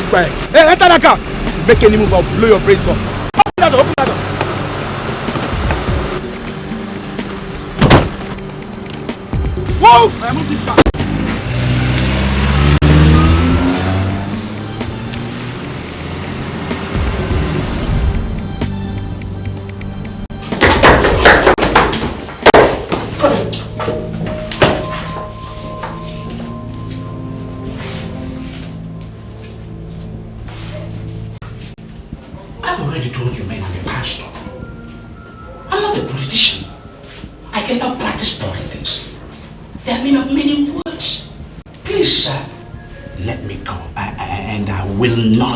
keep quiet. Hey, enter that car. If you make any move, I'll blow your brains off. Open that door, open that door. Whoa! I move this car.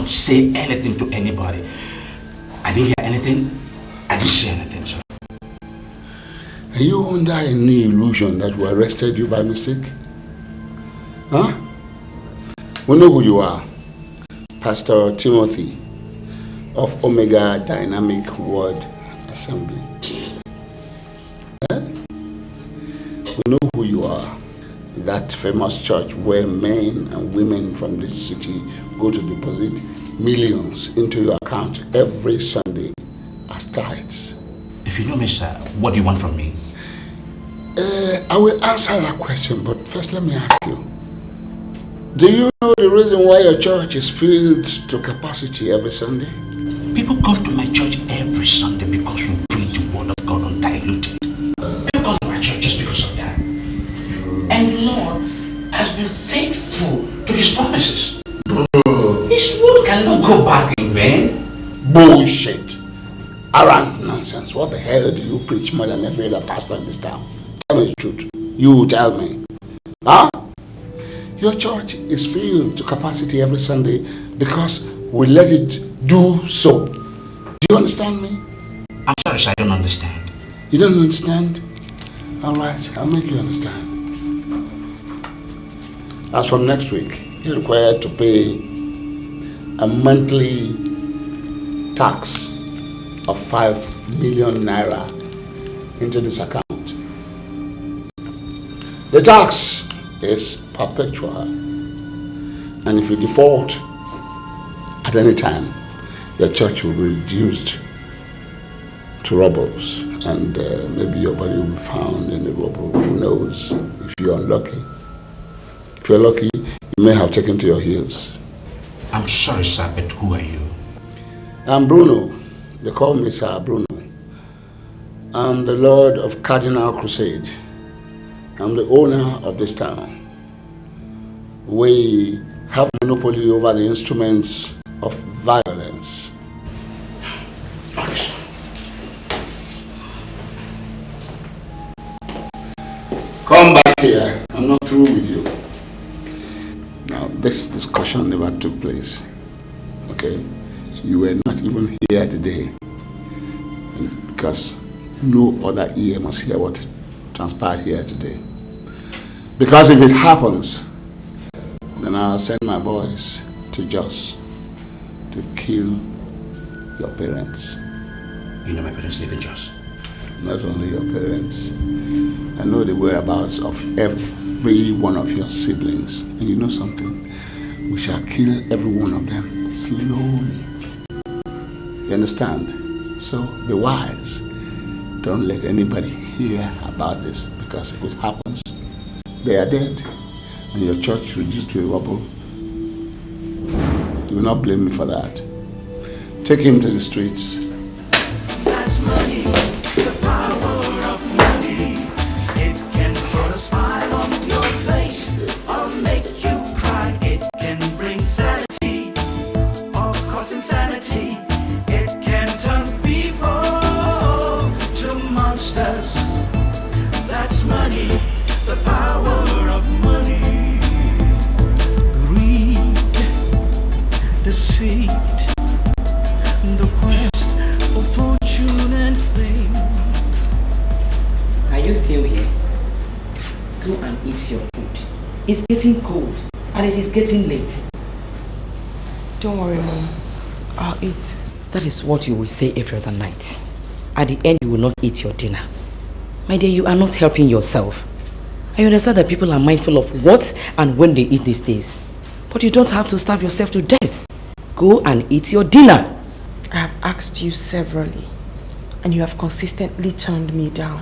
Say anything to anybody. I didn't hear anything. I didn't see anything, sir. Are you under any illusion that we arrested you by mistake? Huh? We know who you are. Pastor Timothy of Omega Dynamic Word Assembly. We know who you are. That famous church where men and women from this city go to deposit millions into your account every Sunday as tithes. If you know me, sir, what do you want from me? I will answer that question, but first let me ask you. Do you know the reason why your church is filled to capacity every Sunday? People come to my church every Sunday because we preach the word of God undiluted. People come to my church just because of that. And the Lord has been faithful to his promises. His word cannot go back in vain. Bullshit. Arrant nonsense. What the hell do you preach more than every other pastor in this town? Tell me the truth. You tell me. Huh? Your church is filled to capacity every Sunday because we let it do so. Do you understand me? I'm sorry, sir, I don't understand. You don't understand? Alright, I'll make you understand. As from next week, you're required to pay a monthly tax of 5 million naira into this account. The tax is perpetual, and if you default at any time, your church will be reduced to rubbles, and maybe your body will be found in the rubble. Who knows? If you're unlucky. If you're lucky, you may have taken to your heels. I'm sorry, sir, but who are you? I'm Bruno. They call me Sir Bruno. I'm the Lord of Cardinal Crusade. I'm the owner of this town. We have monopoly over the instruments of violence. Come back here. I'm not through with you. Now, this discussion never took place. Okay? You were not even here today. Because no other ear must hear what transpired here today. Because if it happens, then I'll send my boys to Jos to kill your parents. You know my parents live in Jos? Not only your parents. I know the whereabouts of every one of your siblings. And you know something? We shall kill every one of them slowly. You understand? So be wise. Don't let anybody hear about this, because if it happens, they are dead, and your church reduced to a rubble. You will not blame me for that. Take him to the streets. That's money, the power of money. It can put a smile on your face or make you cry. It can bring sanity or cause insanity. It can turn people to monsters. That's money, the power of money. Greed, deceit, the quest for fortune and fame. Are you still here? Go and eat your food. It's getting cold and it is getting late. Don't worry, Mom. I'll eat. That is what you will say every other night. At the end, you will not eat your dinner. My dear, you are not helping yourself. I understand that people are mindful of what and when they eat these days. But you don't have to starve yourself to death. Go and eat your dinner. I have asked you severally, and you have consistently turned me down.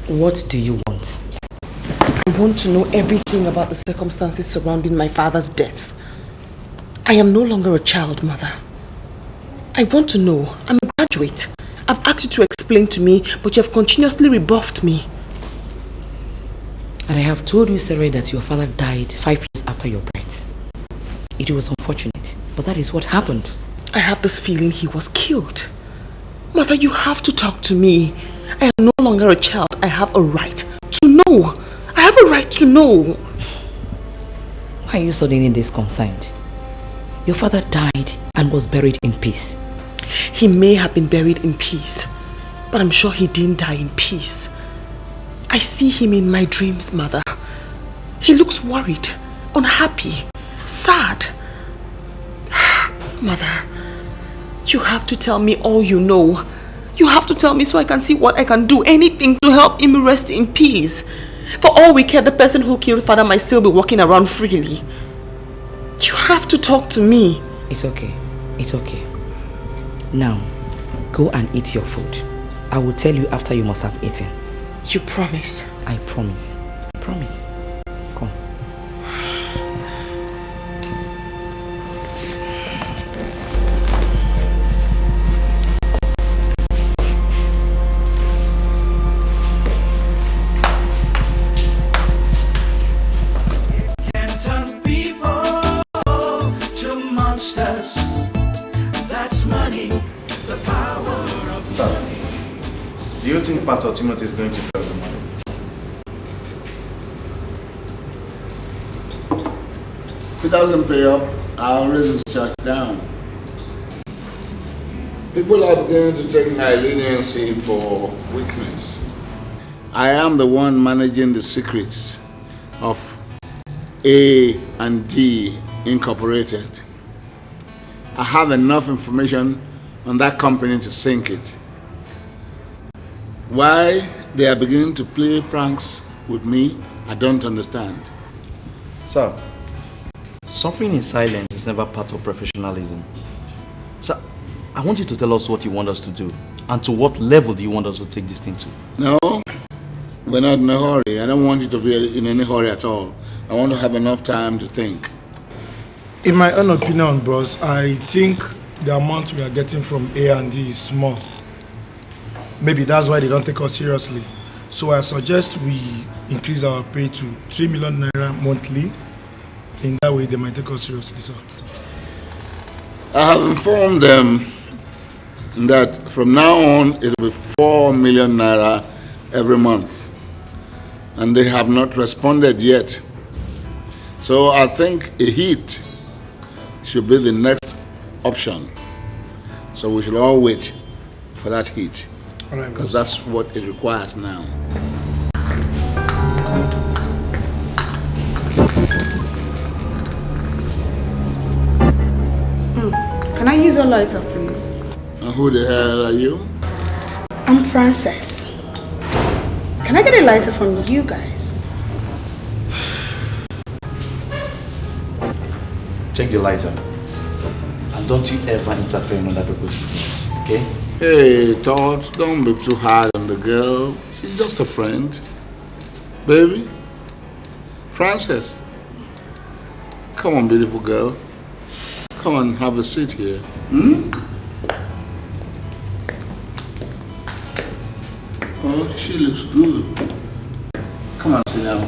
What do you want? I want to know everything about the circumstances surrounding my father's death. I am no longer a child, Mother. I want to know. I'm a graduate. I've asked you to explain to me, but you have continuously rebuffed me. And I have told you, Sarah, that your father died 5 years after your birth. It was unfortunate, but that is what happened. I have this feeling he was killed. Mother, you have to talk to me. I am no longer a child. I have a right to know. I have a right to know. Why are you suddenly disconcerted? Your father died and was buried in peace. He may have been buried in peace, but I'm sure he didn't die in peace. I see him in my dreams, Mother. He looks worried, unhappy, sad. Mother, you have to tell me all you know. You have to tell me so I can see what I can do. Anything to help him rest in peace. For all we care, the person who killed Father might still be walking around freely. You have to talk to me. It's okay. It's okay. Now, go and eat your food. I will tell you after you must have eaten. You promise? I promise. I promise. Come. Can turn people to monsters. That's money, the power of money. Do you think Pastor Timothy is going to drop the money? If he doesn't pay up, I'll raise his church down. People are beginning to take my leniency for weakness. I am the one managing the secrets of A&D Incorporated. I have enough information on that company to sink it. Why they are beginning to play pranks with me, I don't understand. Sir, suffering in silence is never part of professionalism. Sir, I want you to tell us what you want us to do and to what level do you want us to take this thing to? No, we're not in a hurry. I don't want you to be in any hurry at all. I want to have enough time to think. In my own opinion, bros, I think the amount we are getting from A&D is small. Maybe that's why they don't take us seriously. So I suggest we increase our pay to 3 million naira monthly. In that way, they might take us seriously, sir. I have informed them that from now on it will be 4 million naira every month. And they have not responded yet. So I think a hit should be the next option. So we should all wait for that hit. All right, because that's what it requires now. Can I use a lighter, please? And who the hell are you? I'm Frances. Can I get a lighter from you guys? Take the lighter. And don't you ever interfere in other people's business, okay? Hey, Todd, don't be too hard on the girl. She's just a friend. Baby, Frances, come on, beautiful girl. Come on, have a seat here. Oh, she looks good. Come on, sit down.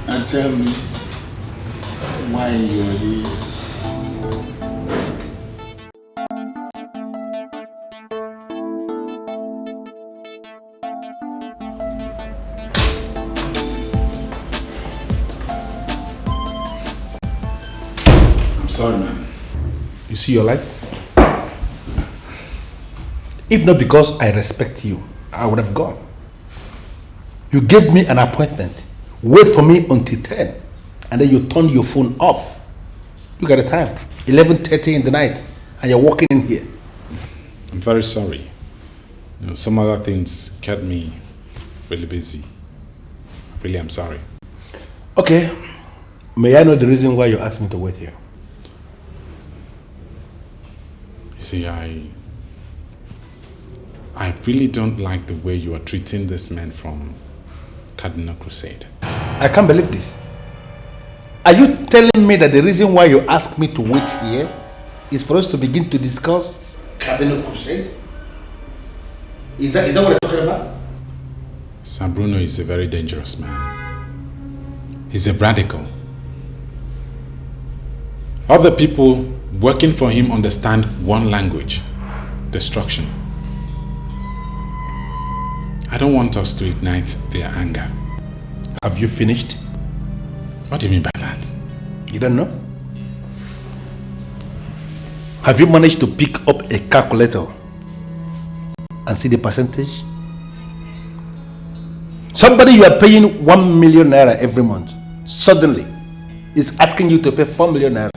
And tell me why you're here. Sorry, man. You see your life? If not because I respect you, I would have gone. You gave me an appointment. Wait for me until 10. And then you turned your phone off. Look at the time. 11:30 in the night. And you're walking in here. I'm very sorry. Some other things kept me really busy. Really, I'm sorry. Okay. May I know the reason why you asked me to wait here? You see, I really don't like the way you are treating this man from Cardinal Crusade. I can't believe this. Are you telling me that the reason why you asked me to wait here is for us to begin to discuss Cardinal Crusade? Is that what you're talking about? Sir Bruno is a very dangerous man. He's a radical. Other people working for him understand one language: destruction. I don't want us to ignite their anger. Have you finished? What do you mean by that? You don't know? Have you managed to pick up a calculator and see the percentage? Somebody you are paying 1 million naira every month suddenly is asking you to pay 4 million naira.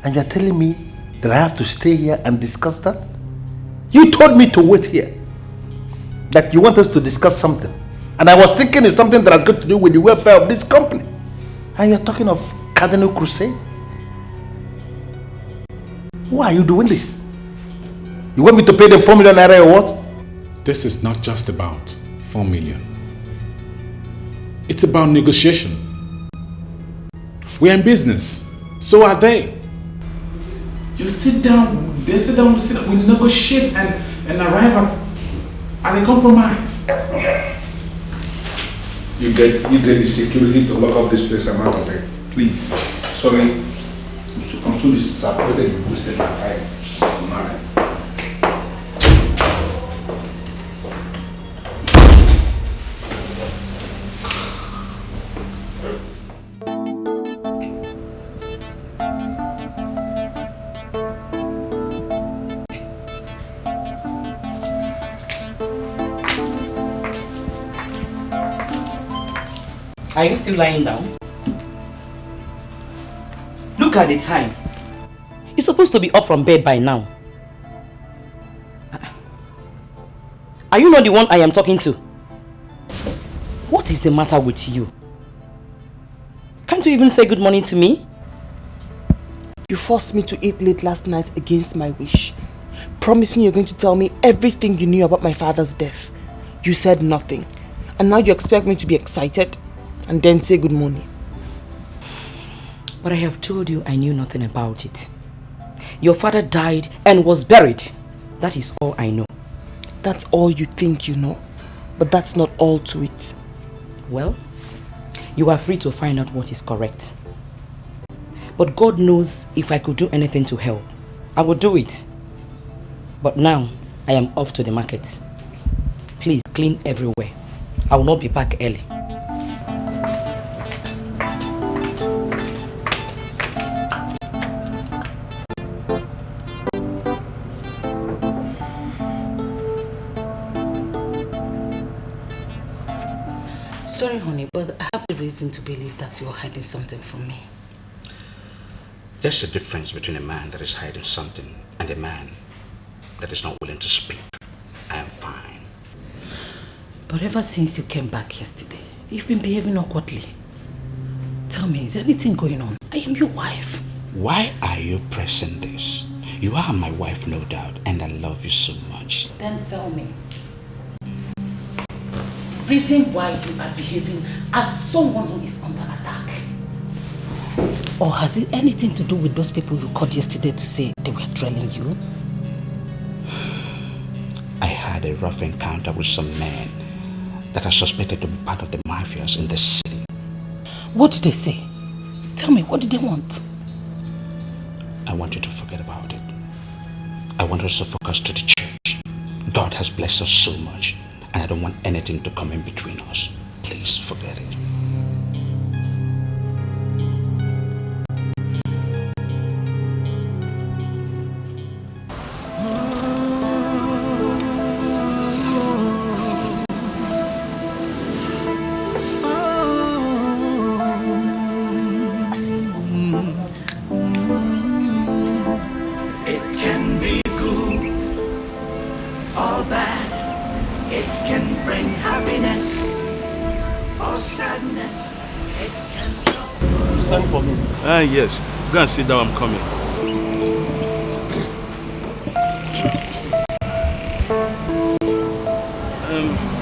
And you are telling me that I have to stay here and discuss that? You told me to wait here. That you want us to discuss something. And I was thinking it's something that has got to do with the welfare of this company. And you're talking of Cardinal Crusade? Why are you doing this? You want me to pay them 4 million naira or what? This is not just about 4 million. It's about negotiation. We're in business. So are they. You sit down, they sit down, we negotiate and arrive at a compromise. You get the security to lock up this place. I'm out of it. Please. Sorry. I'm so disappointed you wasted my time. I'm alright. Are you still lying down? Look at the time. You're supposed to be up from bed by now. Are you not the one I am talking to? What is the matter with you? Can't you even say good morning to me? You forced me to eat late last night against my wish, promising you're going to tell me everything you knew about my father's death. You said nothing. And now you expect me to be excited and then say good morning. But I have told you I knew nothing about it. Your father died and was buried. That is all I know. That's all you think you know, but that's not all to it. Well, you are free to find out what is correct. But God knows if I could do anything to help, I would do it. But now, I am off to the market. Please clean everywhere. I will not be back early. Sorry, honey, but I have the reason to believe that you're hiding something from me. There's a difference between a man that is hiding something and a man that is not willing to speak. I am fine. But ever since you came back yesterday, you've been behaving awkwardly. Tell me, is anything going on? I am your wife. Why are you pressing this? You are my wife, no doubt, and I love you so much. Then tell me. Reason why you are behaving as someone who is under attack. Or has it anything to do with those people you called yesterday to say they were trailing you? I had a rough encounter with some men that are suspected to be part of the mafias in the city. What did they say? Tell me, what did they want? I want you to forget about it. I want us to focus to the church. God has blessed us so much, and I don't want anything to come in between us. Please forget it. Yes. Go and sit down, I'm coming.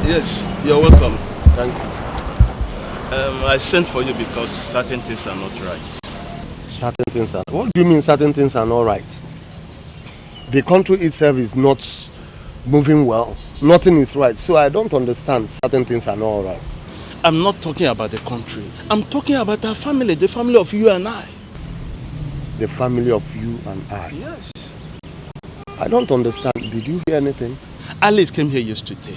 Yes, you're welcome. Thank you. I sent for you because certain things are not right. Certain things are... What do you mean certain things are not right? The country itself is not moving well. Nothing is right. So I don't understand. Certain things are not right. I'm not talking about the country. I'm talking about our family, the family of you and I. The family of you and I? Yes. I don't understand. Did you hear anything? Alice came here yesterday.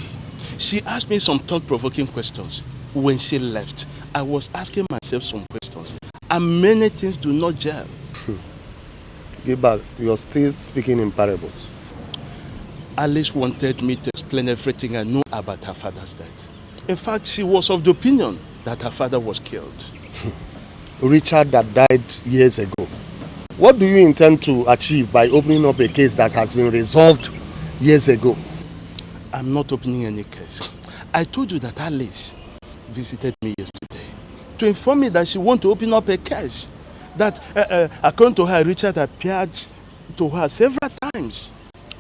She asked me some thought-provoking questions. When she left, I was asking myself some questions. And many things do not gel. Gilbert, you're still speaking in parables. Alice wanted me to explain everything I know about her father's death. In fact, she was of the opinion that her father was killed. Richard that died years ago. What do you intend to achieve by opening up a case that has been resolved years ago? I'm not opening any case. I told you that Alice visited me yesterday to inform me that she wants to open up a case. That, according to her, Richard appeared to her several times,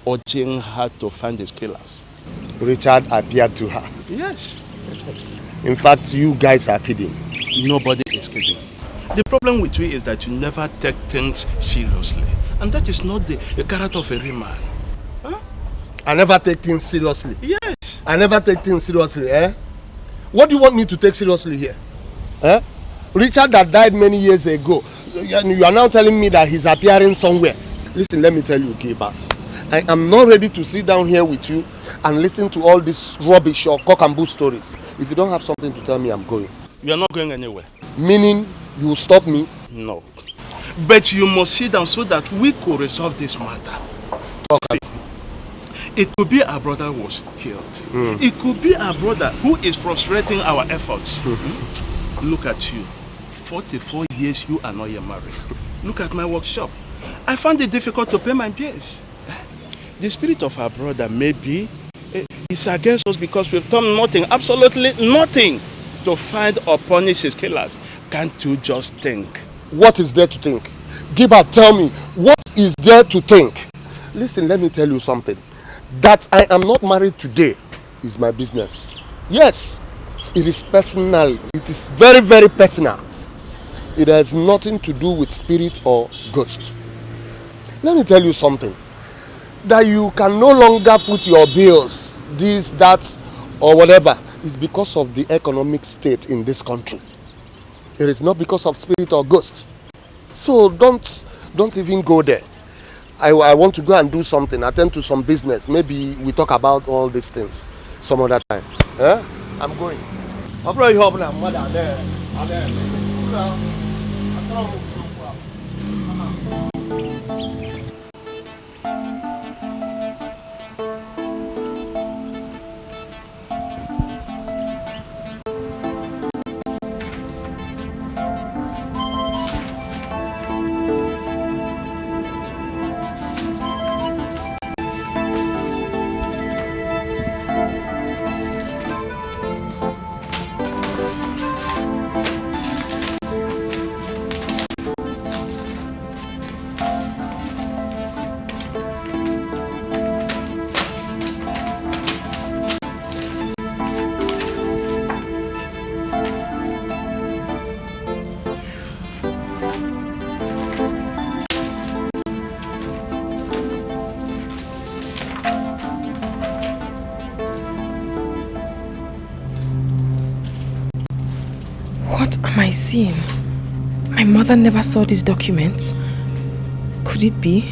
urging her to find his killers. Richard appeared to her? Yes. In fact, you guys are kidding. Nobody is kidding. The problem with you is that you never take things seriously. And that is not the character of a real man. Huh? I never take things seriously? Yes. I never take things seriously, eh? What do you want me to take seriously here? Eh? Richard that died many years ago, you are now telling me that he's appearing somewhere. Listen, let me tell you, Gilbert. I am not ready to sit down here with you and listen to all this rubbish or cock and bull stories. If you don't have something to tell me, I'm going. You are not going anywhere. Meaning, you will stop me? No. But you must sit down so that we could resolve this matter. Okay. See, it could be our brother was killed. It could be our brother who is frustrating our efforts. Look at you. 44 years you are not yet married. Look at my workshop. I found it difficult to pay my bills. The spirit of our brother maybe is against us because we've done nothing, absolutely nothing, to find or punish his killers. Can't you just think? What is there to think? Gilbert, tell me, what is there to think? Listen, let me tell you something. That I am not married today is my business. Yes, it is personal. It is very, very personal. It has nothing to do with spirit or ghost. Let me tell you something. That you can no longer foot your bills, this, that, or whatever, is because of the economic state in this country. It is not because of spirit or ghost. So don't even go there. I want to go and do something, attend to some business. Maybe we talk about all these things some other time. Eh? I'm going. What am I seeing? My mother never saw these documents. Could it be?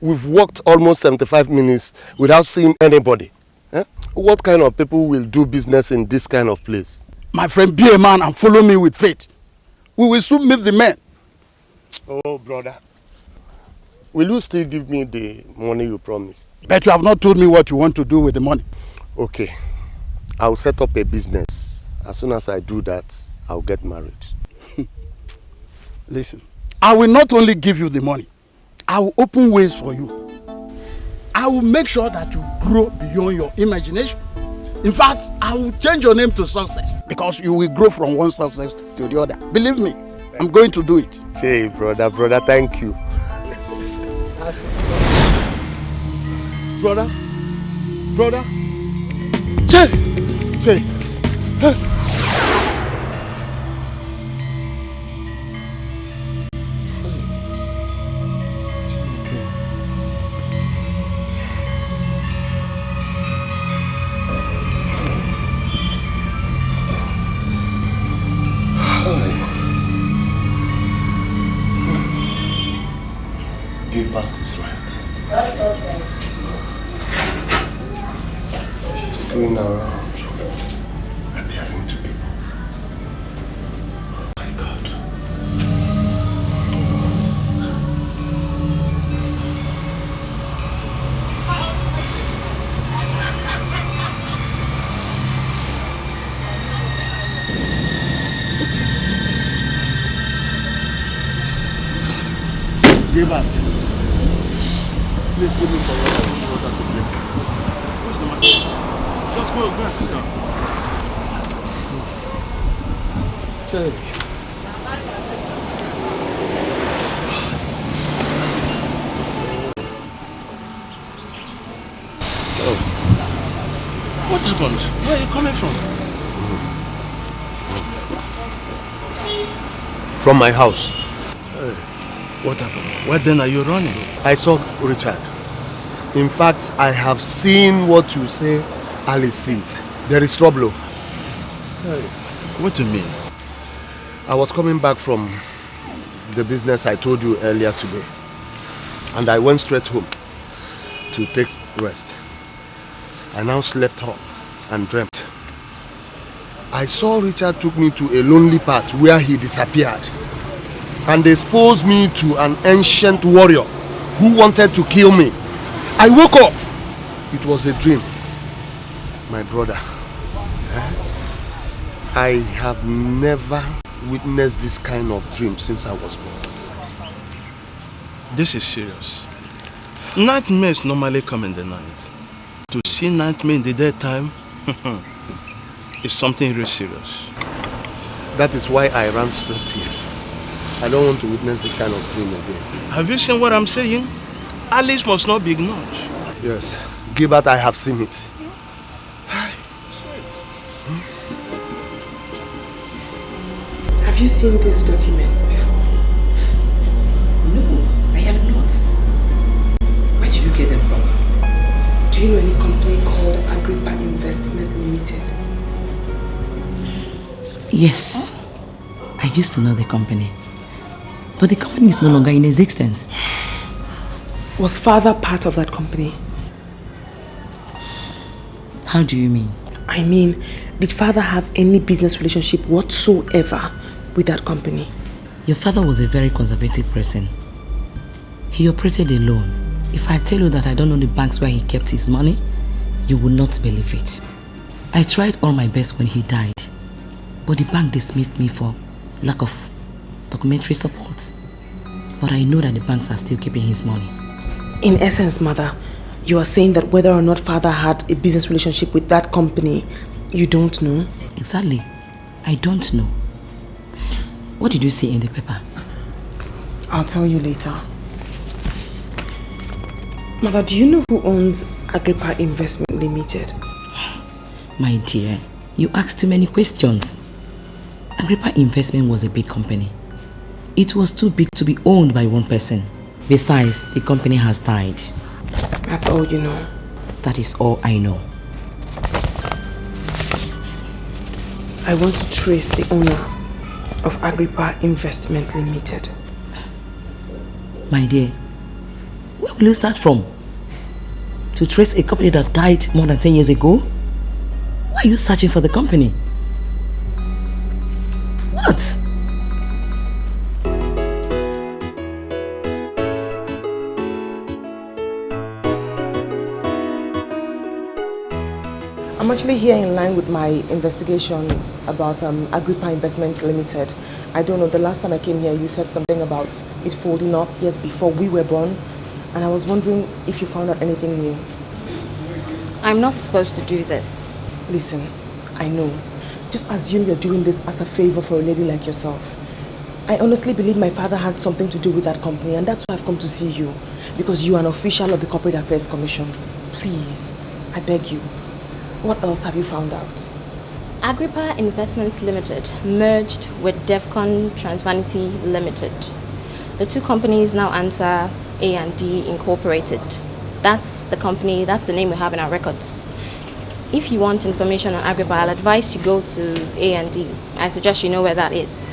we've walked almost 75 minutes without seeing anybody. Eh? What kind of people will do business in this kind of place? My friend, be a man and follow me with faith. We will soon meet the men. Oh, brother. Will you still give me the money you promised? But you have not told me what you want to do with the money. Okay. I'll set up a business. As soon as I do that, I'll get married. Listen, I will not only give you the money, I will open ways for you. I will make sure that you grow beyond your imagination. In fact, I will change your name to Success because you will grow from one success to the other. Believe me, I'm going to do it. Hey, brother, thank you. Brother. Say. Gilbert is right. That's okay. She's going around, appearing to people. Oh my God. Gilbert. Please give me some water to drink. What's the matter? Just go and sit down. Cheers. Oh. What happened? Where are you coming from? From my house. What happened? Where then are you running? I saw Richard. In fact, I have seen what you say Alice sees. There is trouble. What do you mean? I was coming back from the business I told you earlier today. And I went straight home to take rest. I now slept up and dreamt. I saw Richard took me to a lonely part where he disappeared and exposed me to an ancient warrior who wanted to kill me. I woke up. It was a dream. My brother, I have never witnessed this kind of dream since I was born. This is serious. Nightmares normally come in the night. To see nightmare in the daytime is something really serious. That is why I ran straight here. I don't want to witness this kind of dream again. Have you seen what I'm saying? Alice must not be ignored. Yes, Gilbert, I have seen it. Have you seen these documents before? No, I have not. Where did you get them from? Do you know any company called Agrippa Investment Limited? Yes, I used to know the company. But the company is no longer in existence. Was father part of that company? How do you mean? I mean, did father have any business relationship whatsoever with that company? Your father was a very conservative person. He operated alone. If I tell you that I don't know the banks where he kept his money, you will not believe it. I tried all my best when he died, but the bank dismissed me for lack of documentary support. But I know that the banks are still keeping his money. In essence, mother, you are saying that whether or not father had a business relationship with that company, you don't know? Exactly. I don't know. What did you see in the paper? I'll tell you later. Mother, do you know who owns Agrippa Investment Limited? My dear, you asked too many questions. Agrippa Investment was a big company. It was too big to be owned by one person. Besides, the company has died. That's all you know? That is all I know. I want to trace the owner of Agrippa Investment Limited. My dear, where Where will you start from? To trace a company that died more than 10 years ago? Why are you searching for the company? What? I'm actually here in line with my investigation about Agrippa Investment Limited. I don't know, the last time I came here you said something about it folding up years before we were born, and I was wondering if you found out anything new. I'm not supposed to do this. Listen, I know. Just assume you're doing this as a favor for a lady like yourself. I honestly believe my father had something to do with that company, and that's why I've come to see you, because you are an official of the Corporate Affairs Commission. Please, I beg you. What else have you found out? Agrippa Investments Limited merged with Defcon Transvanity Limited. The two companies now answer A&D Incorporated. That's the company, that's the name we have in our records. If you want information on Agrippa, I'll advise you go to A&D. I suggest you know where that is.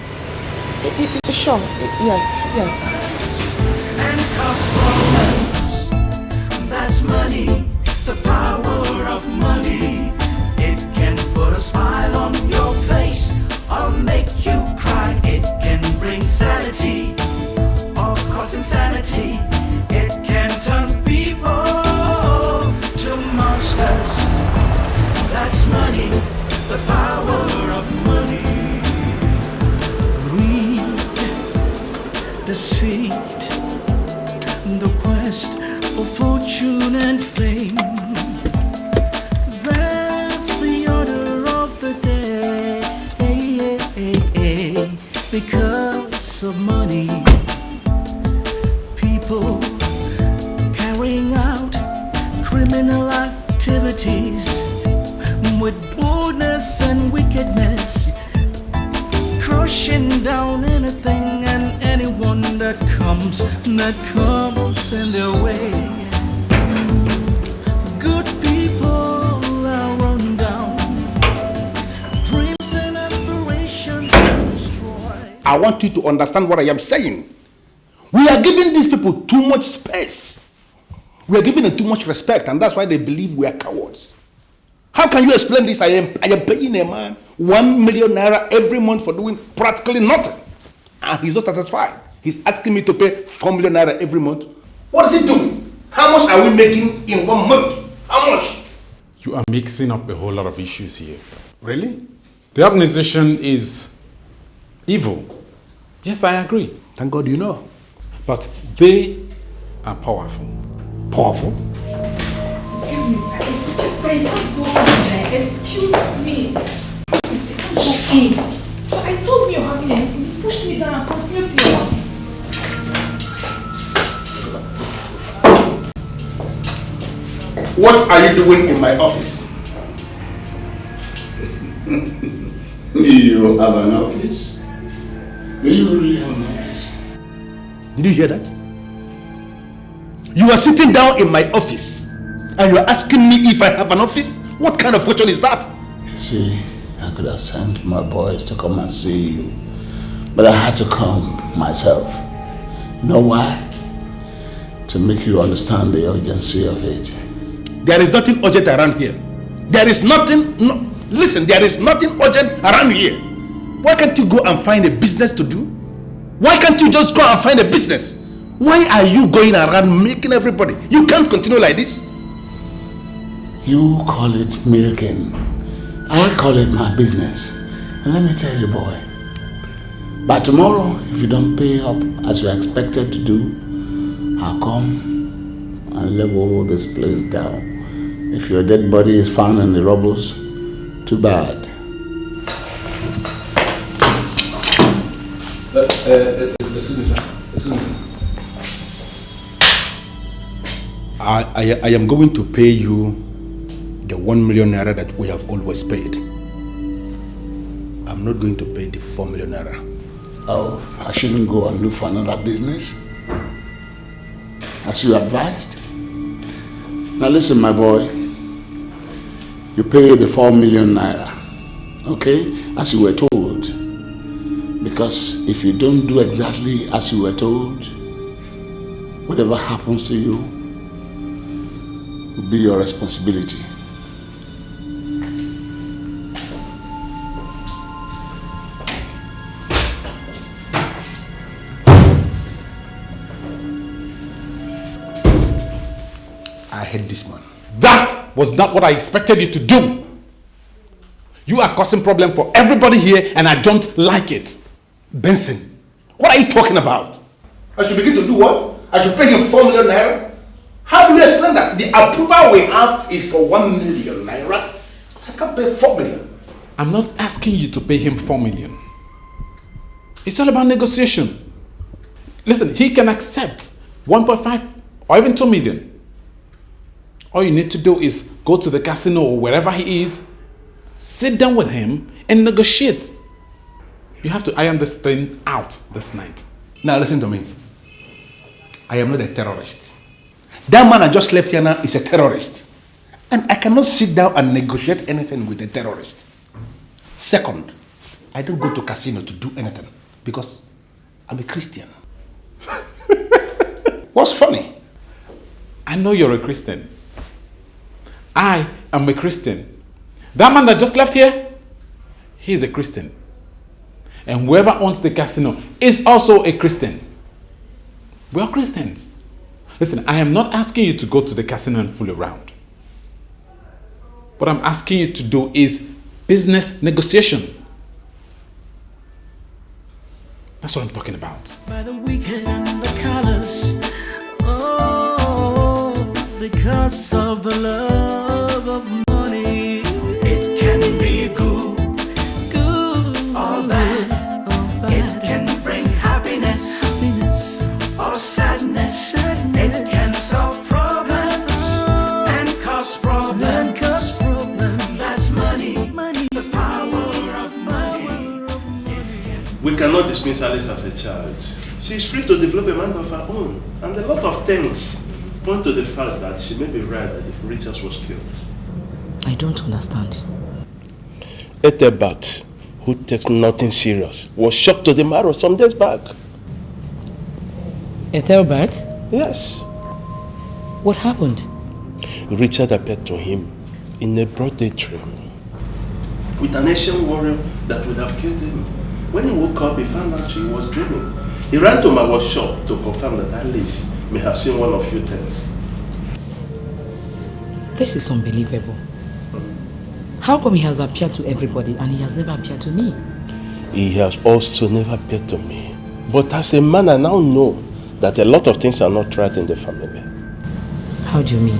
Sure, yes. And that's money, the power of money. It can put a smile on your face or make you cry. It can bring sanity or cause insanity. It can turn people to monsters. That's money, the power of money. Greed, deceit, the quest for fortune and fame. That's the order of the day. Because of money, people carrying out criminal activities with boldness and wickedness, crushing down anything and anyone that comes in their way. Good people are run down, dreams and aspirations are destroyed. I want you to understand what I am saying. We are giving these people too much space. We are giving them too much respect, and that's why they believe we are cowards. How can you explain this? I am paying a man 1 million naira every month for doing practically nothing, and he's not satisfied. He's asking me to pay 4 million naira every month. What is he doing? How much are we making in 1 month? How much? You are mixing up a whole lot of issues here. Really? The organization is evil. Yes, I agree. Thank God you know. But they are powerful. Powerful? Excuse me, sir. Excuse me, don't go in there. Excuse me. Excuse me, don't go in. So I told me you're having a meeting. You pushed me down and continued to your office. What are you doing in my office? You have an office? Do you really have an office? Did you hear that? You are sitting down in my office and you are asking me if I have an office? What kind of question is that? You see, I could have sent my boys to come and see you, but I had to come myself. You know why? To make you understand the urgency of it. There is nothing urgent around here. There is nothing, listen, there is nothing urgent around here. Why can't you go and find a business to do? Why can't you just go and find a business? Why are you going around making everybody? You can't continue like this. You call it milking. I call it my business. And let me tell you, boy, by tomorrow, if you don't pay up as you're expected to do, I'll come and level this place down. If your dead body is found in the rubbles, too bad. Excuse me, sir. Excuse me, sir. I am going to pay you the 1 million naira that we have always paid. I'm not going to pay the 4 million naira. Oh, I shouldn't go and look for another business? As you advised? Now listen, my boy. You pay the 4 million naira, okay? As you were told. Because if you don't do exactly as you were told, Whatever happens to you will be your responsibility. I hate this man. That was not what I expected you to do. You are causing problem for everybody here and I don't like it. Benson, what are you talking about? I should begin to do what? I should pay him 4 million naira? How do you explain that? The approval we have is for 1 million naira. I can't pay 4 million. I'm not asking you to pay him 4 million. It's all about negotiation. Listen, he can accept 1.5 or even 2 million. All you need to do is go to the casino or wherever he is, sit down with him and negotiate. You have to iron this thing out this night. Now listen to me. I am not a terrorist. That man I just left here now is a terrorist. And I cannot sit down and negotiate anything with a terrorist. Second, I don't go to casino to do anything because I'm a Christian. What's funny? I know you're a Christian. I am a Christian. That man that just left here, he's a Christian. And whoever owns the casino is also a Christian. We are Christians. Listen, I am not asking you to go to the casino and fool around. What I'm asking you to do is business negotiation. That's what I'm talking about. By the weekend and the colors, oh, because of the love of money, it can be good, or bad. It can bring happiness, or sadness. It can solve problems and cause problems. That's money, the power of money. We cannot dismiss Alice as a child. She is free to develop a mind of her own. And a lot of things point to the fact that she may be right that Richards was killed. I don't understand. Ethelbert, who takes nothing serious, was shocked to the marrow some days back. Ethelbert? Yes. What happened? Richard appeared to him in a broad day dream with an Asian warrior that would have killed him. When he woke up, he found out he was dreaming. He ran to my workshop to confirm that Alice may have seen one of few things. This is unbelievable. How come he has appeared to everybody and he has never appeared to me? He has also never appeared to me. But as a man, I now know that a lot of things are not right in the family. How do you mean?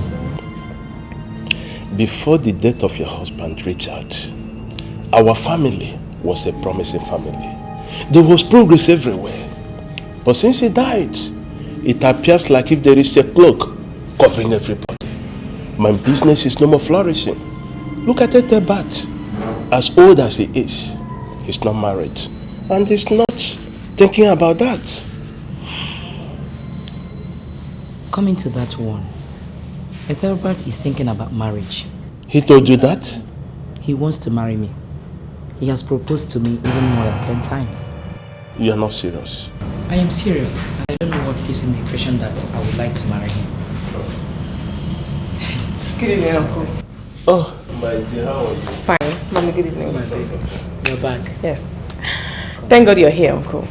Before the death of your husband, Richard, our family was a promising family. There was progress everywhere. But since he died, it appears like if there is a cloak covering everybody. My business is no more flourishing. Look at Ethelbert. As old as he is, he's not married. And he's not thinking about that. Coming to that one, Ethelbert is thinking about marriage. He told you that? He wants to marry me. He has proposed to me even more than 10 times. You are not serious. I am serious, and I don't know what gives him the impression that I would like to marry him. Good evening, Uncle. Oh, my dear, how are you? Fine. Mommy, good evening. My baby. You're back. Yes. Thank God you're here, Uncle.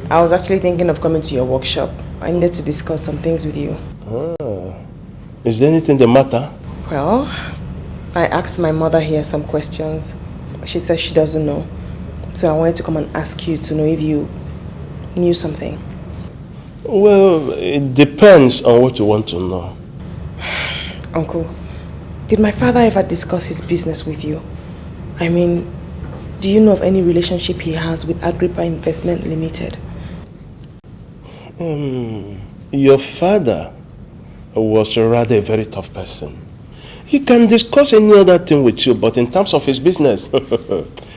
I was actually thinking of coming to your workshop. I needed to discuss some things with you. Ah. Is there anything the matter? Well, I asked my mother here some questions. She says she doesn't know. So I wanted to come and ask you to know if you knew something. Well, it depends on what you want to know. Uncle, did my father ever discuss his business with you? I mean, do you know of any relationship he has with Agrippa Investment Limited? Your father was rather a very tough person. He can discuss any other thing with you, but in terms of his business,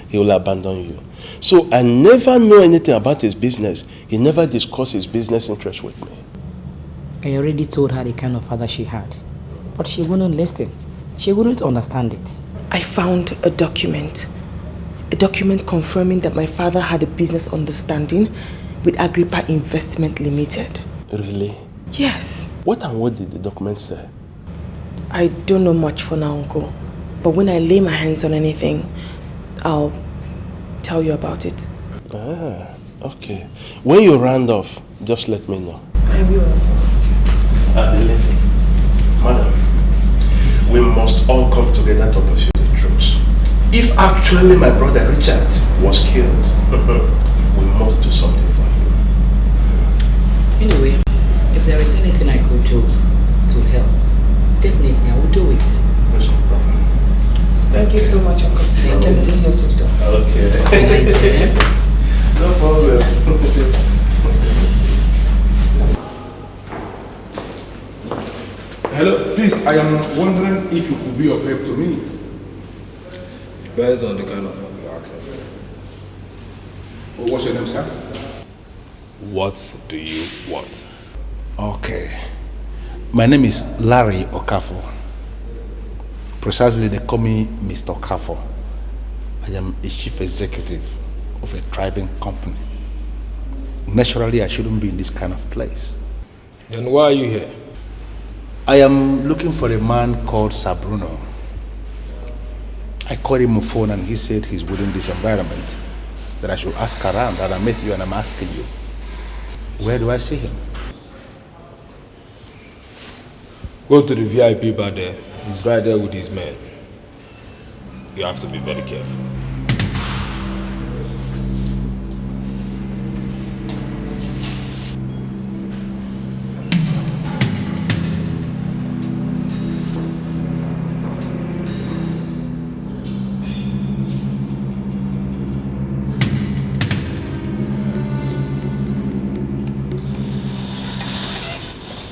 he will abandon you. So I never know anything about his business. He never discussed his business interest with me. I already told her the kind of father she had, but she wouldn't listen. She wouldn't understand it. I found a document confirming that my father had a business understanding with Agrippa Investment Limited. Really? Yes. What and what did the document say? I don't know much for now, Uncle. But when I lay my hands on anything, I'll tell you about it. Ah, okay. When you round off, just let me know. I will. Believe me, madam, we must all come together to pursue the truth. If actually my brother Richard was killed, we must do something for him. Anyway, if there is anything I could do to help, definitely I will do it. There's no problem. Thank you so much, Uncle. Thank Let me see you to the door. Okay. No problem. Hello, please, I am wondering if you could be of help to me. Depends on the kind of help you're asking. What's your name, sir? What do you want? Okay. My name is Larry Okafor. Precisely, they call me Mr. Okafor. I am a chief executive of a thriving company. Naturally, I shouldn't be in this kind of place. Then why are you here? I am looking for a man called Sabruno. I called him on the phone and he said he's within this environment, that I should ask around, and I met you and I'm asking you, where do I see him? Go to the VIP bar there. He's right there with his men. You have to be very careful.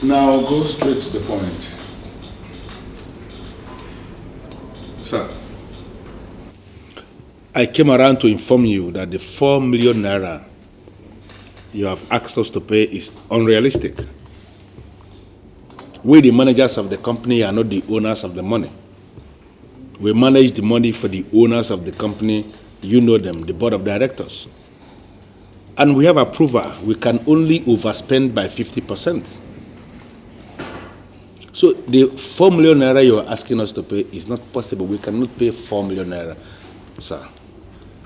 Now go straight to the point. Sir, I came around to inform you that the 4 million naira you have asked us to pay is unrealistic. We, the managers of the company, are not the owners of the money. We manage the money for the owners of the company. You know them, the board of directors. And we have approval. We can only overspend by 50%. So the 4 million naira you are asking us to pay is not possible. We cannot pay 4 million naira, sir.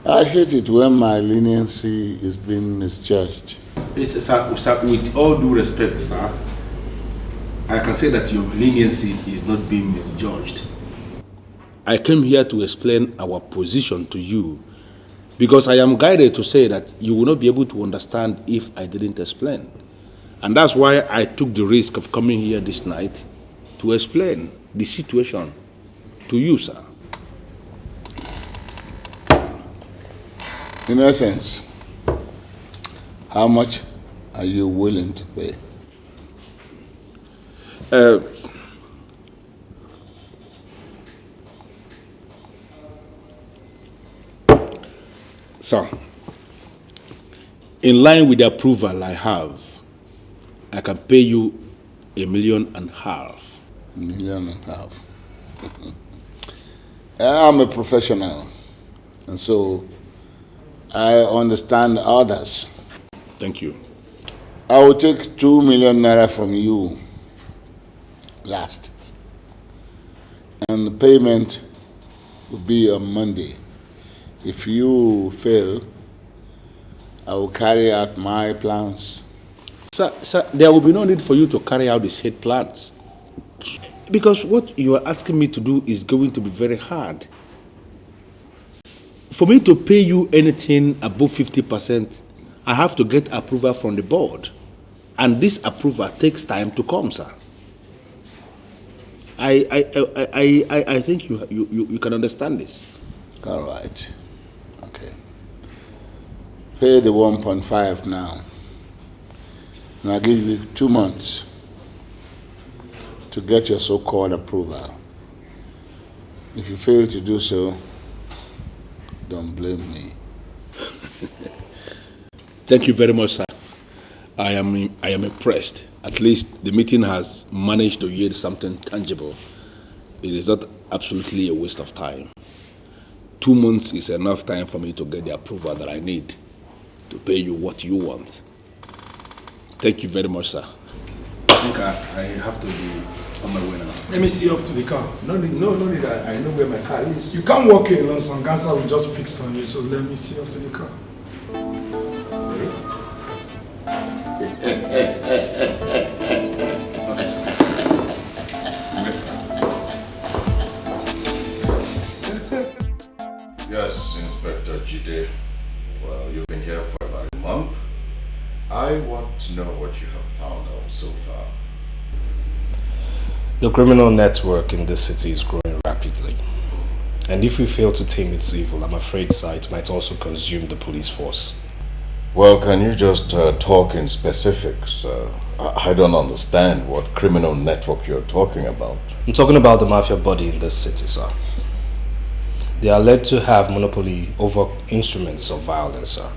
I hate it when my leniency is being misjudged. Sir, with all due respect, sir, I can say that your leniency is not being misjudged. I came here to explain our position to you because I am guided to say that you will not be able to understand if I didn't explain. And that's why I took the risk of coming here this night to explain the situation to you, sir. In essence, how much are you willing to pay? Sir, in line with the approval I have, I can pay you $1.5 million. $1.5 million. I'm a professional, and so I understand others. Thank you. I will take 2 million naira from you last, and the payment will be on Monday. If you fail, I will carry out my plans. Sir, there will be no need for you to carry out the said plans. Because what you are asking me to do is going to be very hard. For me to pay you anything above 50%, I have to get approval from the board. And this approval takes time to come, sir. I think you can understand this. All right. Okay. Pay the 1.5 now. And I'll give you 2 months to get your so-called approval. If you fail to do so, don't blame me. Thank you very much, sir. I am impressed. At least the meeting has managed to yield something tangible. It is not absolutely a waste of time. 2 months is enough time for me to get the approval that I need to pay you what you want. Thank you very much, sir. think I have to be on my way now. Let me see you off to the car. No need. I know where my car is. You can't walk alone, some gangster will just fix on you, so let me see you off to the car. Yes, Inspector Jide. Well, you've been here for about a month. I want to know what you have found out so far. The criminal network in this city is growing rapidly. And if we fail to tame its evil, I'm afraid, sir, it might also consume the police force. Well, can you just talk in specifics? I don't understand what criminal network you're talking about. I'm talking about the mafia body in this city, sir. They are led to have monopoly over instruments of violence, sir.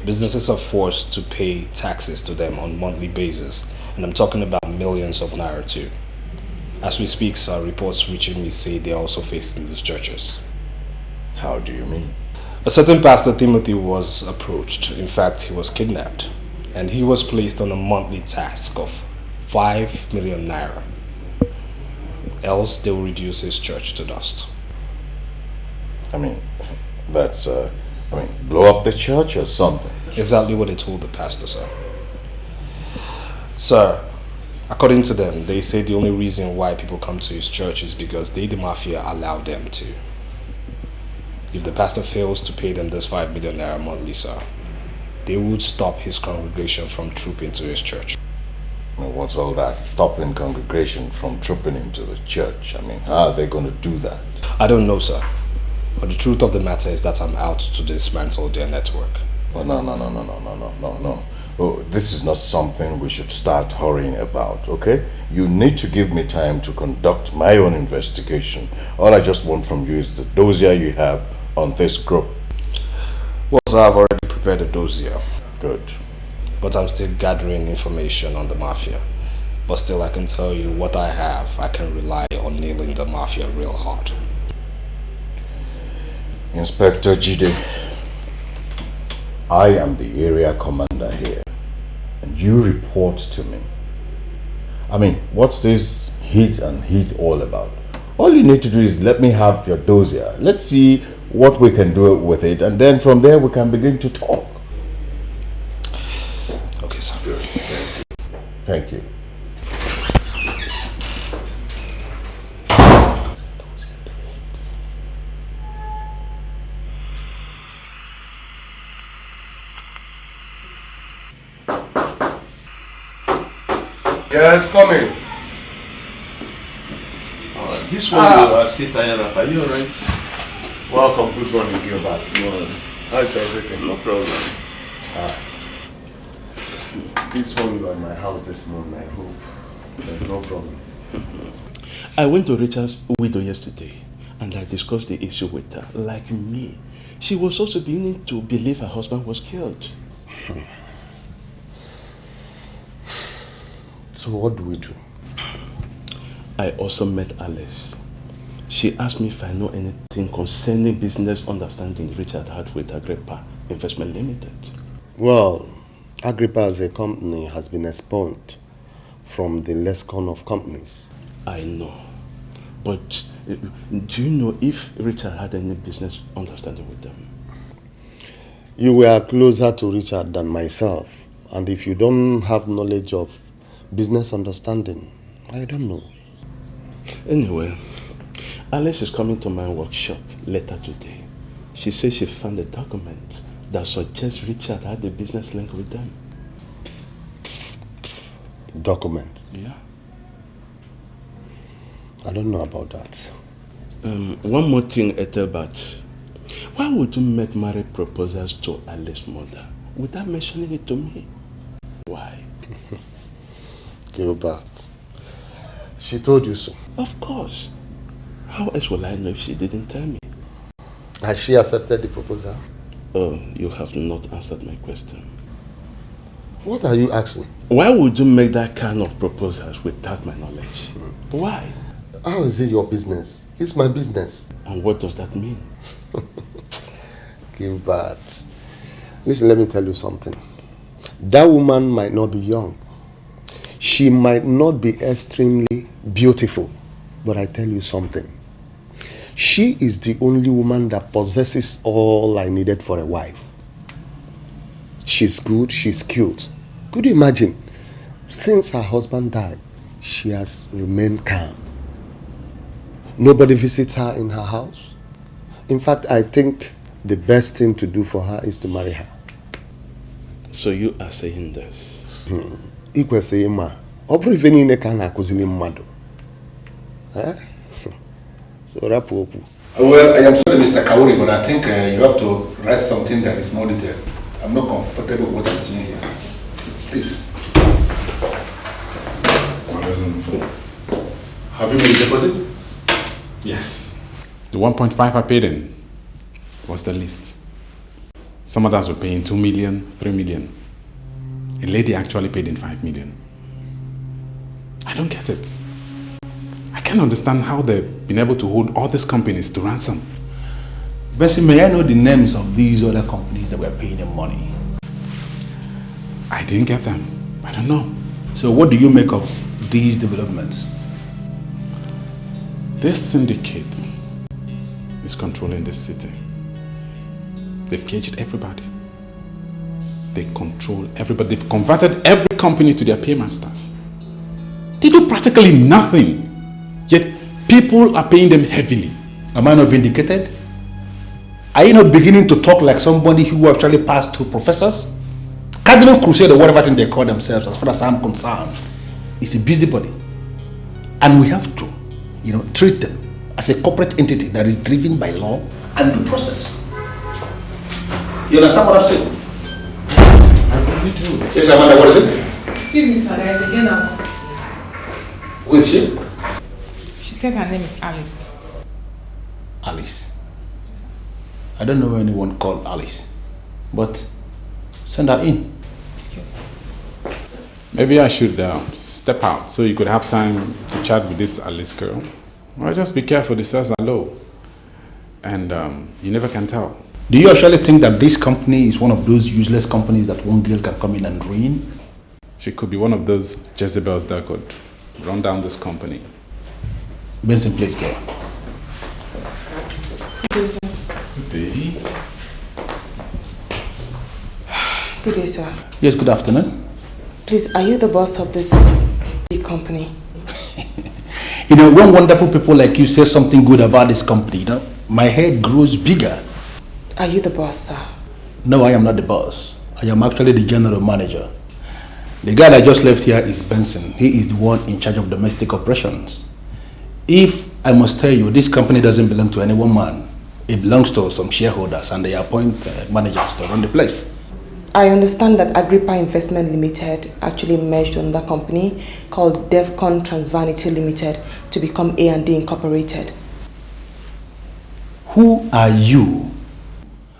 Businesses are forced to pay taxes to them on a monthly basis, and I'm talking about millions of naira too. As we speak, sir, reports reaching me say they are also facing these churches. How do you mean? A certain Pastor Timothy was approached. In fact, he was kidnapped, and he was placed on a monthly task of 5 million naira. Else, they will reduce his church to dust. I mean, that's, blow up the church or something. Exactly what they told the pastor, sir. Sir, according to them, they say the only reason why people come to his church is because they, the mafia, allow them to. If the pastor fails to pay them this 5 million naira monthly, sir, they would stop his congregation from trooping to his church. Well, what's all that? Stopping congregation from trooping into the church? I mean, how are they going to do that? I don't know, sir. But the truth of the matter is that I'm out to dismantle their network. Oh, no. Oh, this is not something we should start hurrying about, okay? You need to give me time to conduct my own investigation. All I just want from you is the dossier you have on this group. Well, sir, I've already prepared a dossier. Good. But I'm still gathering information on the mafia. But still, I can tell you what I have. I can rely on nailing the mafia real hard. Inspector Jide, I am the area commander here, and you report to me. I mean, what's this hit and hit all about? All you need to do is let me have your dossier. Let's see what we can do with it, and then from there we can begin to talk. Okay, sir. Good. Thank you. Yes, come in. This one you are still tired of. Are you alright? Welcome, good morning, Gilbert. How's everything? No problem. This one you are at my house this morning, I hope. There's no problem. I went to Richard's widow yesterday and I discussed the issue with her. Like me, she was also beginning to believe her husband was killed. So what do we do? I also met Alice. She asked me if I know anything concerning business understanding Richard had with Agrippa Investment Limited. Well, Agrippa as a company has been expunged from the lexicon of companies. I know. But do you know if Richard had any business understanding with them? You were closer to Richard than myself. And if you don't have knowledge of business understanding, I don't know. Anyway, Alice is coming to my workshop later today. She says she found a document that suggests Richard had a business link with them. Document? Yeah. I don't know about that. One more thing, Ethelbert. Why would you make marriage proposals to Alice's mother without mentioning it to me? Why? Gilbert, she told you so. Of course. How else will I know if she didn't tell me? Has she accepted the proposal? Oh, you have not answered my question. What are you asking? Why would you make that kind of proposals without my knowledge? Why? How is it your business? It's my business. And what does that mean? Gilbert, listen, let me tell you something. That woman might not be young. She might not be extremely beautiful, but I tell you something. She is the only woman that possesses all I needed for a wife. She's good, she's cute. Could you imagine? Since her husband died, she has remained calm. Nobody visits her in her house. In fact, I think the best thing to do for her is to marry her. So you are saying this? Ikwese ma. Obri veni ne kana kuzili mmadu. So rapu opu. Well, I am sorry, Mr. Kauri, but I think you have to write something that is more detailed. I'm not comfortable with what I'm seeing here. Please. Have you made a deposit? Yes. The 1.5 I paid in was the least. Some others were paying 2 million, 3 million. A lady actually paid in 5 million. I don't get it. I can't understand how they've been able to hold all these companies to ransom. Bessie, may I know the names of these other companies that were paying them money? I didn't get them. I don't know. So what do you make of these developments? This syndicate is controlling this city. They've caged everybody. They control everybody. They've converted every company to their paymasters. They do practically nothing. Yet people are paying them heavily. Am I not vindicated? Are you not beginning to talk like somebody who actually passed through professors? Cardinal Crusade or whatever thing they call themselves, as far as I'm concerned, is a busybody. And we have to, treat them as a corporate entity that is driven by law and due process. You understand what I'm saying? Yes, Amanda, what is it? Excuse me, sir, there is a girl I wants to see. Who is she? She said her name is Alice. Alice. I don't know anyone called Alice, but send her in. Maybe I should step out so you could have time to chat with this Alice girl. Well, just be careful, the stairs are low. And you never can tell. Do you actually think that this company is one of those useless companies that one girl can come in and ruin? She could be one of those Jezebels that could run down this company. Benson, please go. Good day, sir. Good day. Good day, sir. Yes, good afternoon. Please, are you the boss of this big company? When wonderful people like you say something good about this company, my head grows bigger. Are you the boss, sir? No, I am not the boss. I am actually the general manager. The guy that just left here is Benson. He is the one in charge of domestic operations. If I must tell you, this company doesn't belong to any one man. It belongs to some shareholders and they appoint managers to run the place. I understand that Agrippa Investment Limited actually merged with another company called Devcon Transvanity Limited to become A&D Incorporated. Who are you?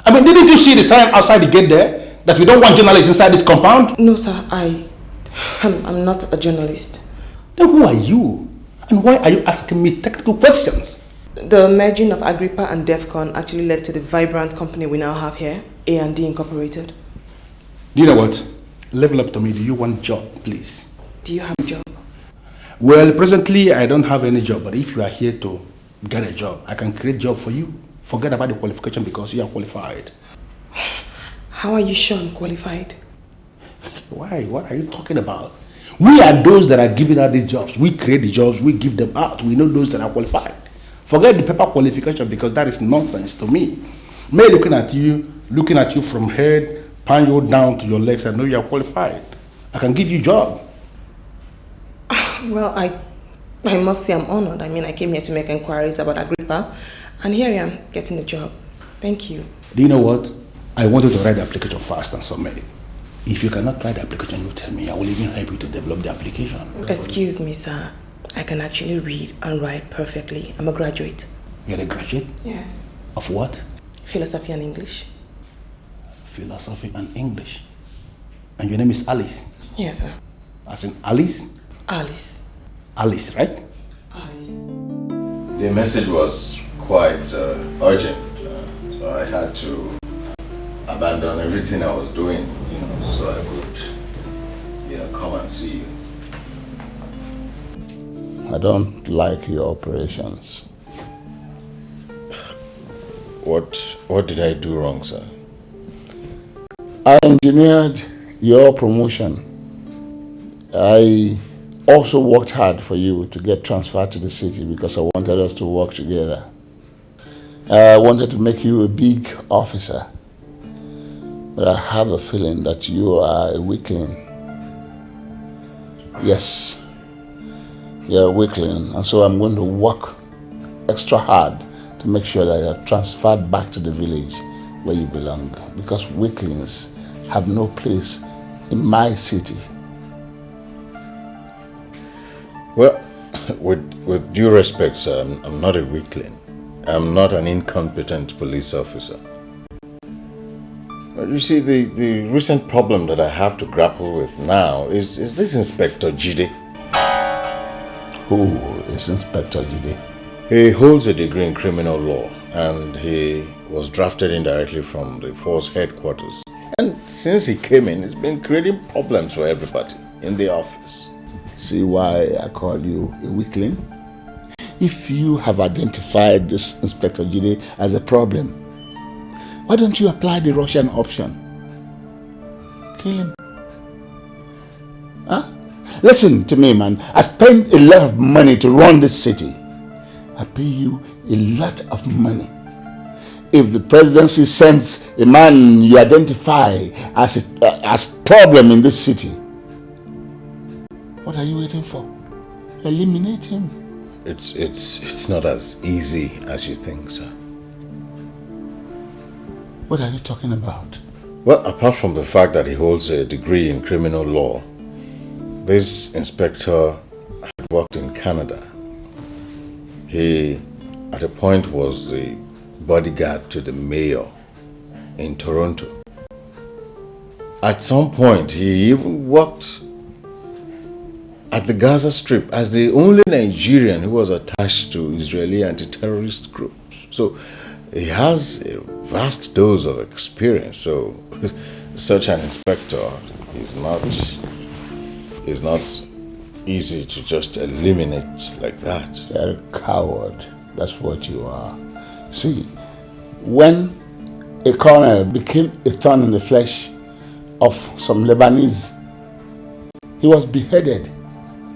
I mean, didn't you see the sign outside the gate there that we don't want journalists inside this compound? No, sir. I'm not a journalist. Then who are you? And why are you asking me technical questions? The merging of Agrippa and Devcon actually led to the vibrant company we now have here, A&D Incorporated. Do you know what? Level up to me. Do you want a job, please? Do you have a job? Well, presently I don't have any job, but if you are here to get a job, I can create a job for you. Forget about the qualification because you are qualified. How are you sure I'm qualified? Why? What are you talking about? We are those that are giving out these jobs. We create the jobs, we give them out. We know those that are qualified. Forget the paper qualification because that is nonsense to me. Me looking at you from head, pan you down to your legs, I know you are qualified. I can give you a job. Well, I must say I'm honored. I mean, I came here to make inquiries about Agrippa, and here I am getting the job. Thank you. Do you know what? I want you to write the application fast and submit it. If you cannot write the application, you tell me. I will even help you to develop the application. Excuse me, sir. I can actually read and write perfectly. I'm a graduate. You're a graduate? Yes. Of what? Philosophy and English. Philosophy and English. And your name is Alice? Yes, sir. As in Alice? Alice. Alice, right? Alice. The message was quite urgent, so I had to abandon everything I was doing, so I could, come and see you. I don't like your operations. What did I do wrong, sir? I engineered your promotion. I also worked hard for you to get transferred to the city because I wanted us to work together. I wanted to make you a big officer. But I have a feeling that you are a weakling. Yes, you're a weakling. And so I'm going to work extra hard to make sure that you're transferred back to the village where you belong. Because weaklings have no place in my city. Well, with due respect, sir, I'm not a weakling. I'm not an incompetent police officer. But you see, the recent problem that I have to grapple with now is this Inspector Jide. Who is Inspector Jide? He holds a degree in criminal law and he was drafted indirectly from the force headquarters. And since he came in, it's been creating problems for everybody in the office. See why I call you a weakling? If you have identified this Inspector Jide as a problem, why don't you apply the Russian option? Kill him. Huh? Listen to me, man. I spend a lot of money to run this city. I pay you a lot of money. If the presidency sends a man you identify as problem in this city, what are you waiting for? Eliminate him. It's not as easy as you think, sir. What are you talking about? Well, apart from the fact that he holds a degree in criminal law, this inspector had worked in Canada. He, at a point, was the bodyguard to the mayor in Toronto. At some point, he even worked at the Gaza Strip as the only Nigerian who was attached to Israeli anti-terrorist groups. So he has a vast dose of experience. So such an inspector is not easy to just eliminate like that. You're a coward. That's what you are. See, when a colonel became a thorn in the flesh of some Lebanese, he was beheaded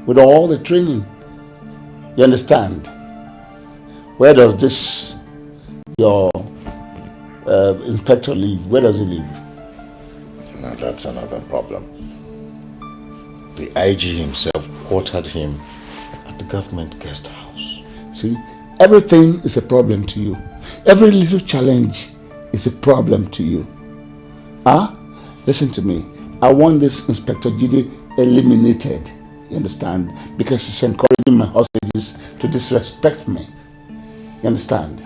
with all the training. You understand? Where does this, your inspector live? Where does he live? Now that's another problem. The IG himself quartered him at the government guest house. See, everything is a problem to you. Every little challenge is a problem to you. Listen to me. I want this Inspector Jide eliminated. You understand? Because he's encouraging my hostages to disrespect me. You understand?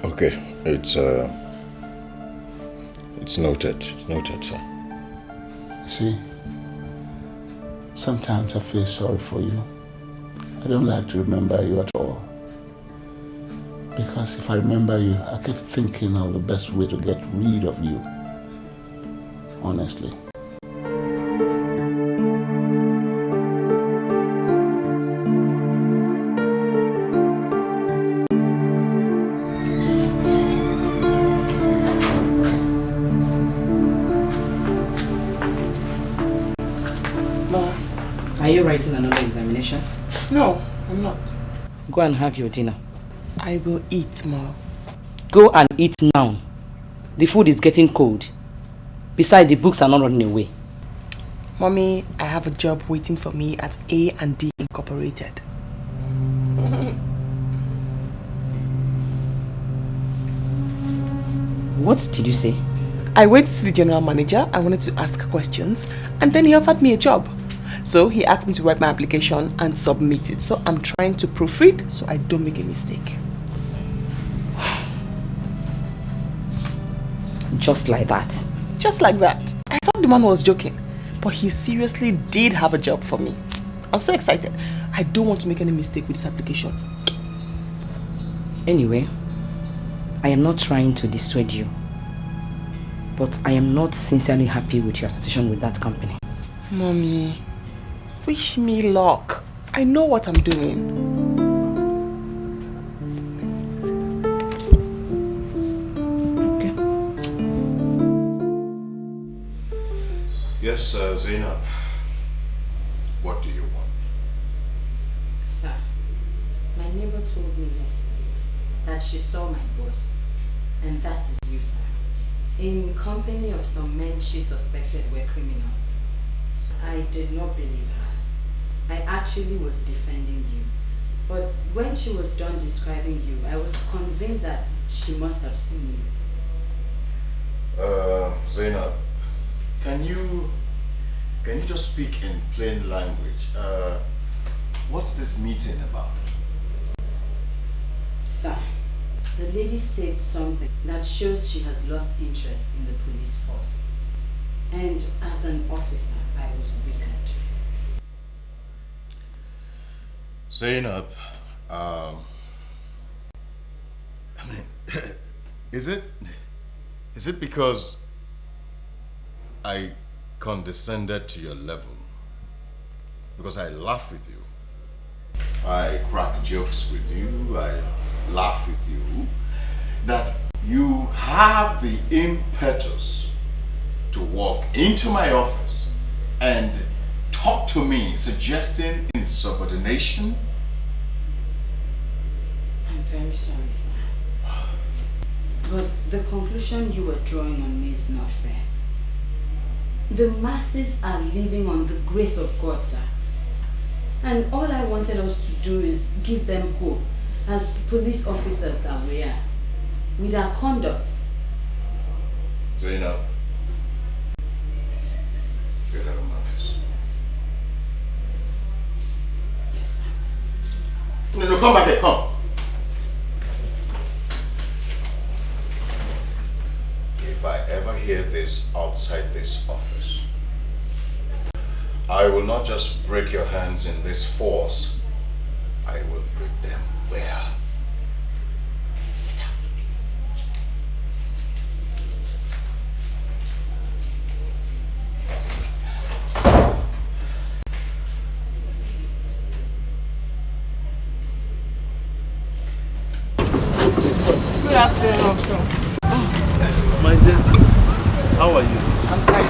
Okay, it's noted. It's noted, sir. See, sometimes I feel sorry for you. I don't like to remember you at all. Because if I remember you, I keep thinking of the best way to get rid of you. Honestly. Are you writing another examination? No, I'm not. Go and have your dinner. I will eat, Ma. Go and eat now. The food is getting cold. Besides, the books are not running away. Mommy, I have a job waiting for me at A&D Incorporated. What did you say? I went to see the general manager. I wanted to ask questions, and then he offered me a job. So he asked me to write my application and submit it. So I'm trying to proofread so I don't make a mistake. Just like that? Just like that. I thought the man was joking, but he seriously did have a job for me. I'm so excited. I don't want to make any mistake with this application. Anyway, I am not trying to dissuade you, but I am not sincerely happy with your association with that company. Mommy, wish me luck. I know what I'm doing. Yes, Zainab. What do you want? Sir, my neighbor told me yesterday that she saw my boss, and that is you, sir, in company of some men she suspected were criminals. I did not believe her. I actually was defending you. But when she was done describing you, I was convinced that she must have seen you. Zainab, can you just speak in plain language? What's this meeting about? Sir, the lady said something that shows she has lost interest in the police force. And as an officer, I was weakened. Zainab, I mean, is it because I condescended to your level? Because I laugh with you, I crack jokes with you, I laugh with you, that you have the impetus to walk into my office and talk to me suggesting insubordination? I'm very sorry, sir. But the conclusion you were drawing on me is not fair. The masses are living on the grace of God, sir. And all I wanted us to do is give them hope as police officers that we are, with our conduct. Zainab, get out of my office. Yes, sir. No, come back here, come. If I ever hear this outside this office, I will not just break your hands in this force, I will break them where? Good afternoon, Uncle. My dear, how are you? I'm fine.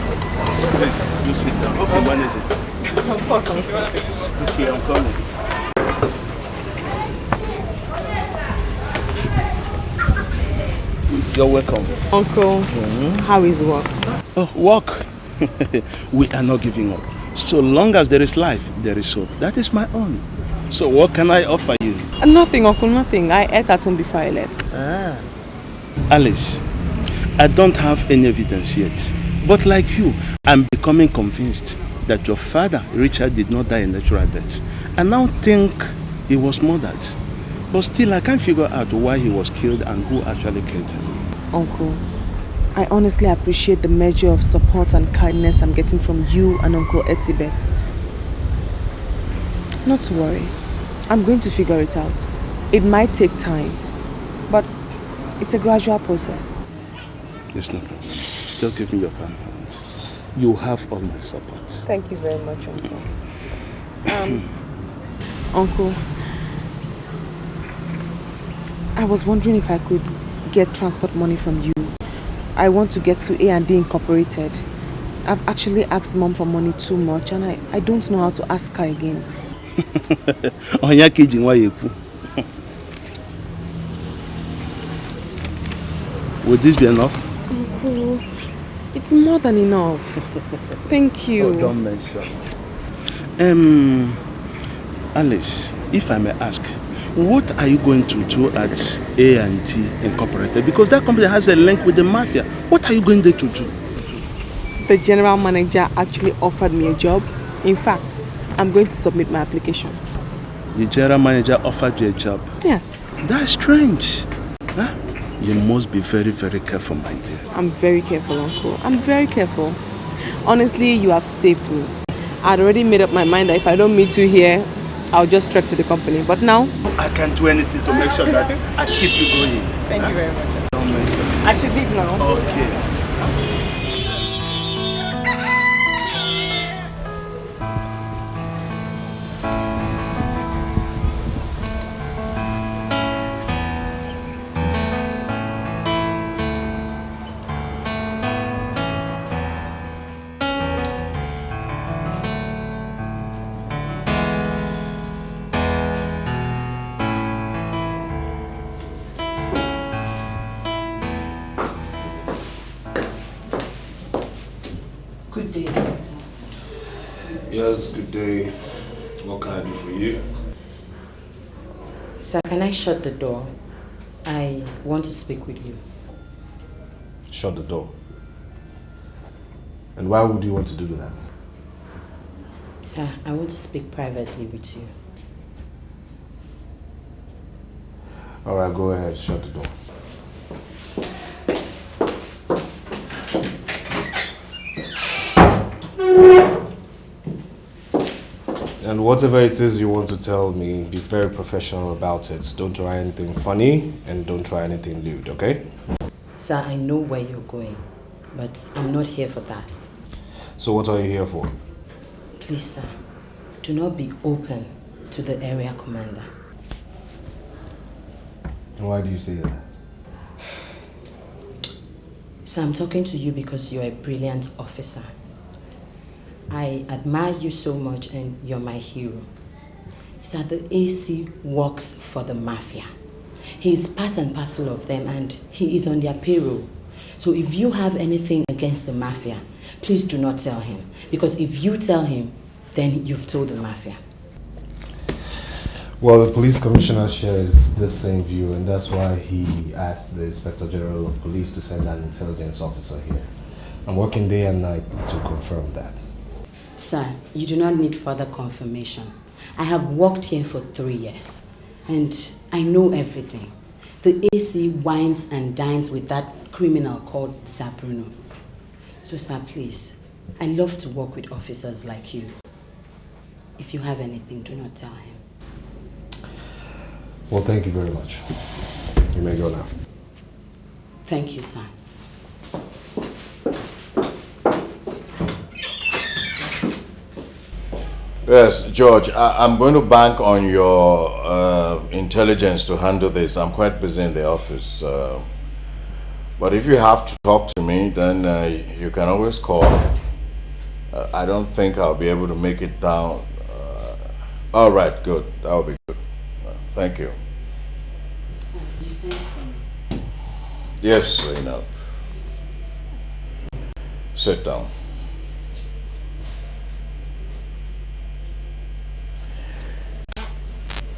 Please, you sit down. Hope you manage it. Of course, Uncle. Okay, I'm coming. You're welcome. Uncle, how is work? Oh, work? We are not giving up. So long as there is life, there is hope. That is my own. So what can I offer you? Nothing, Uncle, nothing. I ate at home before I left. Alice, I don't have any evidence yet. But like you, I'm becoming convinced that your father, Richard, did not die a natural death. I now think he was murdered. But still, I can't figure out why he was killed and who actually killed him. Uncle, I honestly appreciate the measure of support and kindness I'm getting from you and Uncle Etibet. Not to worry. I'm going to figure it out. It might take time, but it's a gradual process. There's no problem. Just give me your hand. You have all my support. Thank you very much, Uncle. Uncle, I was wondering if I could get transport money from you. I want to get to A&D Incorporated. I've actually asked Mom for money too much and I don't know how to ask her again. Would this be enough? Uncle, it's more than enough. Thank you. Oh, don't mention. Alice, if I may ask, what are you going to do at A&D Incorporated? Because that company has a link with the Mafia. What are you going there to do? The general manager actually offered me a job. In fact, I'm going to submit my application. The general manager offered you a job? Yes. That's strange. Huh? You must be very, very careful, my dear. I'm very careful, Uncle. I'm very careful. Honestly, you have saved me. I'd already made up my mind that if I don't meet you here, I'll just trek to the company. But now... I can't do anything to make sure that I keep you going. Thank you very much. Don't mention. I should leave now. Okay. Yes, good day. What can I do for you? Sir, can I shut the door? I want to speak with you. Shut the door. And why would you want to do that? Sir, I want to speak privately with you. Alright, go ahead, shut the door. And whatever it is you want to tell me, be very professional about it. Don't try anything funny and don't try anything lewd, okay? Sir, I know where you're going, but I'm not here for that. So what are you here for? Please, sir, do not be open to the area commander. And why do you say that? Sir, I'm talking to you because you're a brilliant officer. I admire you so much and you're my hero. Sir, the AC works for the Mafia. He is part and parcel of them and he is on their payroll. So if you have anything against the Mafia, please do not tell him. Because if you tell him, then you've told the Mafia. Well, the police commissioner shares the same view, and that's why he asked the Inspector General of Police to send an intelligence officer here. I'm working day and night to confirm that. Sir, you do not need further confirmation. I have worked here for 3 years, and I know everything. The AC wines and dines with that criminal called Sir Bruno. So, sir, please, I love to work with officers like you. If you have anything, do not tell him. Well, thank you very much. You may go now. Thank you, sir. Yes, George, I'm going to bank on your intelligence to handle this. I'm quite busy in the office. But if you have to talk to me, then you can always call. I don't think I'll be able to make it down. All right, good. That will be good. Thank you. Sir, you sent for me? Yes, Zainab. Sit down.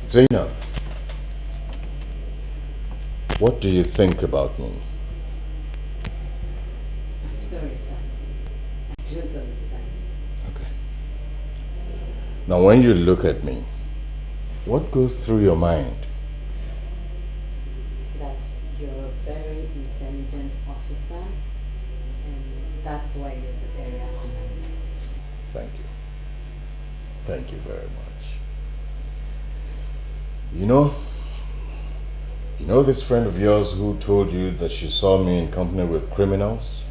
Zainab, what do you think about me? I'm sorry, sir. I don't understand. Okay. Now, when you look at me, what goes through your mind? That you're a very intelligent officer, and that's why you're the area commander. Thank you. Thank you very much. You know this friend of yours who told you that she saw me in company with criminals?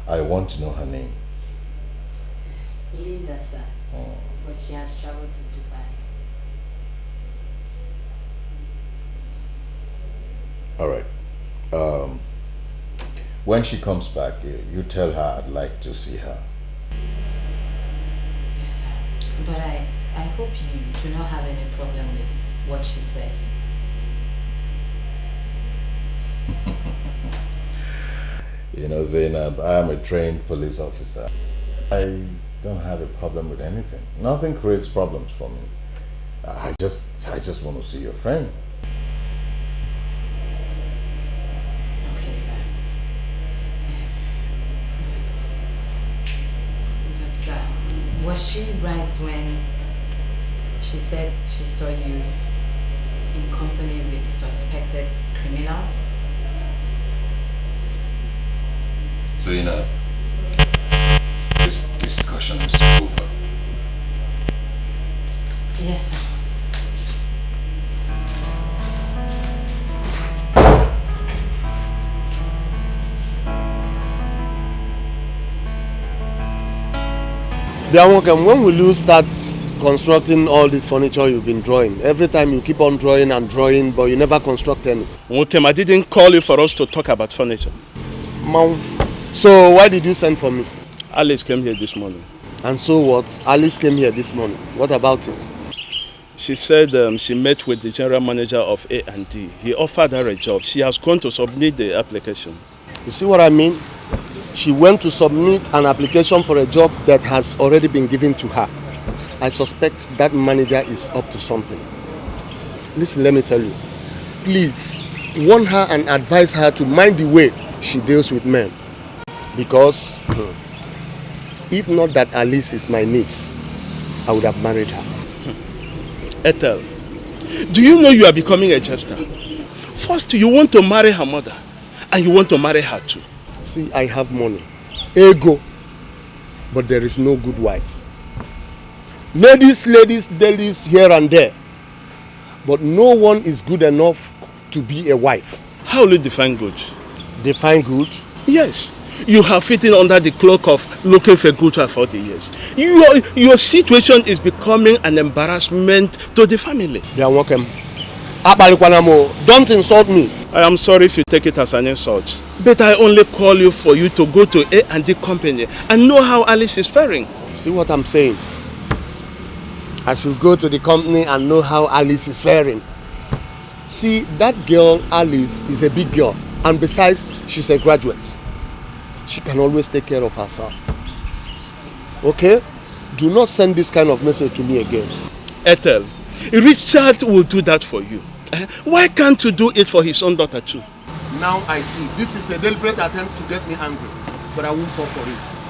I want to know her name. Linda, sir. Oh. But she has traveled to Dubai. All right. When she comes back, you tell her I'd like to see her. Yes, sir. But I hope you do not have any problem with what she said. You know, Zainab, I am a trained police officer. I don't have a problem with anything. Nothing creates problems for me. I just want to see your friend. Okay, sir. But was she right when she said she saw you in company with suspected criminals? Zainab, this discussion is over. Yes, sir. When will you start constructing all this furniture you've been drawing? Every time you keep on drawing and drawing, but you never construct any. Okay, I didn't call you for us to talk about furniture. Mom, so why did you send for me? Alice came here this morning. And so what? Alice came here this morning. What about it? She said she met with the general manager of A&D. He offered her a job. She has gone to submit the application. You see what I mean? She went to submit an application for a job that has already been given to her. I suspect that manager is up to something. Listen, let me tell you. Please, warn her and advise her to mind the way she deals with men. Because if not that Alice is my niece, I would have married her. Ethel, do you know you are becoming a jester? First, you want to marry her mother, and you want to marry her too. See, I have money, ego, but there is no good wife. Ladies, here and there, but no one is good enough to be a wife. How will you define good? Define good? Yes. You have fitting under the cloak of looking for good for 40 years. Your situation is becoming an embarrassment to the family. They are welcome. Don't insult me. I am sorry if you take it as an insult. But I only call you for you to go to A&D company and know how Alice is faring. See what I'm saying? I should go to the company and know how Alice is faring. See, that girl, Alice, is a big girl. And besides, she's a graduate. She can always take care of herself. Okay? Do not send this kind of message to me again. Ethel, Richard will do that for you. Why can't you do it for his own daughter too? Now I see. This is a deliberate attempt to get me angry. But I won't fall for it.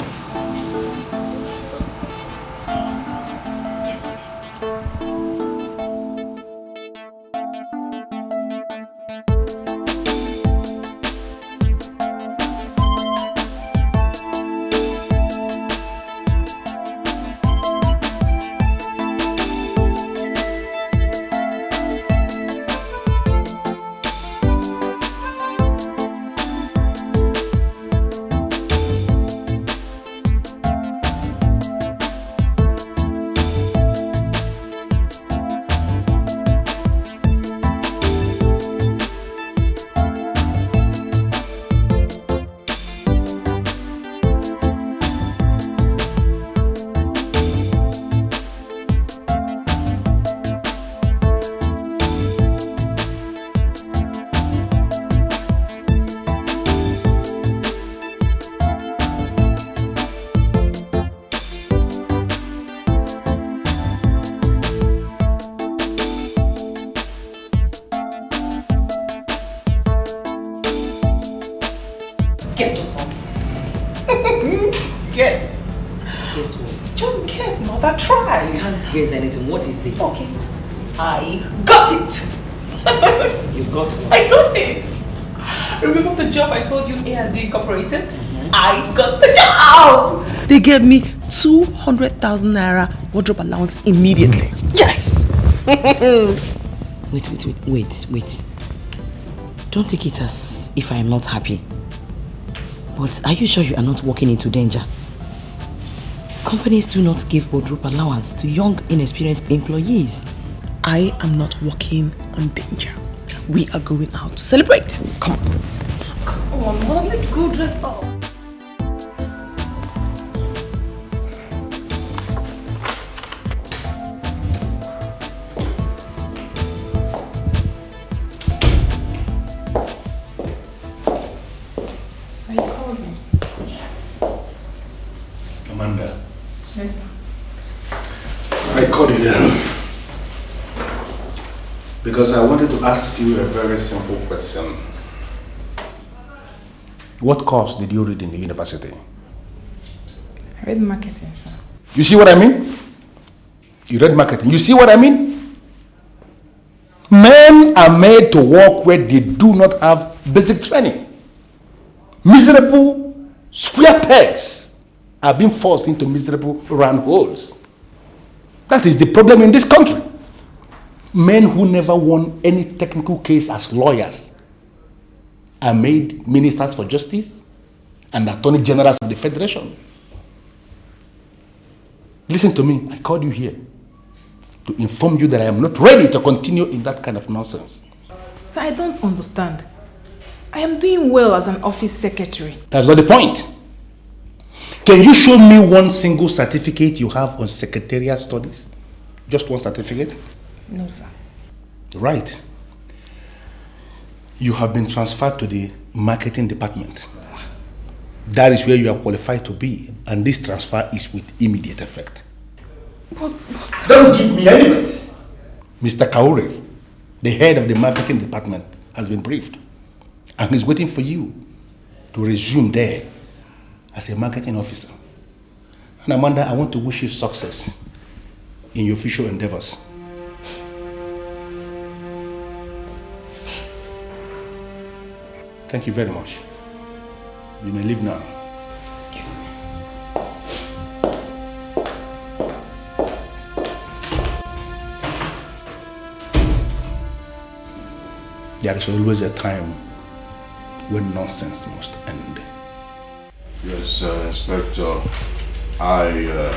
Guess anything. What is it? Okay. I got it. You got what? I got it. Remember the job I told you A&D Incorporated? I got the job. They gave me 200,000 naira wardrobe allowance immediately. Yes. Wait. Don't take it as if I am not happy. But are you sure you are not walking into danger? Companies do not give wardrobe allowance to young, inexperienced employees. I am not walking on danger. We are going out to celebrate. Come on. Come on, Mom. Let's go dress up. So you called me? Amanda. Yes, sir. I called you because I wanted to ask you a very simple question. What course did you read in the university? I read marketing, sir. You see what I mean? You read marketing. You see what I mean? Men are made to work where they do not have basic training. Miserable square pegs are being forced into miserable round holes. That is the problem in this country. Men who never won any technical case as lawyers are made ministers for justice and attorney generals of the federation. Listen to me, I called you here to inform you that I am not ready to continue in that kind of nonsense. Sir, I don't understand. I am doing well as an office secretary. That's not the point. Can you show me one single certificate you have on secretarial studies? Just one certificate? No, sir. Right. You have been transferred to the marketing department. That is where you are qualified to be, and this transfer is with immediate effect. But Don't give me any bit. Mr. Kaure, the head of the marketing department, has been briefed, and he's waiting for you to resume there as a marketing officer. And Amanda, I want to wish you success in your future endeavors. Thank you very much. You may leave now. Excuse me. There is always a time when nonsense must end. Yes, Inspector. I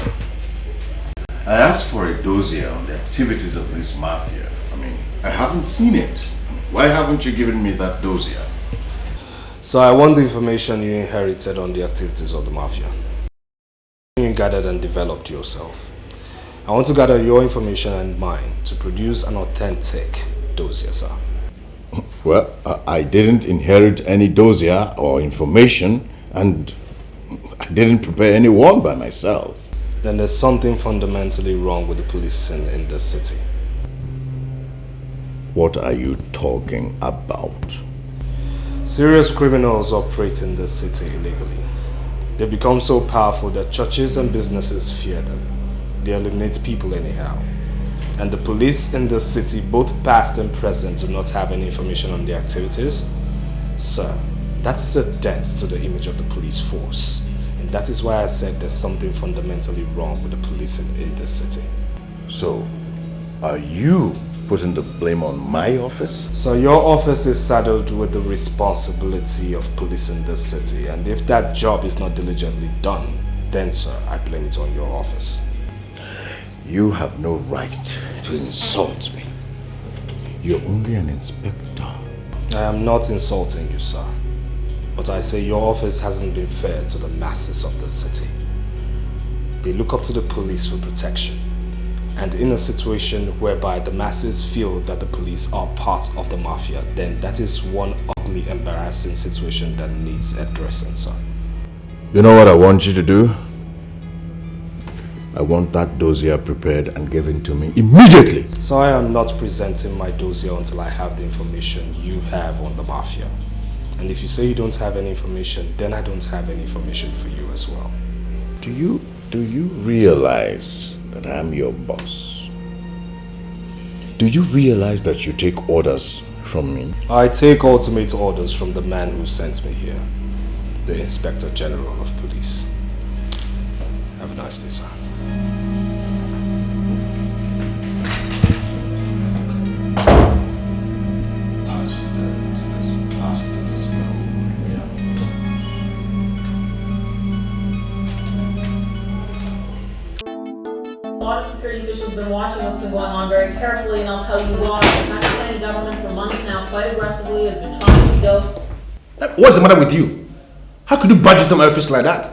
asked for a dossier on the activities of this mafia. I mean, I haven't seen it. Why haven't you given me that dossier? So I want the information you inherited on the activities of the mafia. You gathered and developed yourself. I want to gather your information and mine to produce an authentic dossier, sir. Well, I didn't inherit any dossier or information, and I didn't prepare any one by myself. Then there's something fundamentally wrong with the policing in this city. What are you talking about? Serious criminals operate in this city illegally. They become so powerful that churches and businesses fear them. They eliminate people anyhow. And the police in this city, both past and present, do not have any information on their activities. Sir, that is a dent to the image of the police force. And that is why I said there's something fundamentally wrong with the policing in this city. So, are you putting the blame on my office? So your office is saddled with the responsibility of policing this city. And if that job is not diligently done, then sir, I blame it on your office. You have no right to insult me. You're only an inspector. I am not insulting you, sir. But I say your office hasn't been fair to the masses of the city. They look up to the police for protection. And in a situation whereby the masses feel that the police are part of the mafia, then that is one ugly, embarrassing situation that needs addressing, sir. You know what I want you to do? I want that dossier prepared and given to me immediately. So I am not presenting my dossier until I have the information you have on the mafia. And if you say you don't have any information, then I don't have any information for you as well. Do you realize that I'm your boss? Do you realize that you take orders from me? I take ultimate orders from the man who sent me here, the Inspector General of Police. Have a nice day, sir. A lot of security officials have been watching what's been going on very carefully, and I'll tell you why. The Pakistani government for months now, quite aggressively, has been trying to go. What's the matter with you? How could you budget on my office like that?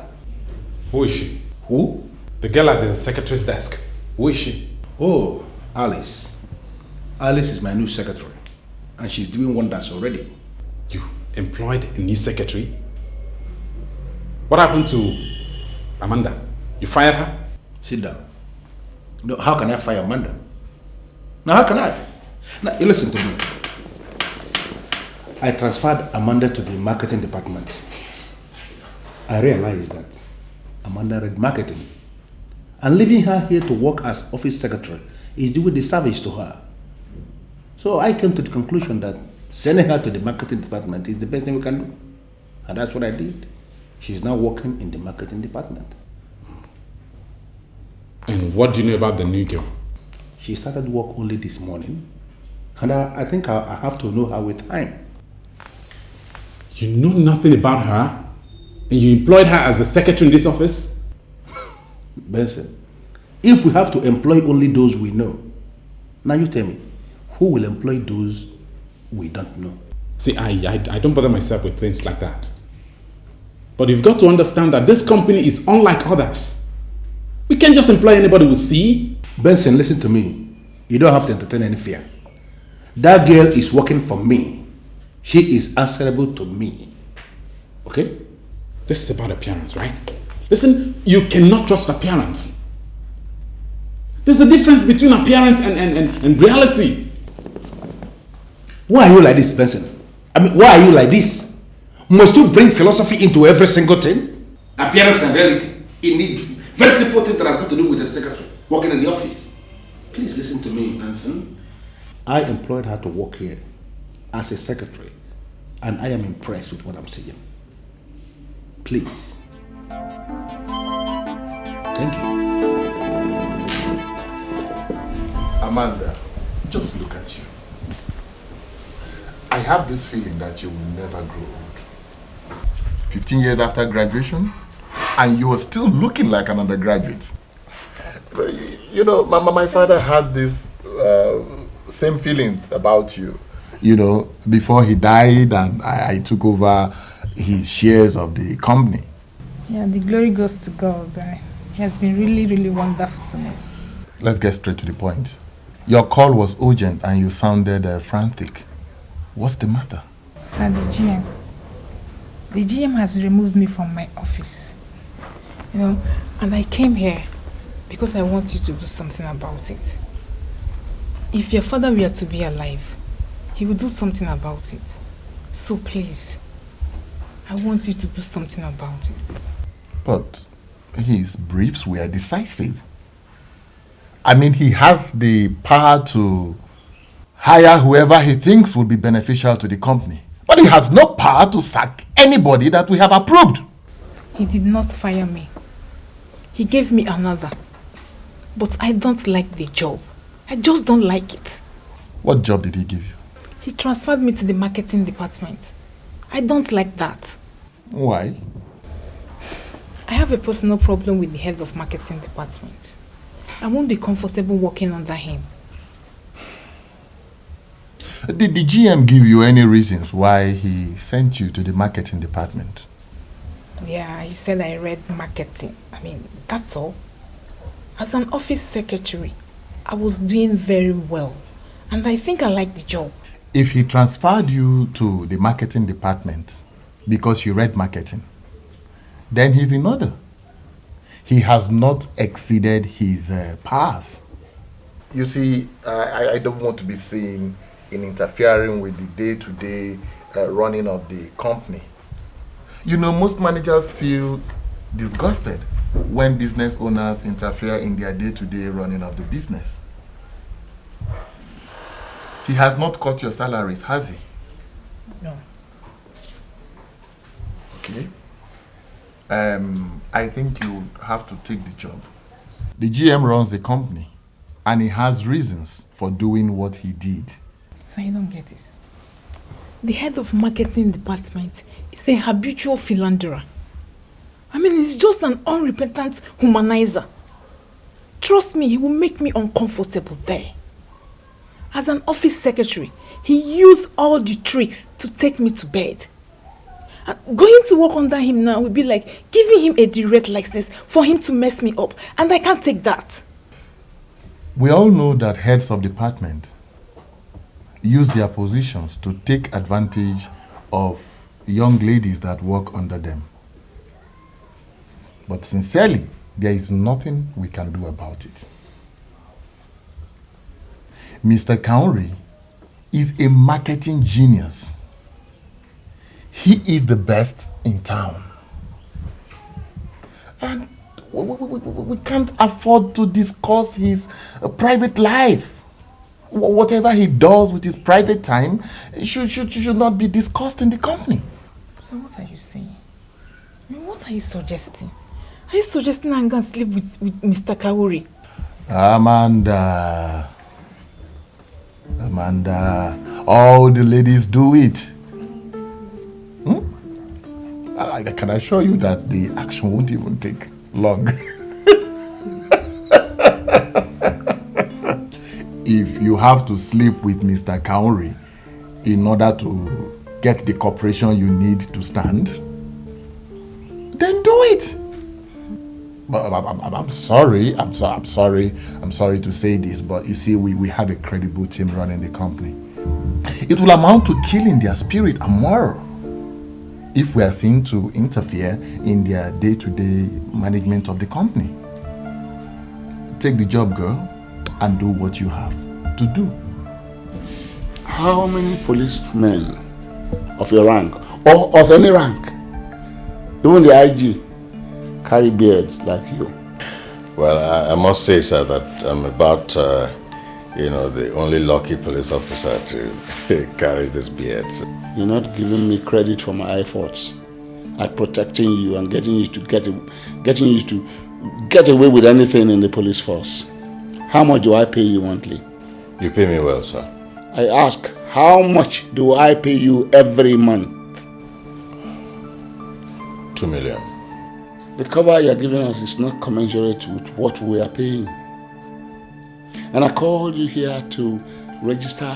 Who is she? Who? The girl at the secretary's desk. Who is she? Oh, Alice. Alice is my new secretary, and she's doing wonders already. You employed a new secretary? What happened to Amanda? You fired her? Sit down. No, how can I fire Amanda? Now, how can I? Now, you listen to me. I transferred Amanda to the marketing department. I realized that Amanda read marketing, and leaving her here to work as office secretary is doing disservice to her. So I came to the conclusion that sending her to the marketing department is the best thing we can do. And that's what I did. She's now working in the marketing department. And what do you know about the new girl? She started work only this morning, and I think I have to know her with time. You know nothing about her, and you employed her as a secretary in this office? Benson, if we have to employ only those we know, now you tell me, who will employ those we don't know? See, I don't bother myself with things like that. But you've got to understand that this company is unlike others. We can't just employ anybody we see. Benson, listen to me. You don't have to entertain any fear. That girl is working for me. She is answerable to me. Okay? This is about appearance, right? Listen, you cannot trust appearance. There's a difference between appearance and reality. Why are you like this, Benson? I mean, why are you like this? Must you bring philosophy into every single thing? Appearance and reality. Indeed. Very simple thing that has got to do with the secretary working in the office. Please listen to me, Benson. I employed her to work here as a secretary, and I am impressed with what I'm seeing. Please. Thank you. Amanda, just look at you. I have this feeling that you will never grow old. 15 years after graduation, and you are still looking like an undergraduate. You know, my father had this same feelings about you. You know, before he died and I took over his shares of the company. Yeah, the glory goes to God. He has been really, really wonderful to me. Let's get straight to the point. Your call was urgent and you sounded frantic. What's the matter? Sir, the GM has removed me from my office. You know, and I came here because I want you to do something about it. If your father were to be alive, he would do something about it. So please, I want you to do something about it. But his briefs were decisive. I mean, he has the power to hire whoever he thinks will be beneficial to the company. But he has no power to sack anybody that we have approved. He did not fire me. He gave me another. But I don't like the job. I just don't like it. What job did he give you? He transferred me to the marketing department. I don't like that. Why? I have a personal problem with the head of marketing department. I won't be comfortable working under him. Did the GM give you any reasons why he sent you to the marketing department? Yeah, he said I read marketing. I mean, that's all. As an office secretary, I was doing very well. And I think I like the job. If he transferred you to the marketing department because you read marketing, then he's in order. He has not exceeded his powers. You see, I don't want to be seen in interfering with the day-to-day running of the company. You know, most managers feel disgusted when business owners interfere in their day-to-day running of the business. He has not cut your salaries, has he? No. Okay. I think you have to take the job. The GM runs the company, and he has reasons for doing what he did. So you don't get it. The head of marketing department is a habitual philanderer. I mean, he's just an unrepentant humanizer. Trust me, he will make me uncomfortable there. As an office secretary, he used all the tricks to take me to bed. Going to work under him now would be like giving him a direct license for him to mess me up, and I can't take that. We all know that heads of department use their positions to take advantage of young ladies that work under them. But sincerely, there is nothing we can do about it. Mr. Kauri is a marketing genius. He is the best in town. And we can't afford to discuss his private life. Whatever he does with his private time should not be discussed in the company. So what are you saying? I mean, what are you suggesting? Are you suggesting I'm going to sleep with Mr. Kauri? Amanda, all the ladies do it. I can assure you that the action won't even take long. If you have to sleep with Mr. Kauri in order to get the cooperation you need to stand, then do it. But I'm sorry to say this, but you see, we have a credible team running the company. It will amount to killing their spirit and moral. if we are seen to interfere in their day-to-day management of the company. Take the job, girl, and do what you have to do. How many policemen of your rank, or of any rank, even the IG, carry beards like you? Well, I must say, sir, that I'm about, the only lucky police officer to carry this beard. You're not giving me credit for my efforts at protecting you and getting you to get away with anything in the police force. How much do I pay you monthly? You pay me well, sir. I ask, how much do I pay you every month? 2 million. The cover you're giving us is not commensurate with what we are paying. And I called you here to register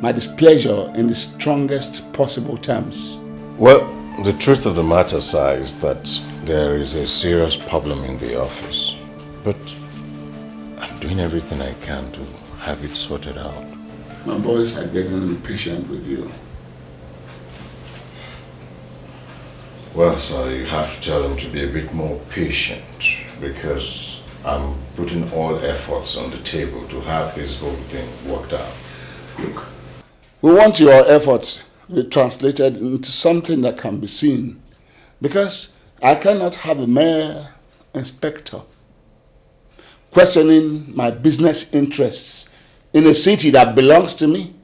my displeasure in the strongest possible terms. Well, the truth of the matter, sir, is that there is a serious problem in the office. But I'm doing everything I can to have it sorted out. My boys are getting impatient with you. Well, sir, you have to tell them to be a bit more patient, because I'm putting all efforts on the table to have this whole thing worked out. Look, we want your efforts to be translated into something that can be seen, because I cannot have a mere inspector questioning my business interests in a city that belongs to me,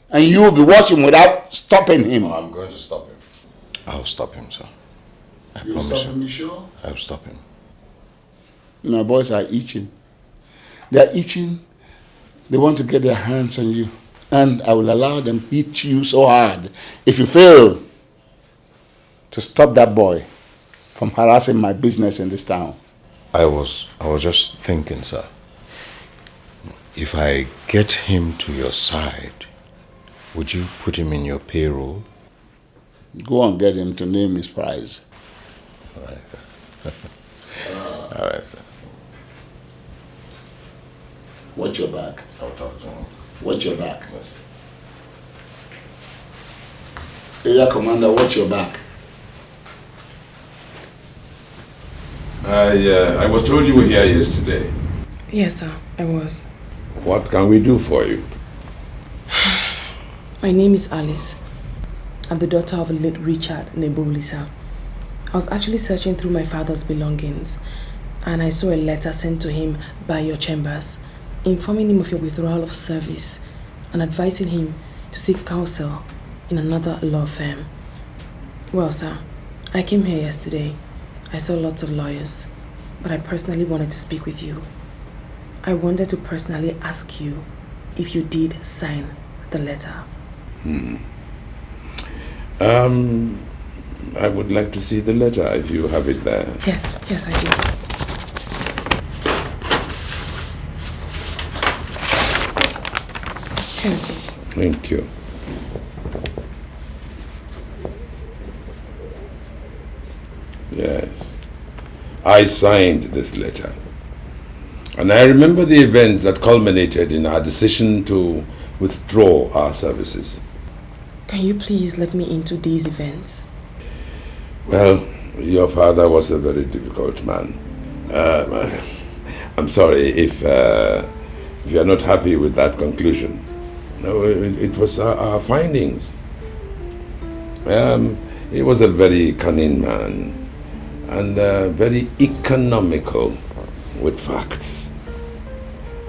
and you will be watching without stopping him. Oh, I'm going to stop him. I'll stop him, sir. I You'll promise stop him, you sure? I'll stop him. My boys are itching. They're itching. They want to get their hands on you. And I will allow them to hit you so hard if you fail to stop that boy from harassing my business in this town. I was just thinking, sir. If I get him to your side, would you put him in your payroll? Go and get him to name his prize. All right. All right, sir. Watch your back. I'll talk to him. Watch your back. Area Commander, watch your back. I was told you were here yesterday. Yes, sir, I was. What can we do for you? My name is Alice. I'm the daughter of late Richard Neboli, sir. I was actually searching through my father's belongings, and I saw a letter sent to him by your chambers, informing him of your withdrawal of service and advising him to seek counsel in another law firm. Well, sir, I came here yesterday. I saw lots of lawyers, but I personally wanted to speak with you. I wanted to personally ask you if you did sign the letter. I would like to see the letter if you have it there. Yes, I do. Here it is. Thank you. Yes, I signed this letter. And I remember the events that culminated in our decision to withdraw our services. Can you please let me into these events? Well, your father was a very difficult man. I'm sorry if you are not happy with that conclusion. No, it was our findings. He was a very cunning man and very economical with facts.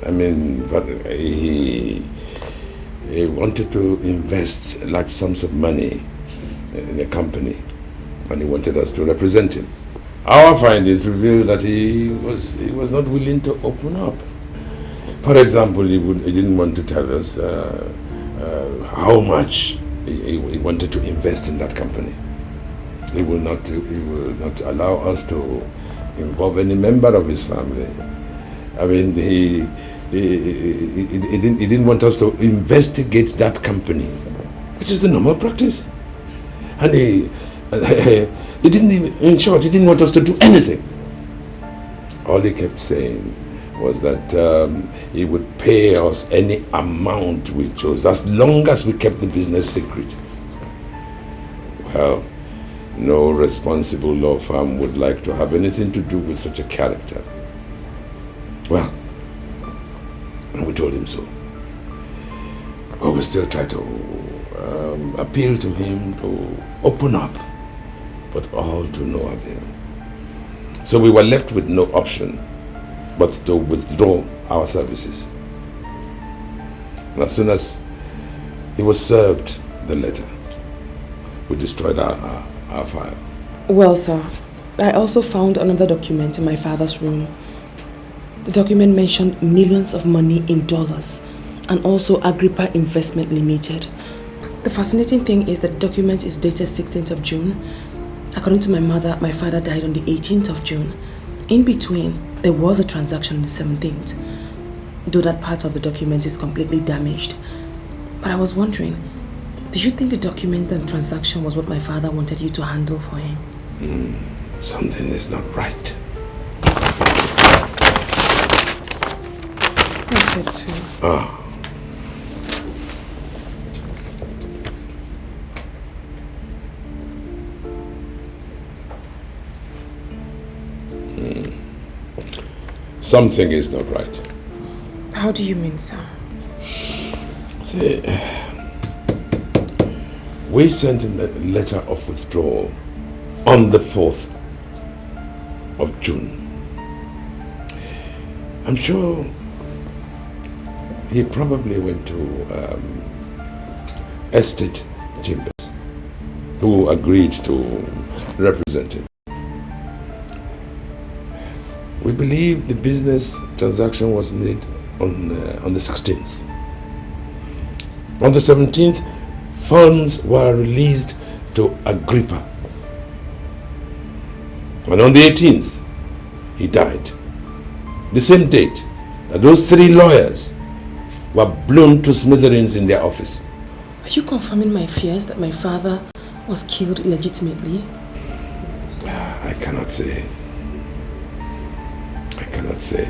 I mean, but he wanted to invest large sums of money in a company, and he wanted us to represent him. Our findings reveal that he was not willing to open up. For example, he didn't want to tell us how much he wanted to invest in that company. He will not not allow us to involve any member of his family. I mean, he didn't want us to investigate that company, which is the normal practice. And he didn't even, in short, he didn't want us to do anything. All he kept saying was that he would pay us any amount we chose, as long as we kept the business secret. Well, No responsible law firm would like to have anything to do with such a character. Well, and we told him so. But we still try to appeal to him to open up, but all to no avail. So we were left with no option but to withdraw our services. And as soon as he was served the letter, we destroyed our file. Well, sir, I also found another document in my father's room. The document mentioned millions of money in dollars and also Agrippa Investment Limited. The fascinating thing is that the document is dated 16th of June. According to my mother, my father died on the 18th of June. In between, there was a transaction on the 17th. Though that part of the document is completely damaged. But I was wondering, do you think the document and transaction was what my father wanted you to handle for him? Something is not right. That's it too. Ah. Something is not right. How do you mean, sir? See, we sent a letter of withdrawal on the 4th of June. I'm sure he probably went to Estate Chambers, who agreed to represent him. We believe the business transaction was made on the 16th. On the 17th, funds were released to Agrippa. And on the 18th, he died. The same date, those 3 lawyers were blown to smithereens in their office. Are you confirming my fears that my father was killed illegitimately? I cannot say. I cannot say.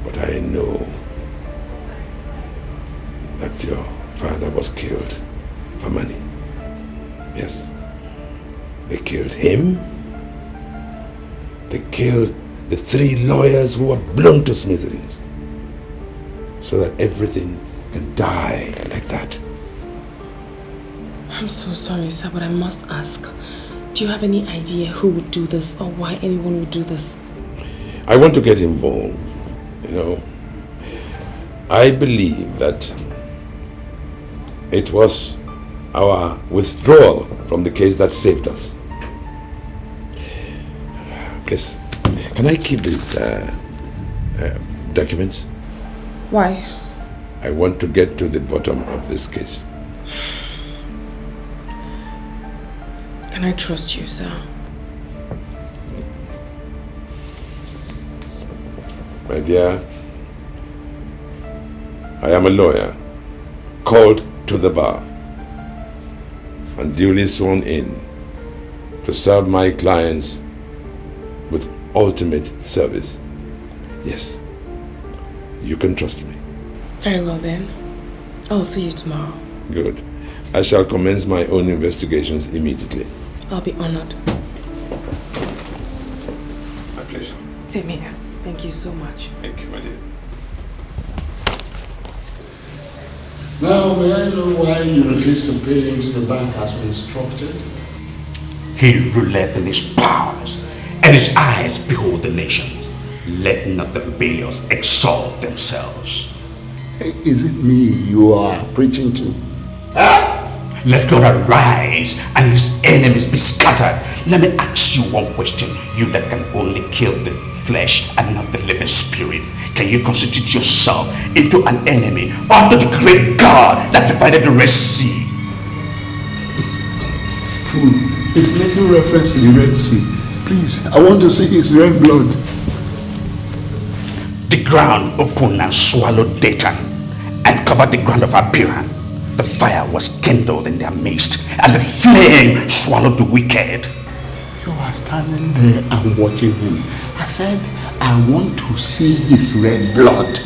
But I know that your father was killed for money. Yes. They killed him. They killed the 3 lawyers who were blown to smithereens. So that everything can die like that. I'm so sorry, sir, but I must ask. Do you have any idea who would do this or why anyone would do this? I want to get involved, you know. I believe that it was our withdrawal from the case that saved us. Please, can I keep these documents? Why? I want to get to the bottom of this case. Can I trust you, sir? My dear, I am a lawyer called to the bar and duly sworn in to serve my clients with ultimate service. Yes, you can trust me. Very well then. I'll see you tomorrow. Good. I shall commence my own investigations immediately. I'll be honored. My pleasure. Same here. Thank you so much. Thank you, my dear. Now, may I know why you refuse to pay into the bank as been instructed? He ruleth in his powers, and his eyes behold the nations. Let not the rebellious exalt themselves. Is it me you are preaching to? Let God arise and his enemies be scattered. Let me ask you one question. You that can only kill the flesh and not the living spirit. Can you constitute yourself into an enemy unto the great God that divided the Red Sea? Fool, it's making reference to the Red Sea. Please, I want to see his red blood. The ground opened and swallowed Dathan and covered the ground of Abiram. The fire was kindled in their midst, and the flame swallowed the wicked. You are standing there and watching him. I said, I want to see his red blood.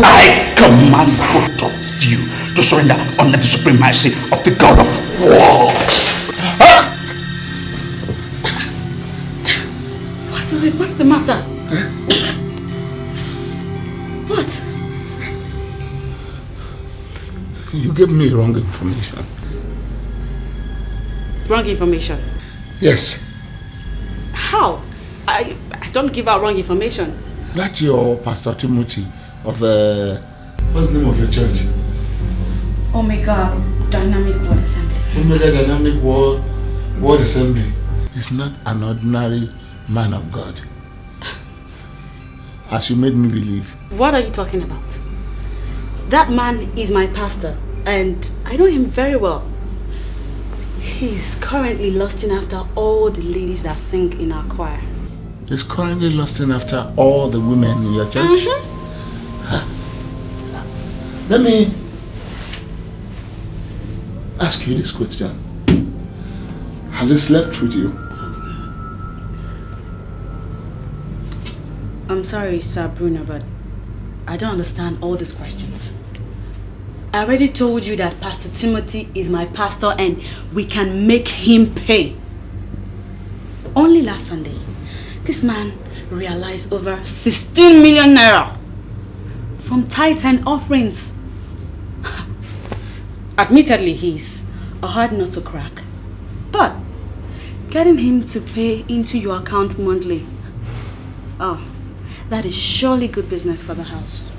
I command both of you to surrender under the supremacy of the God of What is it? What's the matter? What? You gave me wrong information. Wrong information? Yes. How? I don't give out wrong information. That's your Pastor Timothy of what's the name of your church? Omega Dynamic Word Assembly. Omega Dynamic Word Assembly. He's not an ordinary man of God, as you made me believe. What are you talking about? That man is my pastor, and I know him very well. He's currently lusting after all the ladies that sing in our choir. He's currently lusting after all the women in your church? Let me ask you this question. Has he slept with you? I'm sorry, Sir Bruno, but I don't understand all these questions. I already told you that Pastor Timothy is my pastor and we can make him pay. Only last Sunday, this man realized over 16 million naira from tithe and offerings. Admittedly, he's a hard nut to crack, but getting him to pay into your account monthly, oh, that is surely good business for the house.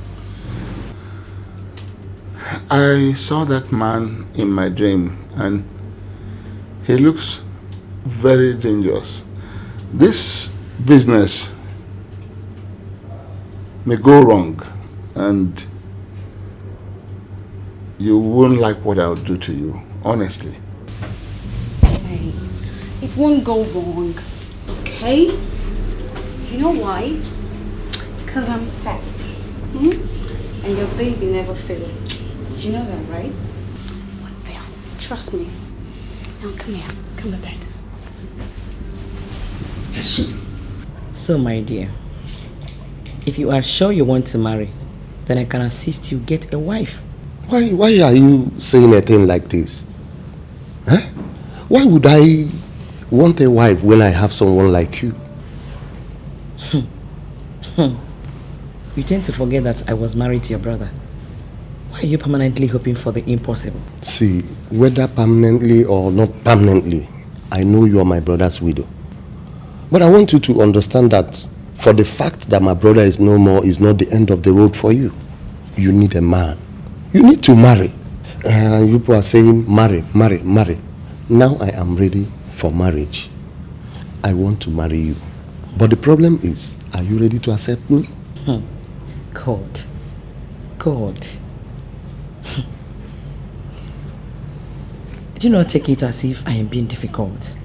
I saw that man in my dream and he looks very dangerous. This business may go wrong and you won't like what I'll do to you, honestly. Hey, it won't go wrong, okay? You know why? Because I'm fast. And your baby never fails. You know that, right? Won't fail. Trust me. Now come here. Come to bed. So, my dear, if you are sure you want to marry, then I can assist you get a wife. Why are you saying a thing like this? Huh? Why would I want a wife when I have someone like you? You tend to forget that I was married to your brother. Why are you permanently hoping for the impossible? See, whether permanently or not permanently, I know you are my brother's widow. But I want you to understand that for the fact that my brother is no more is not the end of the road for you. You need a man. You need to marry. You people are saying marry, marry, marry. Now I am ready for marriage. I want to marry you. But the problem is, are you ready to accept me? God. Do not take it as if I am being difficult.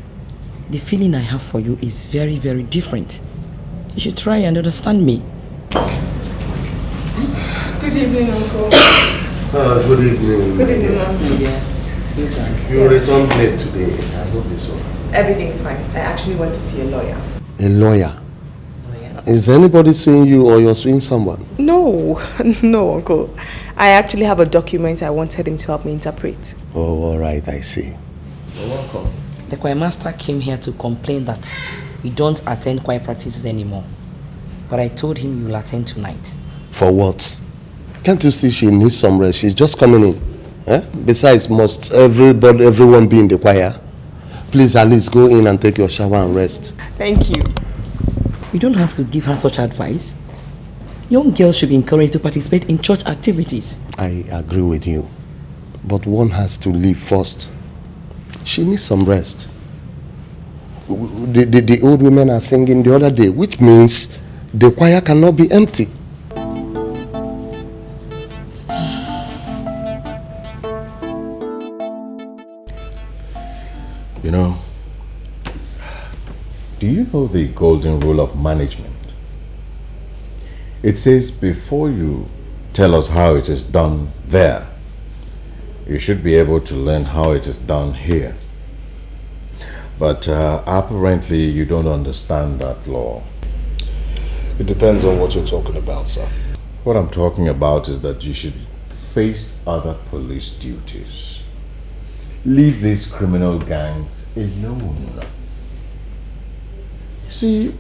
The feeling I have for you is very, very different. You should try and understand me. Good evening, Uncle. Good evening. Good evening, Mom. Yeah. You returned late today. I hope it's all. Everything's fine. I actually went to see a lawyer. A lawyer? Is anybody suing you or you're suing someone? No, Uncle. I actually have a document I wanted him to help me interpret. Oh, all right, I see. You're welcome. The choir master came here to complain that we don't attend choir practices anymore. But I told him you will attend tonight. For what? Can't you see she needs some rest? She's just coming in. Eh? Besides, must everyone be in the choir? Please at least go in and take your shower and rest. Thank you. You don't have to give her such advice. Young girls should be encouraged to participate in church activities. I agree with you. But one has to leave first. She needs some rest. The old women are singing the other day, which means the choir cannot be empty. You know, do you know the golden rule of management? It says before you tell us how it is done there, you should be able to learn how it is done here. But apparently you don't understand that law. It depends on what you're talking about, sir. What I'm talking about is that you should face other police duties. leave these criminal gangs alone. You see,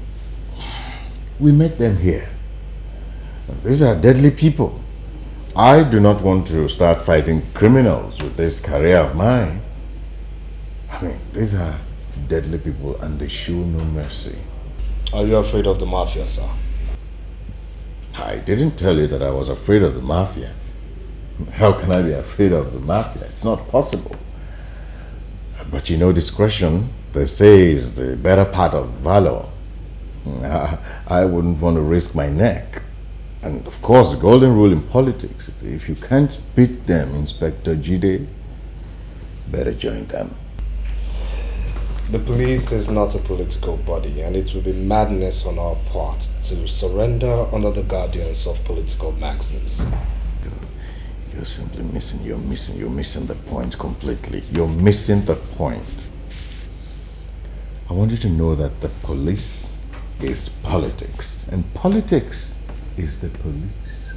we met them here. And these are deadly people. I do not want to start fighting criminals with this career of mine. I mean, these are deadly people and they show no mercy. Are you afraid of the Mafia, sir? I didn't tell you that I was afraid of the Mafia. How can I be afraid of the Mafia? It's not possible. But you know, discretion, they say, is the better part of valor. I wouldn't want to risk my neck. And of course, the golden rule in politics, if you can't beat them, Inspector Jide, better join them. The police is not a political body, and it would be madness on our part to surrender under the guardians of political maxims. You're simply missing, you're missing the point completely. You're missing the point. I want you to know that the police is politics, and politics is the police.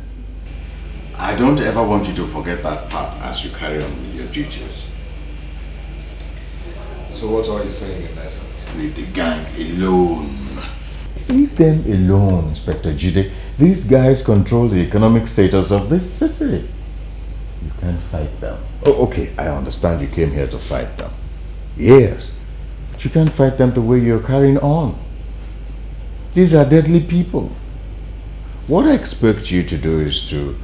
I don't ever want you to forget that part as you carry on with your duties. So what are you saying in essence? Leave the gang alone. Leave them alone, Inspector Jide. These guys control the economic status of this city. You can't fight them. Oh, okay, I understand you came here to fight them. Yes, but you can't fight them the way you're carrying on. These are deadly people. What I expect you to do is to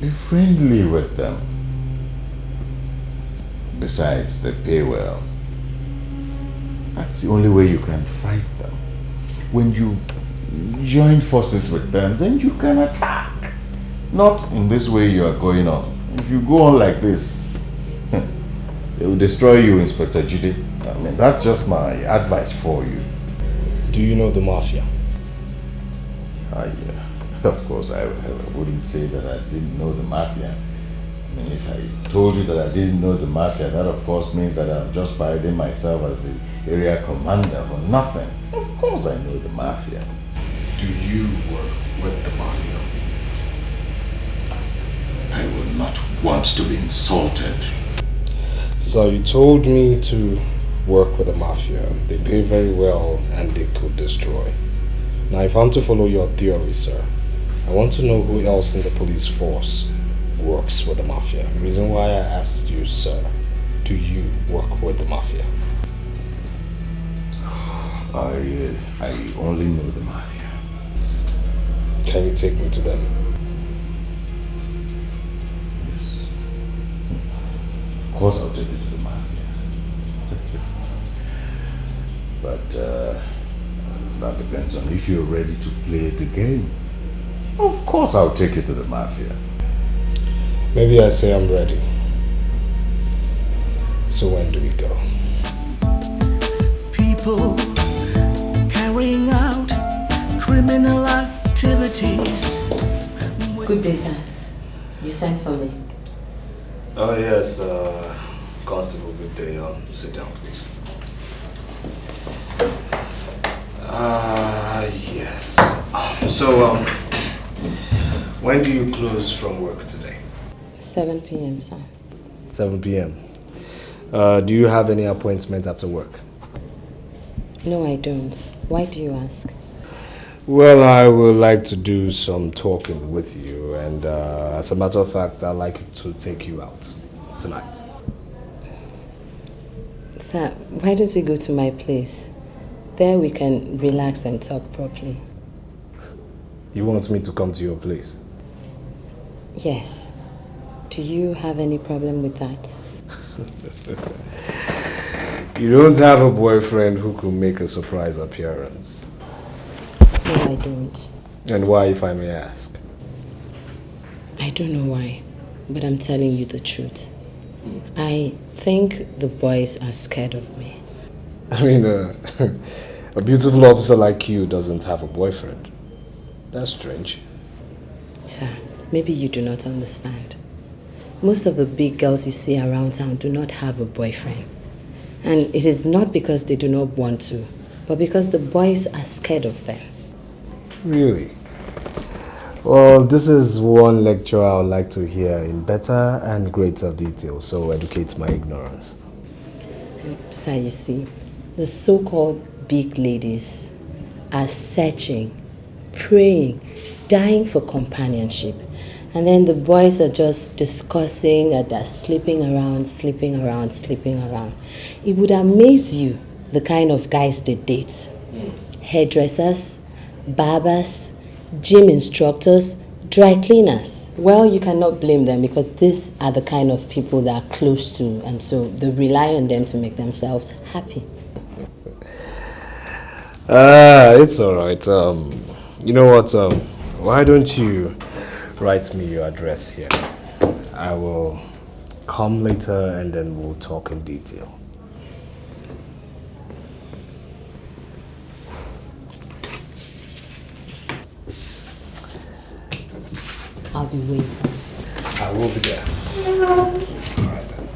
be friendly with them. Besides, they pay well. That's the only way you can fight them. When you join forces with them, then you can attack. Not in this way you are going on. If you go on like this, they will destroy you, Inspector Jide. I mean, that's just my advice for you. Do you know the Mafia? Of course, I wouldn't say that I didn't know the Mafia. I mean, if I told you that I didn't know the Mafia, that of course means that I'm just parading myself as the area commander for nothing. Of course I know the Mafia. Do you work with the Mafia? I will not want to be insulted. So you told me to work with the Mafia. They pay very well and they could destroy. Now if I'm to follow your theory, sir, I want to know who else in the police force works with the Mafia. The reason why I asked you, sir, do you work with the Mafia? I only know the Mafia. Can you take me to them? Yes. Of course I'll take you to the Mafia. But that depends on if you're ready to play the game. Of course I'll take you to the Mafia. Maybe I say I'm ready. So when do we go? People carrying out criminal activities. Good day, sir. You sent for me. Oh yes, Constable, good day. Sit down, please. Yes. So, when do you close from work today? 7 p.m., sir. 7 p.m. Do you have any appointment after work? No, I don't. Why do you ask? Well, I would like to do some talking with you, and as a matter of fact, I'd like to take you out tonight. Sir, why don't we go to my place? There we can relax and talk properly. You want me to come to your place? Yes. Do you have any problem with that? You don't have a boyfriend who could make a surprise appearance? No, I don't. And why, if I may ask? I don't know why, but I'm telling you the truth. I think the boys are scared of me. I mean, a beautiful officer like you doesn't have a boyfriend. That's strange. Sir, maybe you do not understand. Most of the big girls you see around town do not have a boyfriend. And it is not because they do not want to, but because the boys are scared of them. Really? Well, this is one lecture I would like to hear in better and greater detail, so educate my ignorance. Sir, you see, the so-called big ladies are searching, praying, dying for companionship. And then the boys are just discussing that they're sleeping around. It would amaze you the kind of guys they date. Hairdressers, barbers, gym instructors, dry cleaners. Well, you cannot blame them because these are the kind of people they are close to, and so they rely on them to make themselves happy. It's alright. You know what? Why don't you write me your address here? I will come later and then we'll talk in detail. I'll be waiting. I will be there. Alright then.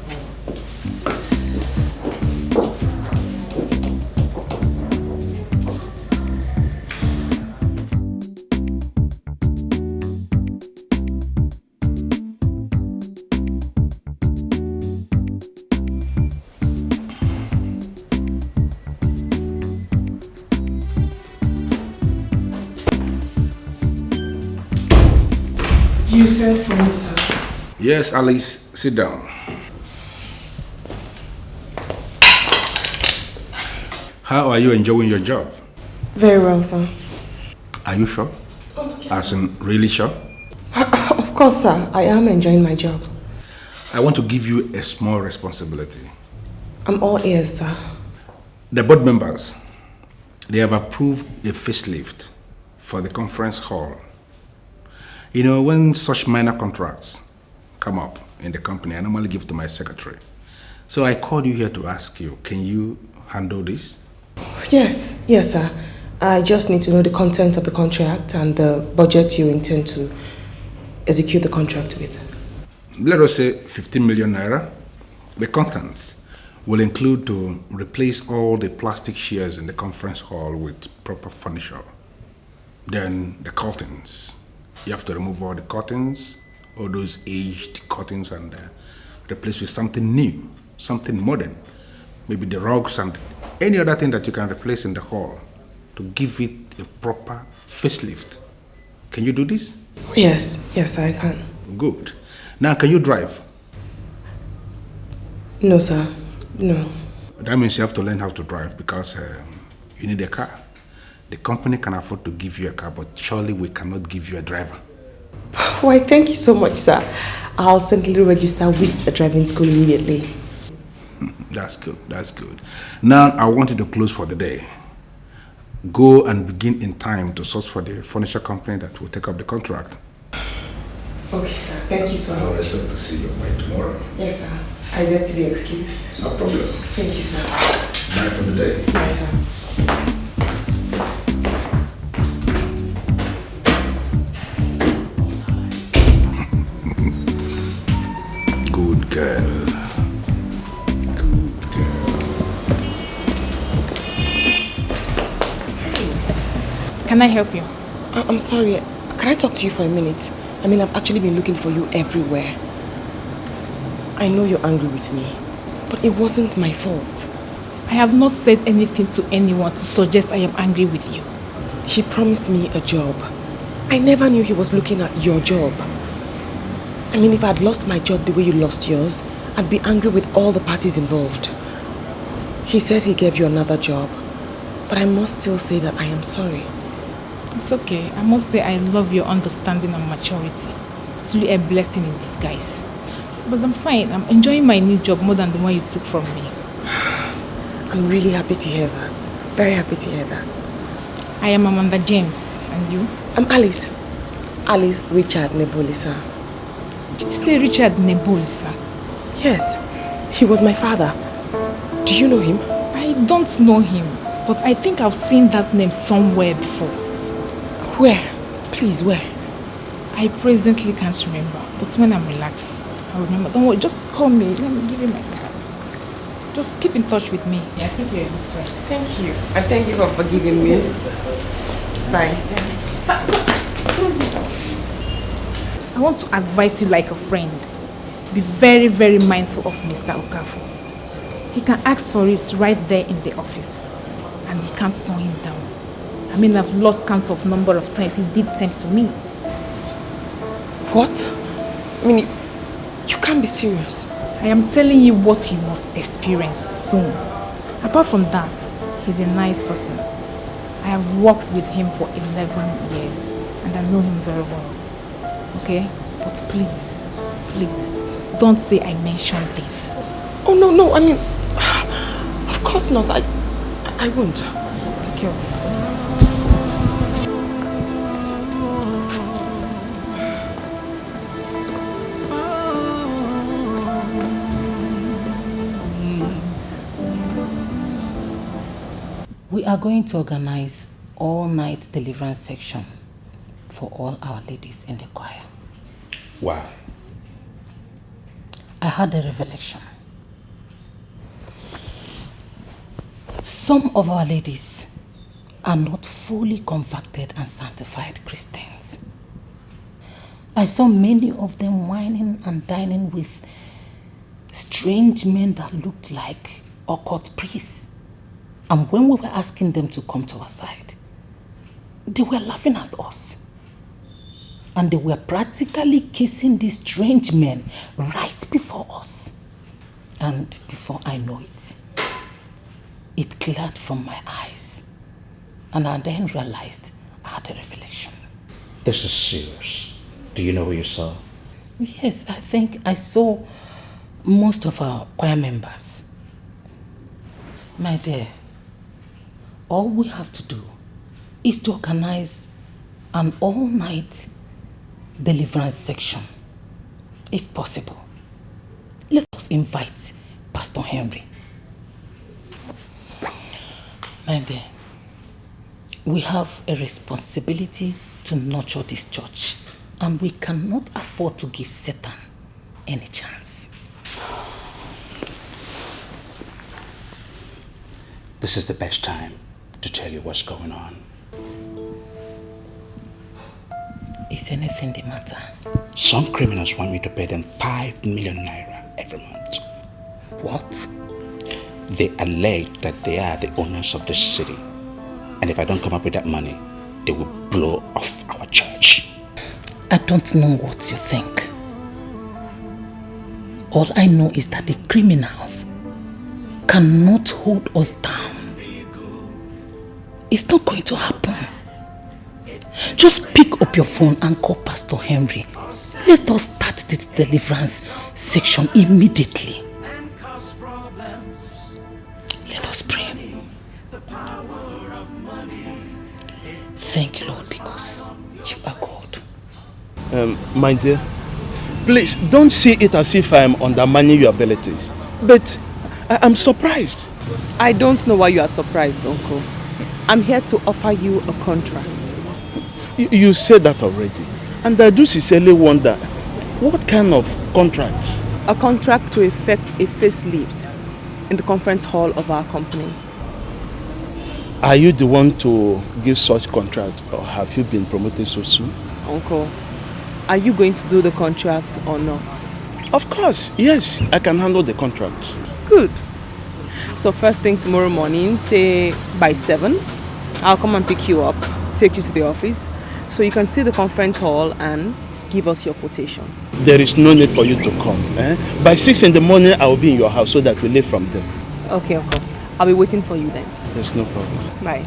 You sent for me, sir. Yes, Alice, sit down. How are you enjoying your job? Very well, sir. Are you sure? As in, really sure? Of course, sir. I am enjoying my job. I want to give you a small responsibility. I'm all ears, sir. The board members, they have approved a facelift for the conference hall. You know, when such minor contracts come up in the company, I normally give to my secretary. So I called you here to ask you, can you handle this? Yes, sir. I just need to know the content of the contract and the budget you intend to execute the contract with. Let us say 15 million naira. The contents will include to replace all the plastic chairs in the conference hall with proper furniture. Then the curtains. You have to remove all the curtains, all those aged curtains, and replace with something new, something modern. Maybe the rugs and any other thing that you can replace in the hall to give it a proper facelift. Can you do this? Yes, I can. Good. Now, can you drive? No, sir. No. That means you have to learn how to drive because you need a car. The company can afford to give you a car, but surely we cannot give you a driver. Why, thank you so much, sir. I'll certainly register with the driving school immediately. That's good, that's good. Now, I want you to close for the day. Go and begin in time to source for the furniture company that will take up the contract. Okay, sir. Thank you so much. I'll expect to see you by tomorrow. Yes, sir. I beg to be excused. No problem. Thank you, sir. Bye for the day. Bye, sir. Good girl. Good girl. Can I help you? I'm sorry. Can I talk to you for a minute? I mean, I've actually been looking for you everywhere. I know you're angry with me, but it wasn't my fault. I have not said anything to anyone to suggest I am angry with you. He promised me a job. I never knew he was looking at your job. I mean, if I'd lost my job the way you lost yours, I'd be angry with all the parties involved. He said he gave you another job, but I must still say that I am sorry. It's okay. I must say I love your understanding and maturity. It's really a blessing in disguise. But I'm fine. I'm enjoying my new job more than the one you took from me. I'm really happy to hear that. Very happy to hear that. I am Amanda James. And you? I'm Alice. Alice Richard Nebulisa. Did you say Richard Nebulisa? Yes. He was my father. Do you know him? I don't know him, but I think I've seen that name somewhere before. Where? Please, where? I presently can't remember, but when I'm relaxed, I'll remember. Don't worry, just call me. Let me give you my card. Just keep in touch with me. I think you're a good friend. Thank you. I thank you for forgiving me. Bye. I want to advise you like a friend. Be very, very mindful of Mr. Okafor. He can ask for it right there in the office. And he can't turn him down. I mean, I've lost count of number of times he did same to me. What? I mean, you can't be serious. I am telling you what you must experience soon. Apart from that, he's a nice person. I have worked with him for 11 years and I know him very well. Okay? But please, please, don't say I mentioned this. Oh, no, I mean, of course not. I won't. Take care of yourself. We are going to organize all-night deliverance section for all our ladies in the choir. Why? I had a revelation. Some of our ladies are not fully converted and sanctified Christians. I saw many of them whining and dining with strange men that looked like occult priests. And when we were asking them to come to our side, they were laughing at us. And they were practically kissing these strange men right before us. And before I know it, it cleared from my eyes. And I then realized I had a revelation. This is serious. Do you know who you saw? Yes, I think I saw most of our choir members. My dear, all we have to do is to organize an all-night deliverance section. If possible, let us invite Pastor Henry. My dear, we have a responsibility to nurture this church, and we cannot afford to give Satan any chance. This is the best time to tell you what's going on. Is anything the matter? Some criminals want me to pay them 5 million naira every month. What? They allege that they are the owners of the city. And if I don't come up with that money, they will blow off our church. I don't know what you think. All I know is that the criminals cannot hold us down. It's not going to happen. Just pick up your phone and call Pastor Henry. Let us start this deliverance section immediately. Let us pray. Thank you, Lord, because you are God. My dear, please don't see it as if I am undermining your abilities. But I'm surprised. I don't know why you are surprised, Uncle. I'm here to offer you a contract. You said that already. And I do sincerely wonder, what kind of contract? A contract to effect a facelift in the conference hall of our company. Are you the one to give such contract, or have you been promoted so soon? Uncle, are you going to do the contract or not? Of course, yes, I can handle the contract. Good. So first thing tomorrow morning, say by 7, I'll come and pick you up, take you to the office, so you can see the conference hall and give us your quotation. There is no need for you to come. By 6 in the morning, I will be in your house so that we leave from there. Okay, Uncle. I'll be waiting for you then. There's no problem. Bye.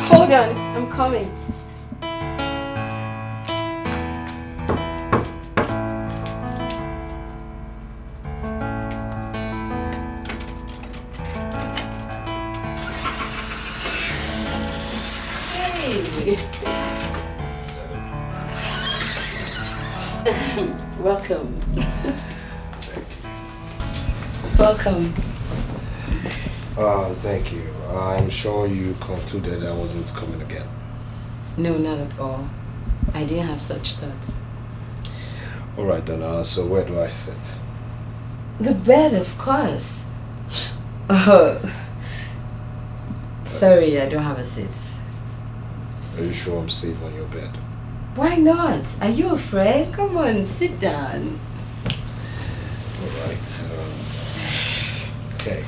Hold on, I'm coming. Hey. Welcome. Welcome. Thank you. I'm sure you concluded I wasn't coming again. No, not at all. I didn't have such thoughts. Alright then, so where do I sit? The bed, of course. Oh. Sorry, I don't have a seat. Are you sure I'm safe on your bed? Why not? Are you afraid? Come on, sit down. Alright. Okay.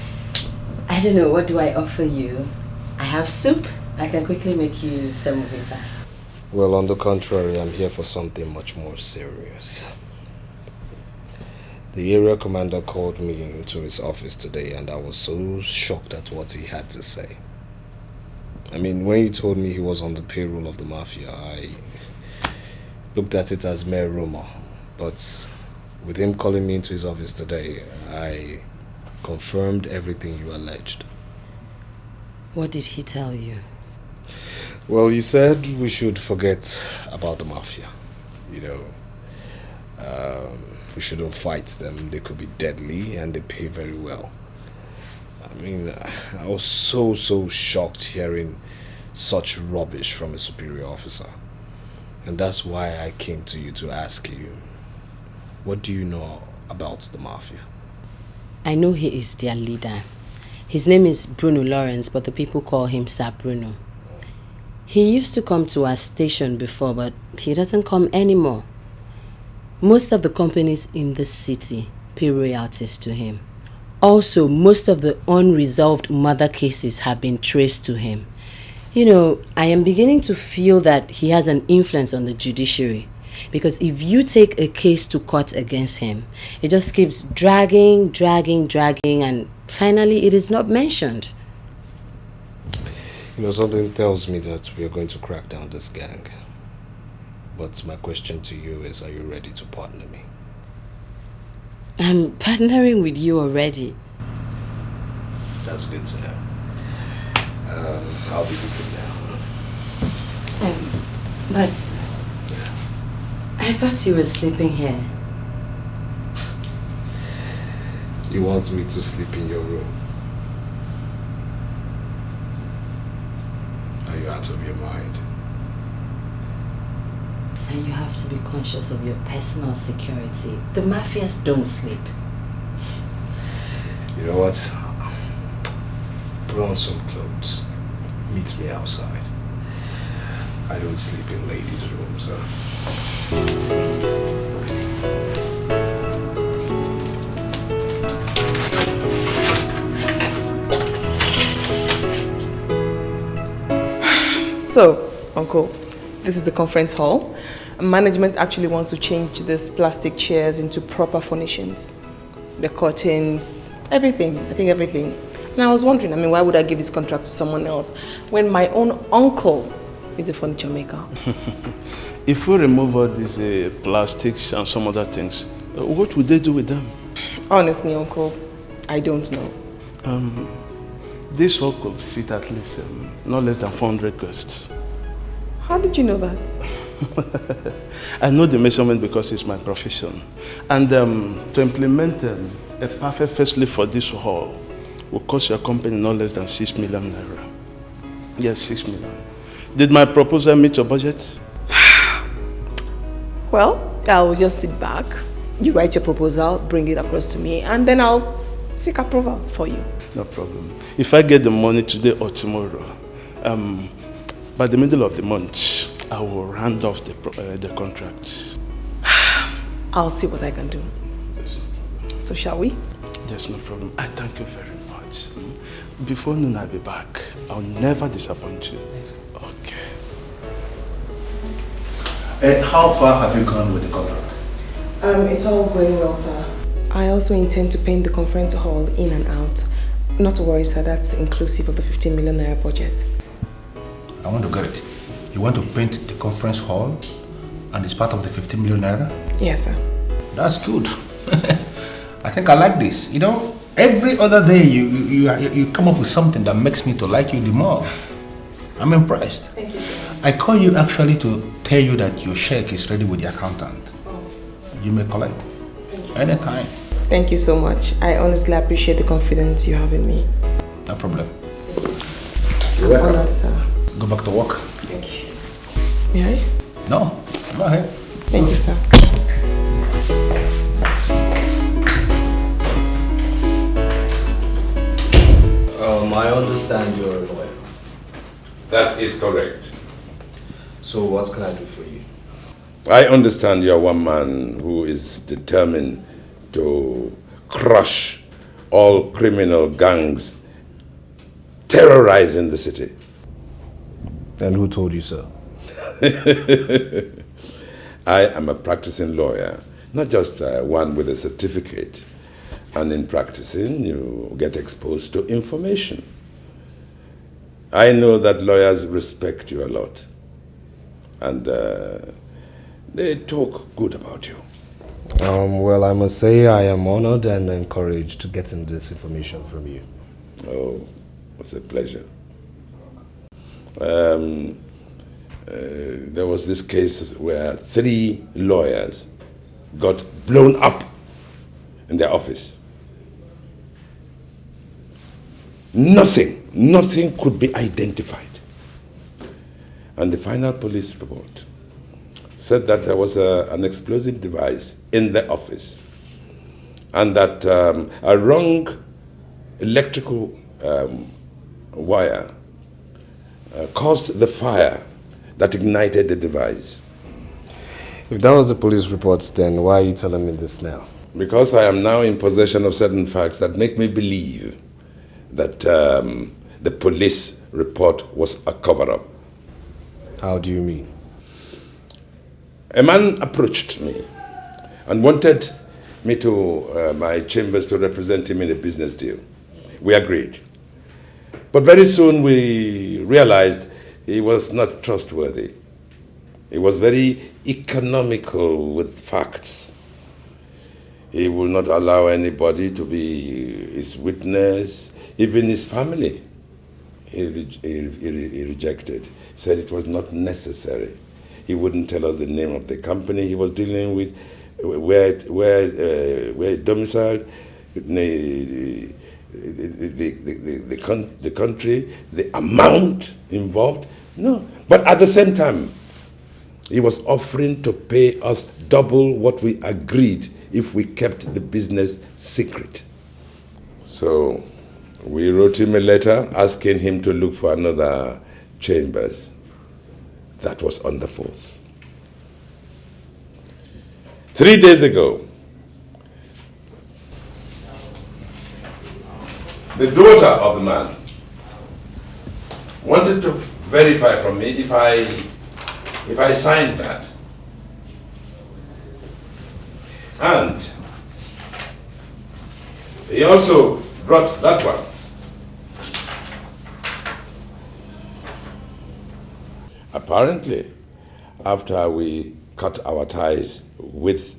I don't know, what do I offer you? I have soup. I can quickly make you some of it. Well, on the contrary, I'm here for something much more serious. The area commander called me into his office today and I was so shocked at what he had to say. I mean, when he told me he was on the payroll of the Mafia, I looked at it as mere rumor. But with him calling me into his office today, I confirmed everything you alleged. What did he tell you? Well, he said we should forget about the Mafia. You know, we shouldn't fight them. They could be deadly and they pay very well. I mean, I was so shocked hearing such rubbish from a superior officer. And that's why I came to you to ask you, what do you know about the Mafia? I know he is their leader. His name is Bruno Lawrence, but the people call him Sir Bruno. He used to come to our station before, but he doesn't come anymore. Most of the companies in the city pay royalties to him. Also, most of the unresolved murder cases have been traced to him. You know, I am beginning to feel that he has an influence on the judiciary. Because if you take a case to court against him, it just keeps dragging, and finally it is not mentioned. You know, something tells me that we are going to crack down this gang. But my question to you is, are you ready to partner me? I'm partnering with you already. That's good to know. I'll be leaving now. But I thought you were sleeping here. You want me to sleep in your room? Are you out of your mind? So you have to be conscious of your personal security. The mafias don't sleep. You know what? Put on some clothes. Meet me outside. I don't sleep in ladies' rooms, So, Uncle, this is the conference hall. Management actually wants to change these plastic chairs into proper furnishings. The curtains, everything. I think everything. And I was wondering, why would I give this contract to someone else when my own uncle is a furniture maker? If we remove all these plastics and some other things, what would they do with them? Honestly, Uncle, I don't know. This hall could seat at least not less than 400 guests. How did you know that? I know the measurement because it's my profession. And to implement a perfect facelift for this hall will cost your company not less than 6 million naira. Yes, 6 million. Did my proposal meet your budget? Well, I'll just sit back. You write your proposal, bring it across to me, and then I'll seek approval for you. No problem. If I get the money today or tomorrow, by the middle of the month, I will hand off the contract. I'll see what I can do. So shall we? There's no problem. I thank you very much. Before noon, I'll be back. I'll never disappoint you. Okay. How far have you gone with the contract? It's all going well, sir. I also intend to paint the conference hall in and out. Not to worry, sir. That's inclusive of the 15 million naira budget. I want to get it. You want to paint the conference hall and it's part of the 15 million naira? Yes, sir. That's good. I think I like this. You know, every other day you come up with something that makes me to like you the more. I'm impressed. Thank you so much. I call you actually to tell you that your check is ready with the accountant. Oh. You may collect. Thank you Anytime. Thank you so much. I honestly appreciate the confidence you have in me. No problem. You're welcome. Honored, sir. Go back to work. Thank you. May I? No, go ahead. Thank you, sir. I understand you're a lawyer. That is correct. So what can I do for you? I understand you're one man who is determined to crush all criminal gangs terrorizing the city. And who told you so? I am a practicing lawyer, not just one with a certificate. And in practicing, you get exposed to information. I know that lawyers respect you a lot. And they talk good about you. Well, I must say I am honored and encouraged to getting this information from you. Oh, it's a pleasure. There was this case where 3 lawyers got blown up in their office. Nothing could be identified. And the final police report said that there was an explosive device in the office and that a wrong electrical wire caused the fire that ignited the device. If that was the police report, then why are you telling me this now? Because I am now in possession of certain facts that make me believe that the police report was a cover-up. How do you mean? A man approached me and wanted me to my chambers to represent him in a business deal. We agreed. But very soon we realized he was not trustworthy. He was very economical with facts. He will not allow anybody to be his witness, even his family. He rejected, said it was not necessary. He wouldn't tell us the name of the company he was dealing with, where domiciled, the country, the amount involved. No. But at the same time, he was offering to pay us double what we agreed if we kept the business secret. So we wrote him a letter asking him to look for another chambers. That was on the 4th. 3 days ago, the daughter of the man wanted to verify from me if I signed that. And he also brought that one. Apparently, after we cut our ties with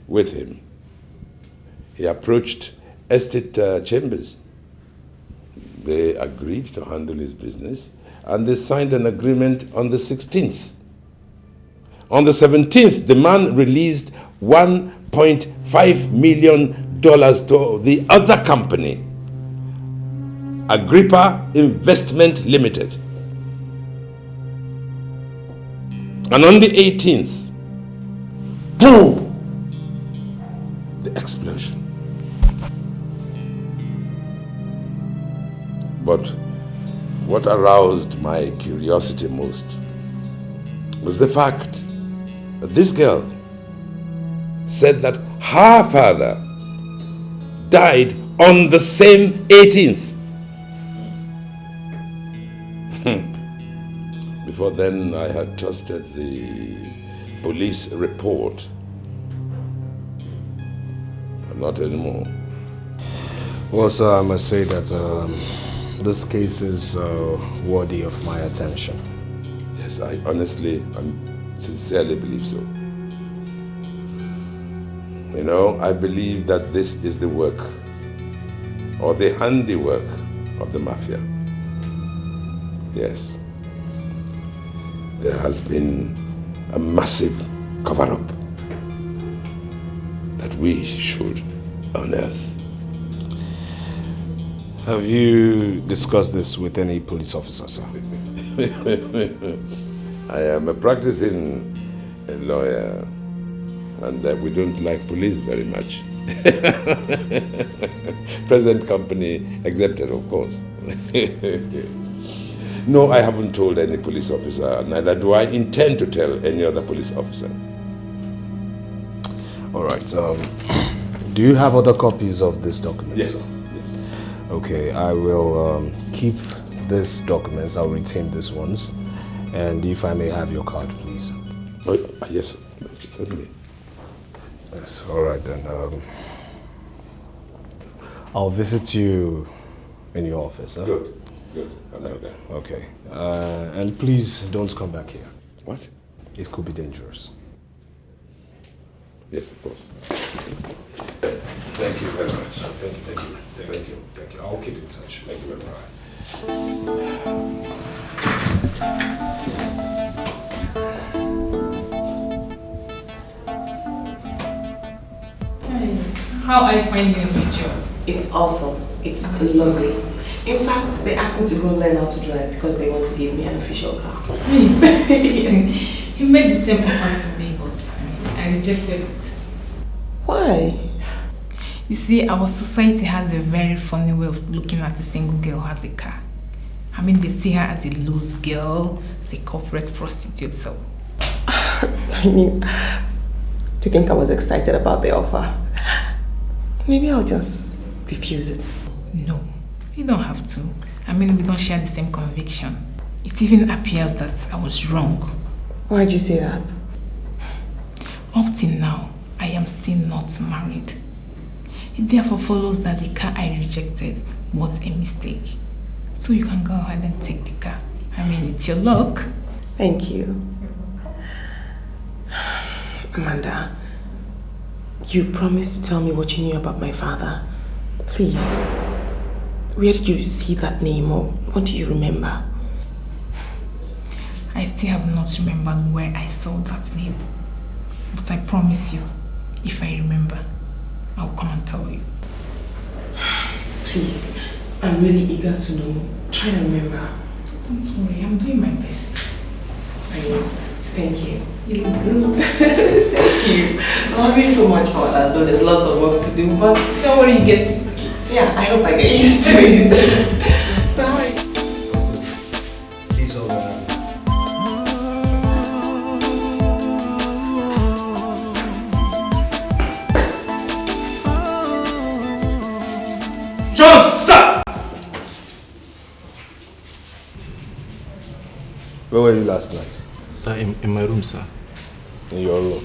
him, he approached Estate Chambers. They agreed to handle his business and they signed an agreement on the 16th. On the 17th, the man released $1.5 million to the other company, Agrippa Investment Limited. And on the 18th, boom, the explosion. But what aroused my curiosity most was the fact that this girl said that her father died on the same 18th. Before then, I had trusted the police report, but not anymore. Well, sir, I must say that this case is worthy of my attention. Yes, I honestly and sincerely believe so. You know, I believe that this is the work or the handiwork of the Mafia. Yes. there has been a massive cover-up that we should unearth. Have you discussed this with any police officer, sir? I am a practicing lawyer, and we don't like police very much. Present company accepted, of course. No, I haven't told any police officer, neither do I intend to tell any other police officer. All right. Do you have other copies of these documents? Yes. Okay, I will keep these documents. I'll retain these ones. And if I may have your card, please. Oh, yes, certainly. Yes, all right then. I'll visit you in your office. Huh? Good. I like that. Okay. And please don't come back here. What? It could be dangerous. Yes, of course. Thank you very much. Thank you. I'll keep in touch. Thank you very much. How are you finding your new job? It's awesome. It's lovely. In fact, they asked me to go learn how to drive because they want to give me an official car. He made the same offer to me, but I rejected it. Why? You see, our society has a very funny way of looking at a single girl who has a car. I mean, they see her as a loose girl, as a corporate prostitute, so... I mean, do you think I was excited about the offer? Maybe I'll just refuse it. No, you don't have to. I mean, we don't share the same conviction. It even appears that I was wrong. Why'd you say that? Up till now, I am still not married. It therefore follows that the car I rejected was a mistake. So you can go ahead and take the car. I mean, it's your luck. Thank you. Amanda, you promised to tell me what you knew about my father. Please, where did you see that name, or what do you remember? I still have not remembered where I saw that name. But I promise you, if I remember, I'll come and tell you. Please, I'm really eager to know. Try and remember. Don't worry, I'm doing my best. I know. Thank you. Thank you. I'm having so much fun, although there's lots of work to do, but don't worry, you get used to it. Yeah, I hope I get used to it. Sorry. Please hold on. John, sir! Where were you last night? Sir, in my room, sir. In your room?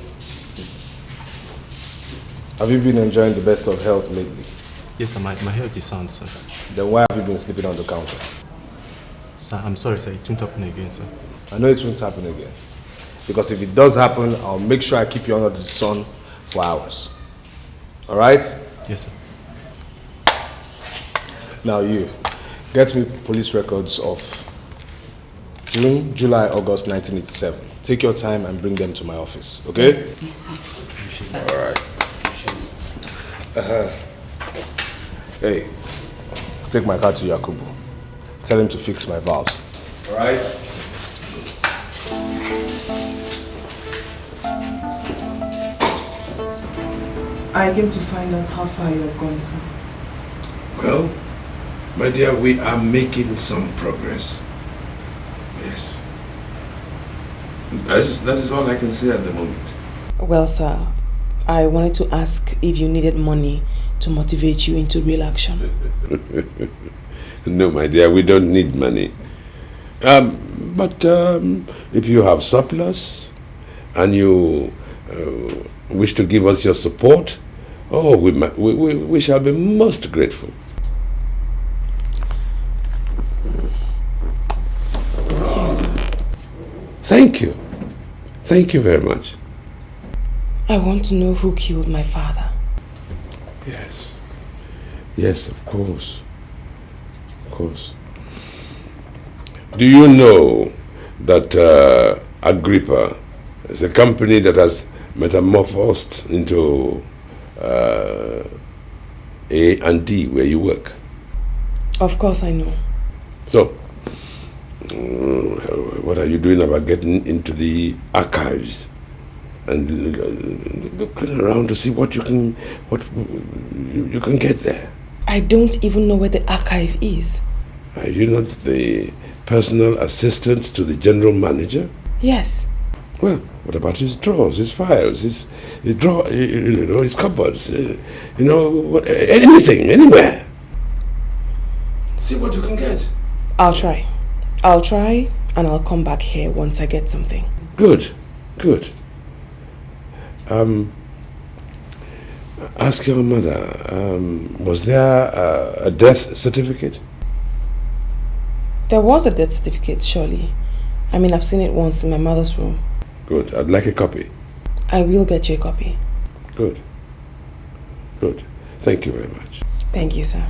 Have you been enjoying the best of health lately? Yes, sir, my health is sound, sir. Then why have you been sleeping on the counter? Sir, I'm sorry, sir. It won't happen again, sir. I know it won't happen again. Because if it does happen, I'll make sure I keep you under the sun for hours. Alright? Yes, sir. Now you, get me police records of June, July, August 1987. Take your time and bring them to my office, okay? Yes, sir. Alright. Hey, take my car to Yakubu. Tell him to fix my valves. Alright? I came to find out how far you have gone, sir. Well, my dear, we are making some progress. Yes. That is all I can say at the moment. Well, sir, I wanted to ask if you needed money to motivate you into real action. No, my dear, we don't need money. But if you have surplus and you wish to give us your support, oh, we shall be most grateful. Yes, sir. Thank you. Thank you very much. I want to know who killed my father. Yes. Yes, of course. Of course. Do you know that Agrippa is a company that has metamorphosed into A&D where you work. Of course I know. So, what are you doing about getting into the archives and looking around to see what you can get there? I don't even know where the archive is. Are you not the personal assistant to the general manager? Yes. Well, what about his drawers, his files, his cupboards, anything, anywhere? See what you can get. I'll try, and I'll come back here once I get something. Good. Ask your mother, was there a death certificate? There was a death certificate, surely. I mean, I've seen it once in my mother's room. Good. I'd like a copy. I will get you a copy. Good. Thank you very much. Thank you, sir.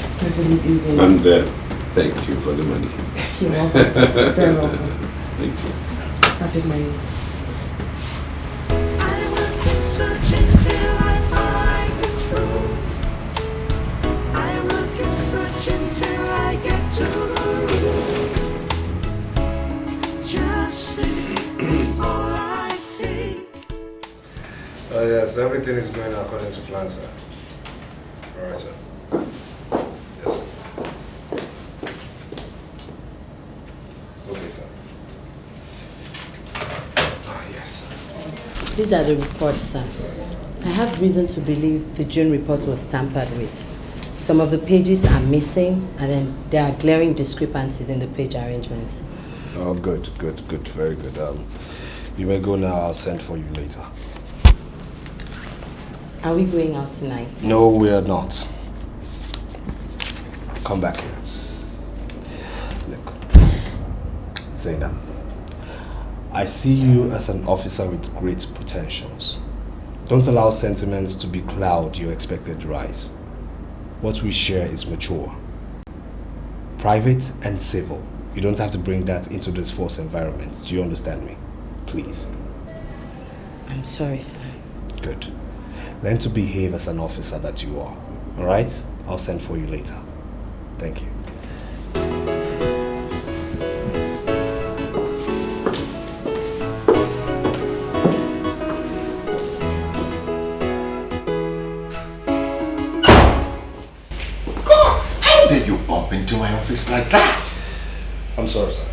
It's nice to meet you again. And thank you for the money. You're welcome, sir. You're very welcome. Thank you. I'll take my leave. Searching till I find the truth. I am looking, searching till I get to the root. Justice is all I seek. Yes, everything is going according to plan, sir. All right, sir. Yes, sir. Okay, sir. Yes. These are the reports, sir. I have reason to believe the June report was tampered with. Some of the pages are missing, and then there are glaring discrepancies in the page arrangements. Oh, good. Very good. You may go now. I'll send for you later. Are we going out tonight? No, we are not. Come back here. Look. Zainab, I see you as an officer with great potentials. Don't allow sentiments to becloud your expected rise. What we share is mature, private and civil. You don't have to bring that into this forced environment. Do you understand me? Please. I'm sorry, sir. Good. Learn to behave as an officer that you are. Alright? I'll send for you later. Thank you. How did you bump into my office like that? I'm sorry, sir.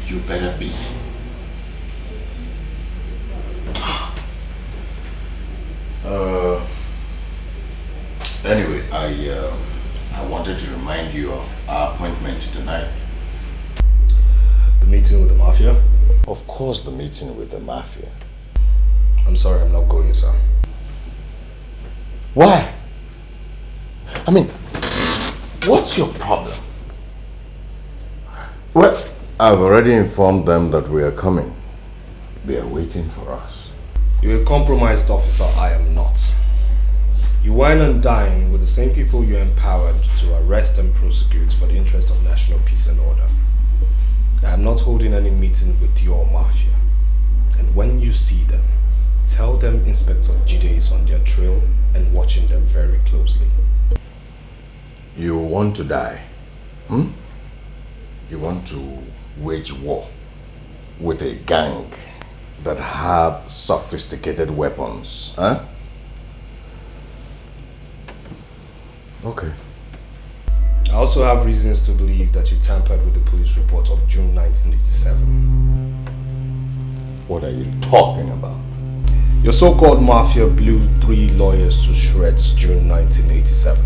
You better be. Anyway, I wanted to remind you of our appointment tonight. The meeting with the Mafia? Of course, the meeting with the Mafia. I'm sorry, I'm not going, sir. Why? I mean, what's your problem? Well, I've already informed them that we are coming. They are waiting for us. You're a compromised officer, I am not. You wine and dine with the same people you empowered to arrest and prosecute for the interest of national peace and order. I am not holding any meeting with your Mafia. And when you see them, tell them Inspector Jide is on their trail and watching them very closely. You want to die? Hmm? You want to wage war with a gang that have sophisticated weapons, huh? Okay. I also have reasons to believe that you tampered with the police report of June 1987. What are you talking about? Your so-called Mafia blew 3 lawyers to shreds June 1987.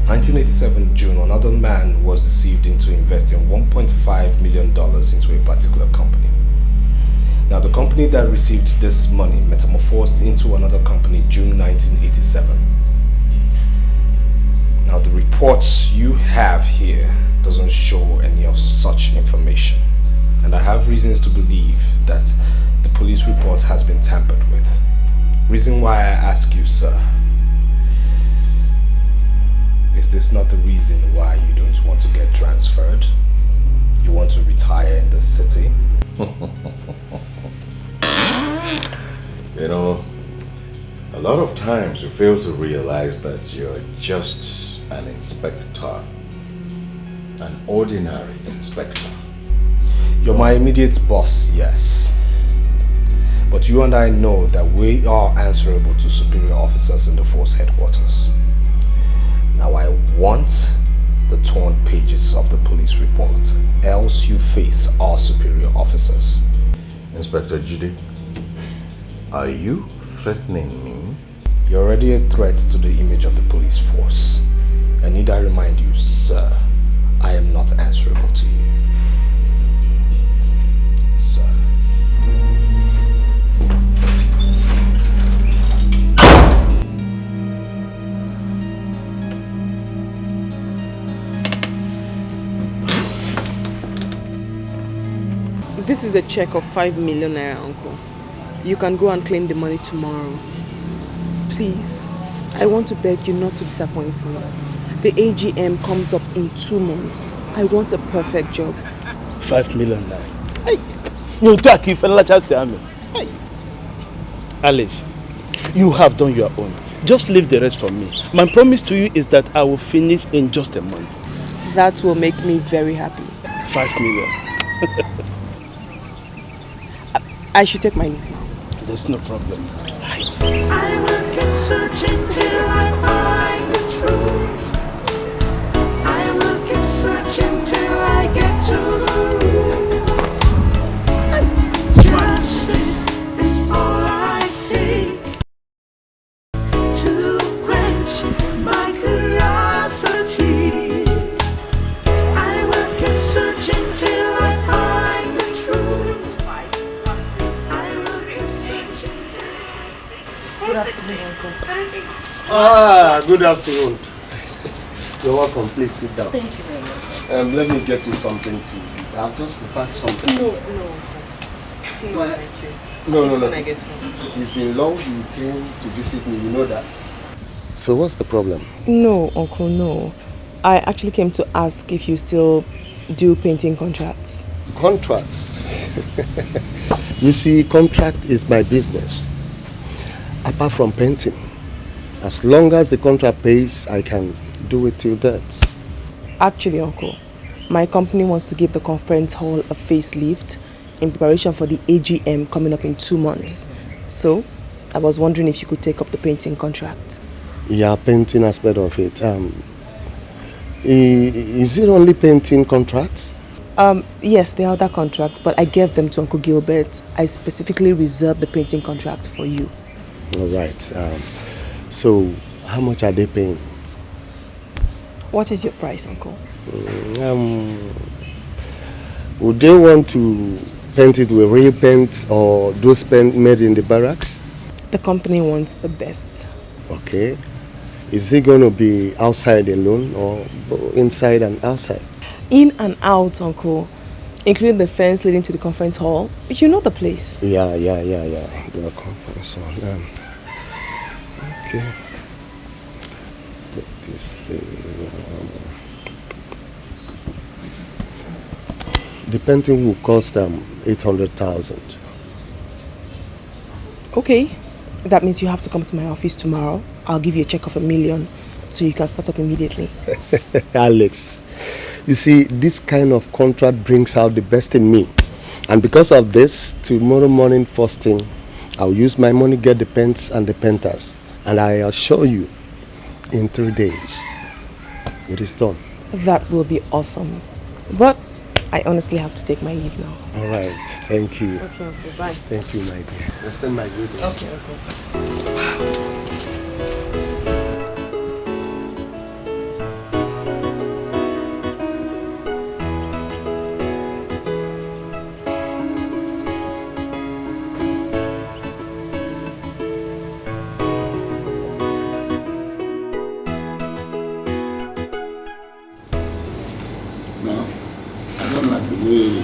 1987 June, another man was deceived into investing $1.5 million into a particular company. Now, the company that received this money metamorphosed into another company June 1987. Now, the reports you have here doesn't show any of such information. And I have reasons to believe that the police report has been tampered with. Reason why I ask you, sir, Is this not the reason why you don't want to get transferred? You want to retire in the city? You know, a lot of times you fail to realize that you're just an inspector. An ordinary inspector. You're my immediate boss, yes. But you and I know that we are answerable to superior officers in the force headquarters. Now I want the torn pages of the police report, else you face our superior officers. Inspector Judy, are you threatening me? You're already a threat to the image of the police force. And need I remind you, sir, I am not answerable to you. Sir. This is the check of 5 million naira, Uncle. You can go and claim the money tomorrow. Please, I want to beg you not to disappoint me. The AGM comes up in 2 months. I want a perfect job. 5 million naira. Hey, you talk if I just say hey, Alice, you have done your own. Just leave the rest for me. My promise to you is that I will finish in just a month. That will make me very happy. 5 million. I should take my leave now. There's no problem. I will keep searching till I find the truth. I will keep searching till I get to the root. Justice is all I seek, to quench my curiosity. I will keep searching till I find the truth. Good afternoon, Uncle. Ah, good afternoon. You're welcome. Please sit down. Thank you very much. Let me get you something to eat. I've just prepared something. No, Uncle. No, What? thank you. No. When I get home. It's been long you came to visit me, you know that. So what's the problem? No, Uncle, no. I actually came to ask if you still do painting contracts. Contracts? You see, contract is my business. Apart from painting. As long as the contract pays, I can do it till that. Actually, Uncle, my company wants to give the conference hall a facelift in preparation for the AGM coming up in 2 months. So, I was wondering if you could take up the painting contract. Yeah, painting aspect of it. Is it only painting contracts? Yes, there are other contracts, but I gave them to Uncle Gilbert. I specifically reserved the painting contract for you. All right. So, how much are they paying? What is your price, Uncle? Would they want to paint it with real paint or those paint made in the barracks? The company wants the best. Okay. Is it going to be outside alone or inside and outside? In and out, Uncle. Including the fence leading to the conference hall. You know the place. Yeah. The conference hall. Okay. Take this. The painting will cost 800,000. Okay. That means you have to come to my office tomorrow. I'll give you a check of $1 million so you can start up immediately. Alex, you see, this kind of contract brings out the best in me. And because of this, tomorrow morning first thing, I'll use my money, get the paints and the painters. And I assure you, in 3 days, it is done. That will be awesome. But I honestly have to take my leave now. All right, thank you. Okay, bye. Thank you, my dear. Extend my greetings. Okay.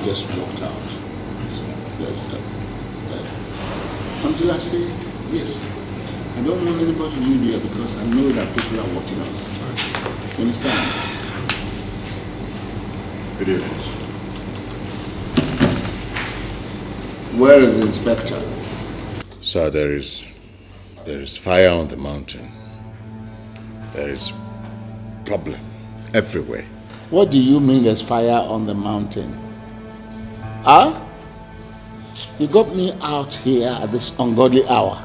Just walked out. Yes, until I say yes. I don't want anybody to leave here because I know that people are watching us. You understand? It is. Where is the inspector? Sir, there is fire on the mountain. There is problem everywhere. What do you mean there's fire on the mountain? Huh? You got me out here at this ungodly hour,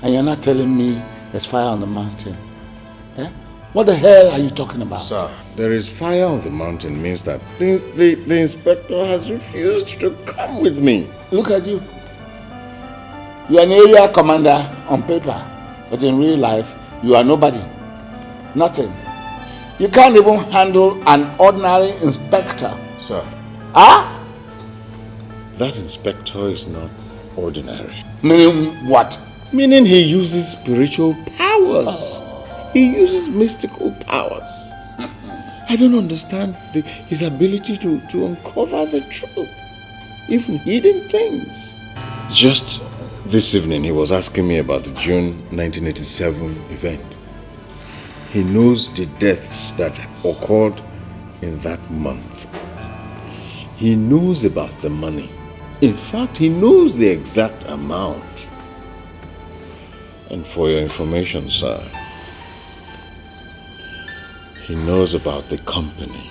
and you're not telling me there's fire on the mountain. Eh? What the hell are you talking about? Sir, there is fire on the mountain means that the inspector has refused to come with me. Look at you. You are an area commander on paper, but in real life, you are nobody. Nothing. You can't even handle an ordinary inspector. Sir. Huh? That inspector is not ordinary. Meaning what? Meaning he uses spiritual powers. He uses mystical powers. I don't understand his ability to uncover the truth, even hidden things. Just this evening, he was asking me about the June 1987 event. He knows the deaths that occurred in that month. He knows about the money. In fact, he knows the exact amount. And for your information, sir, he knows about the company.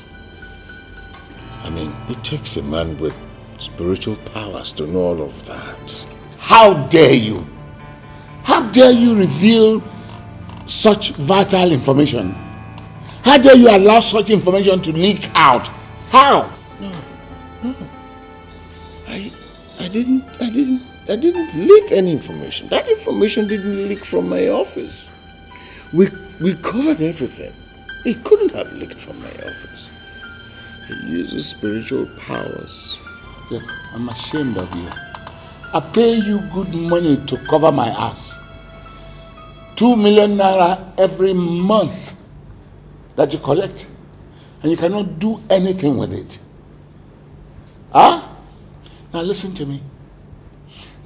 I mean, it takes a man with spiritual powers to know all of that. How dare you? How dare you reveal such vital information? How dare you allow such information to leak out? How? No. I didn't leak any information. That information didn't leak from my office. We covered everything. It couldn't have leaked from my office. He uses spiritual powers. Look, I'm ashamed of you. I pay you good money to cover my ass. 2 million naira every month that you collect, and you cannot do anything with it. Huh? Now listen to me.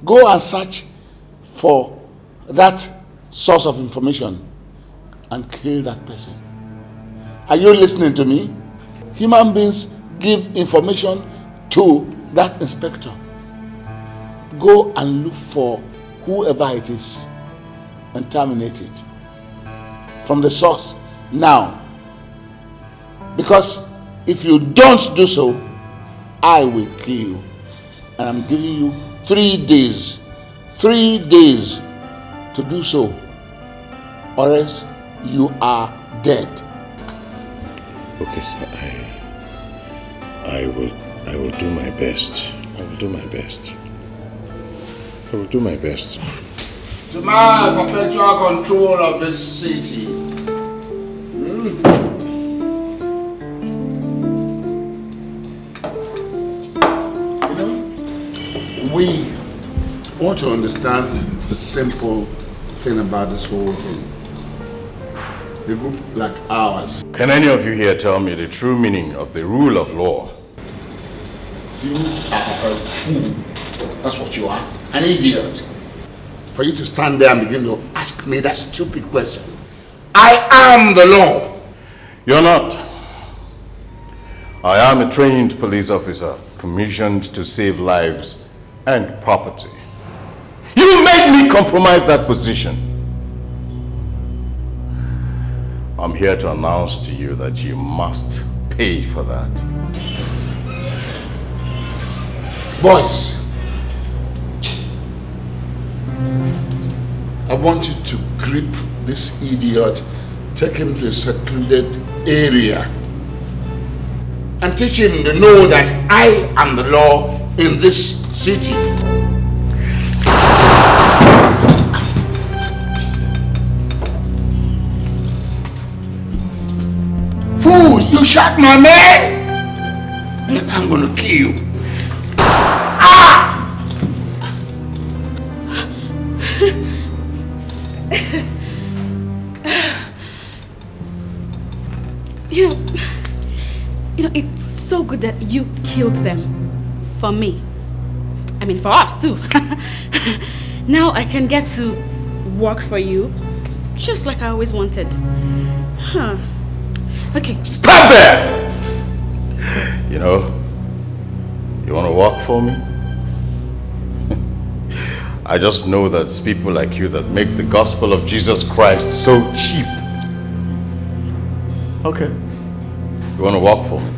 Go and search for that source of information and kill that person. Are you listening to me? Human beings give information to that inspector. Go and look for whoever it is and terminate it from the source now. Because if you don't do so, I will kill you. And I'm giving you 3 days. 3 days to do so, or else you are dead. Okay, sir, I will do my best. I will do my best. I will do my best. To my perpetual control of this city. You know, we want to understand the simple thing about this whole thing. A group like ours. Can any of you here tell me the true meaning of the rule of law? You are a fool. That's what you are. An idiot. For you to stand there and begin to ask me that stupid question. I am the law. You're not. I am a trained police officer commissioned to save lives and property. You made me compromise that position. I'm here to announce to you that you must pay for that. Boys, I want you to grip this idiot, take him to a secluded area, and teach him to know that I am the law in this city. Fool, you shot my man? And I'm gonna kill you. You know, it's so good that you killed them. For me. I mean, for us too. Now I can get to work for you, just like I always wanted. Huh. Okay. Stop there! You know, you want to work for me? I just know that it's people like you that make the gospel of Jesus Christ so cheap. Okay. You want to work for me?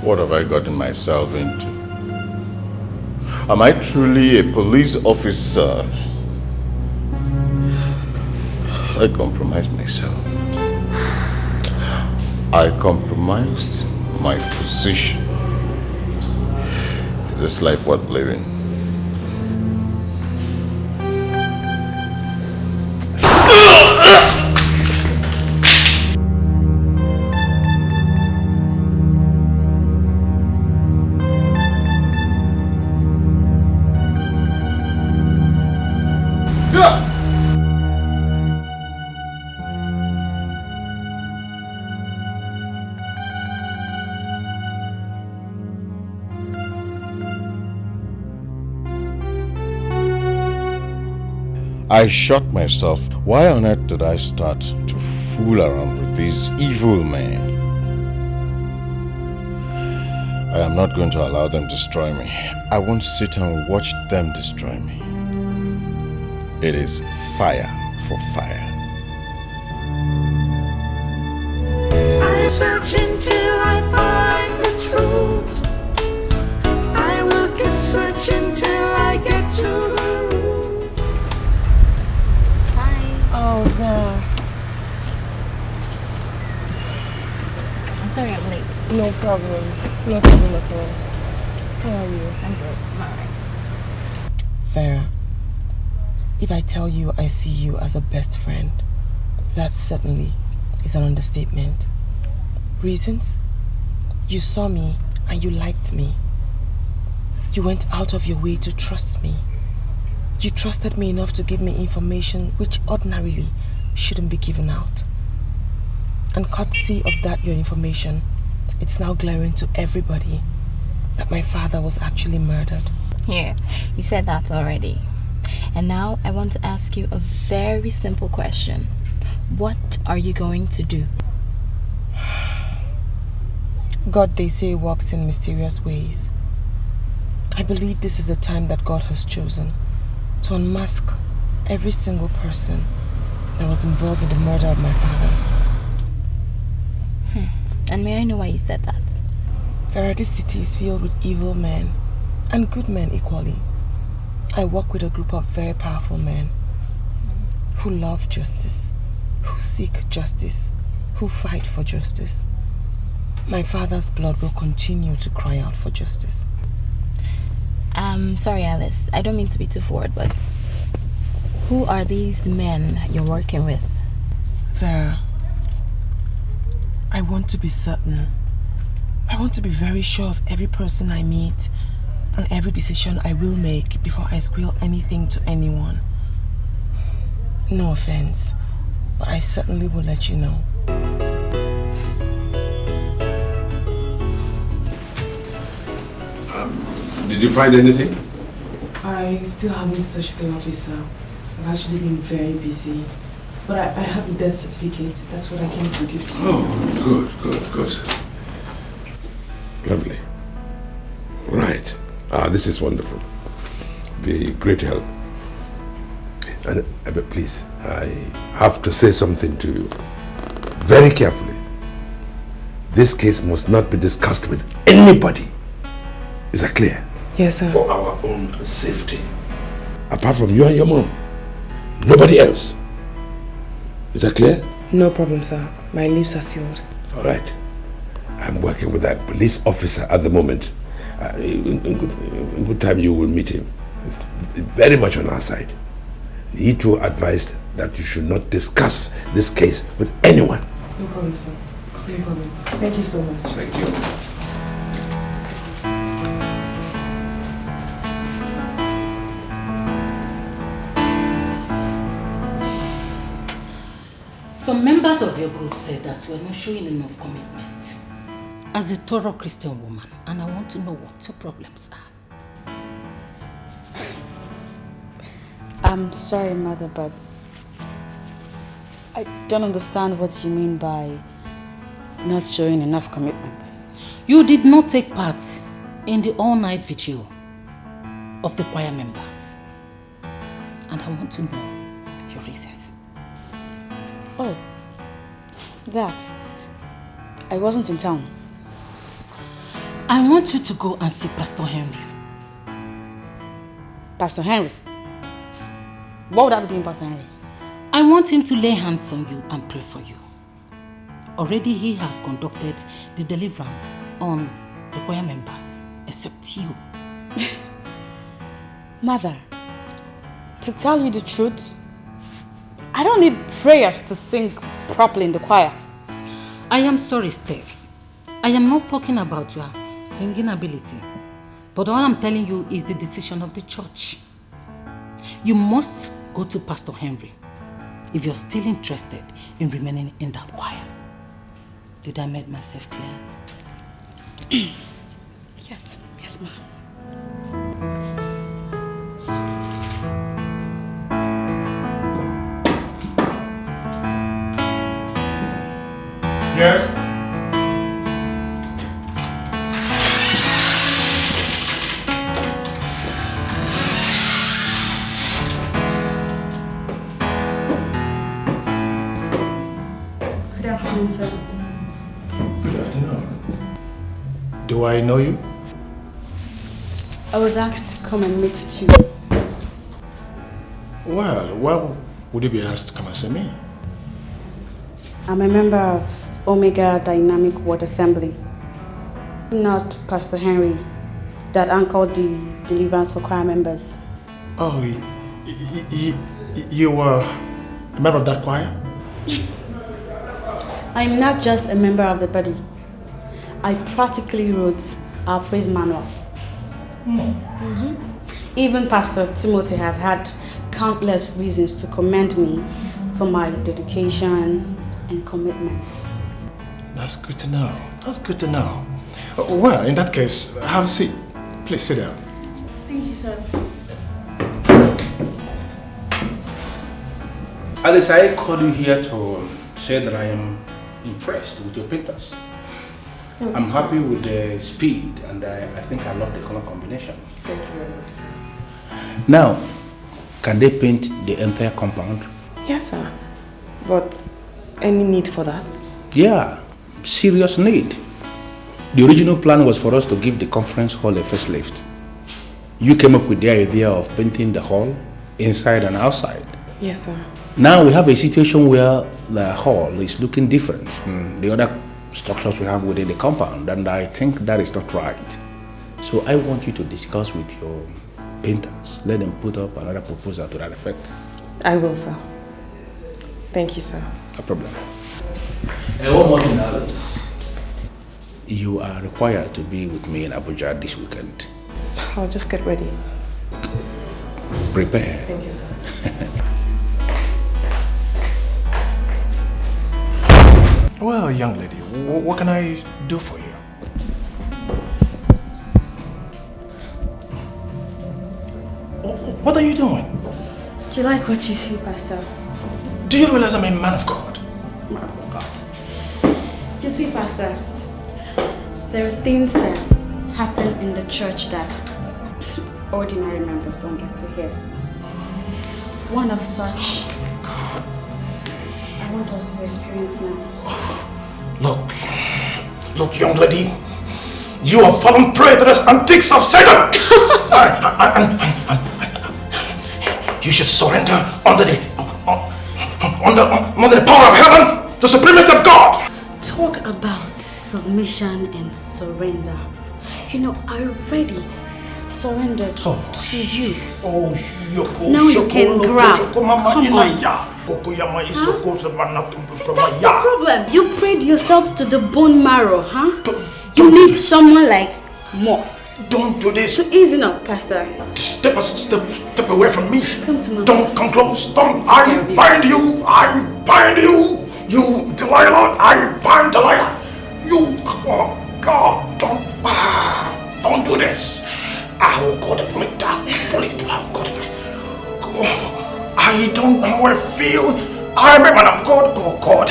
What have I gotten myself into? Am I truly a police officer? I compromised myself. I compromised my position. Is this life worth living? I shot myself. Why on earth did I start to fool around with these evil men? I am not going to allow them to destroy me. I won't sit and watch them destroy me. It is fire for fire. I search until I find the truth. I will keep searching till I get to the root. Oh, I'm sorry I'm late. No problem. No problem at all. How are you? I'm good. I'm alright. Vera, if I tell you I see you as a best friend, that certainly is an understatement. Reasons? You saw me and you liked me. You went out of your way to trust me. You trusted me enough to give me information which ordinarily shouldn't be given out. And courtesy of that your information, it's now glaring to everybody that my father was actually murdered. Yeah, you said that already. And now I want to ask you a very simple question. What are you going to do? God, they say, works in mysterious ways. I believe this is the time that God has chosen to unmask every single person that was involved in the murder of my father. And may I know why you said that? Vera, this city is filled with evil men and good men equally. I work with a group of very powerful men who love justice, who seek justice, who fight for justice. My father's blood will continue to cry out for justice. Sorry, Alice. I don't mean to be too forward, but who are these men you're working with? Vera, I want to be certain. I want to be very sure of every person I meet and every decision I will make before I squeal anything to anyone. No offense, but I certainly will let you know. Did you find anything? I still haven't searched the office, sir. I've actually been very busy. But I have the death certificate. That's what I came to give to you. Oh, good. Lovely. Right. This is wonderful. Be great help. And but please, I have to say something to you. Very carefully. This case must not be discussed with anybody. Is that clear? Yes, sir. For our own safety. Apart from you and your mom. Nobody else. Is that clear? No problem, sir. My lips are sealed. All right. I'm working with that police officer at the moment. In good time you will meet him. He's very much on our side. He too advised that you should not discuss this case with anyone. No problem, sir. No problem. Thank you so much. Thank you. Some members of your group said that you are not showing enough commitment. As a thorough Christian woman, and I want to know what your problems are. I'm sorry, Mother, but I don't understand what you mean by not showing enough commitment. You did not take part in the all-night vigil of the choir members. And I want to know your reasons. Oh, that. I wasn't in town. I want you to go and see Pastor Henry. Pastor Henry? What would I be doing, Pastor Henry? I want him to lay hands on you and pray for you. Already he has conducted the deliverance on the choir members, except you. Mother, to tell you the truth, I don't need prayers to sing properly in the choir. I am sorry, Steph. I am not talking about your singing ability. But all I'm telling you is the decision of the church. You must go to Pastor Henry if you're still interested in remaining in that choir. Did I make myself clear? Yes, ma'am. Yes? Good afternoon, sir. Good afternoon. Do I know you? I was asked to come and meet with you. Well, why would you be asked to come and see me? I'm a member of Omega Dynamic Ward Assembly. Not Pastor Henry, that anchored the Deliverance for choir members. Oh, you were a member of that choir? I'm not just a member of the body. I practically wrote our praise manual. Even Pastor Timothy has had countless reasons to commend me for my dedication and commitment. That's good to know. That's good to know. Well, in that case, have a seat. Please sit down. Thank you, sir. Alice, I called you here to say that I am impressed with your painters. I'm happy with the speed, and I think I love the color combination. Thank you very much, sir. Now, can they paint the entire compound? Yes, sir. But any need for that? Yeah, serious need. The original plan was for us to give the conference hall a facelift. You came up with the idea of painting the hall inside and outside. Yes, sir. Now we have a situation where the hall is looking different from the other structures we have within the compound, and I think that is not right. So I want you to discuss with your painters. Let them put up another proposal to that effect. I will, sir. Thank you, sir. No problem. And one more thing, Alice. You are required to be with me in Abuja this weekend. I'll just get ready. Prepare. Thank you, sir. Well, young lady, what can I do for you? What are you doing? Do you like what you see, Pastor? Do you realize I'm a man of God? Man of God. You see, Pastor, there are things that happen in the church that ordinary members don't get to hear. One of such, I want us to experience now. Look, young lady, you have fallen prey to the antics of Satan. You should surrender under the power of heaven, the supremacy of God. Talk about submission and surrender. You know, I already surrendered to you. Now you can grab. Come on. See, that's the problem. You prayed yourself to the bone marrow, huh? You need someone like more. Don't do this. So easy now, Pastor. Step away from me. Come to Mama. Don't come close. Don't. I bind you. my lord, I bind the liar. You, oh God, don't do this. I will call the police. I will call the police. Oh, I don't know how I feel. I am a man of God. Oh God,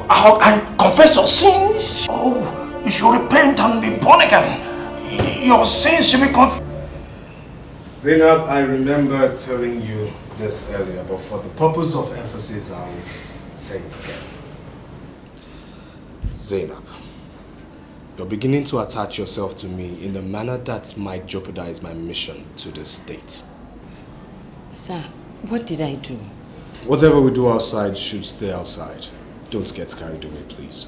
I confess your sins. Oh, you should repent and be born again. Your sins should be confessed. Zainab, I remember telling you this earlier, but for the purpose of emphasis, I'll say it again. Zainab, you're beginning to attach yourself to me in a manner that might jeopardize my mission to this state. Sir, what did I do? Whatever we do outside should stay outside. Don't get carried away, please.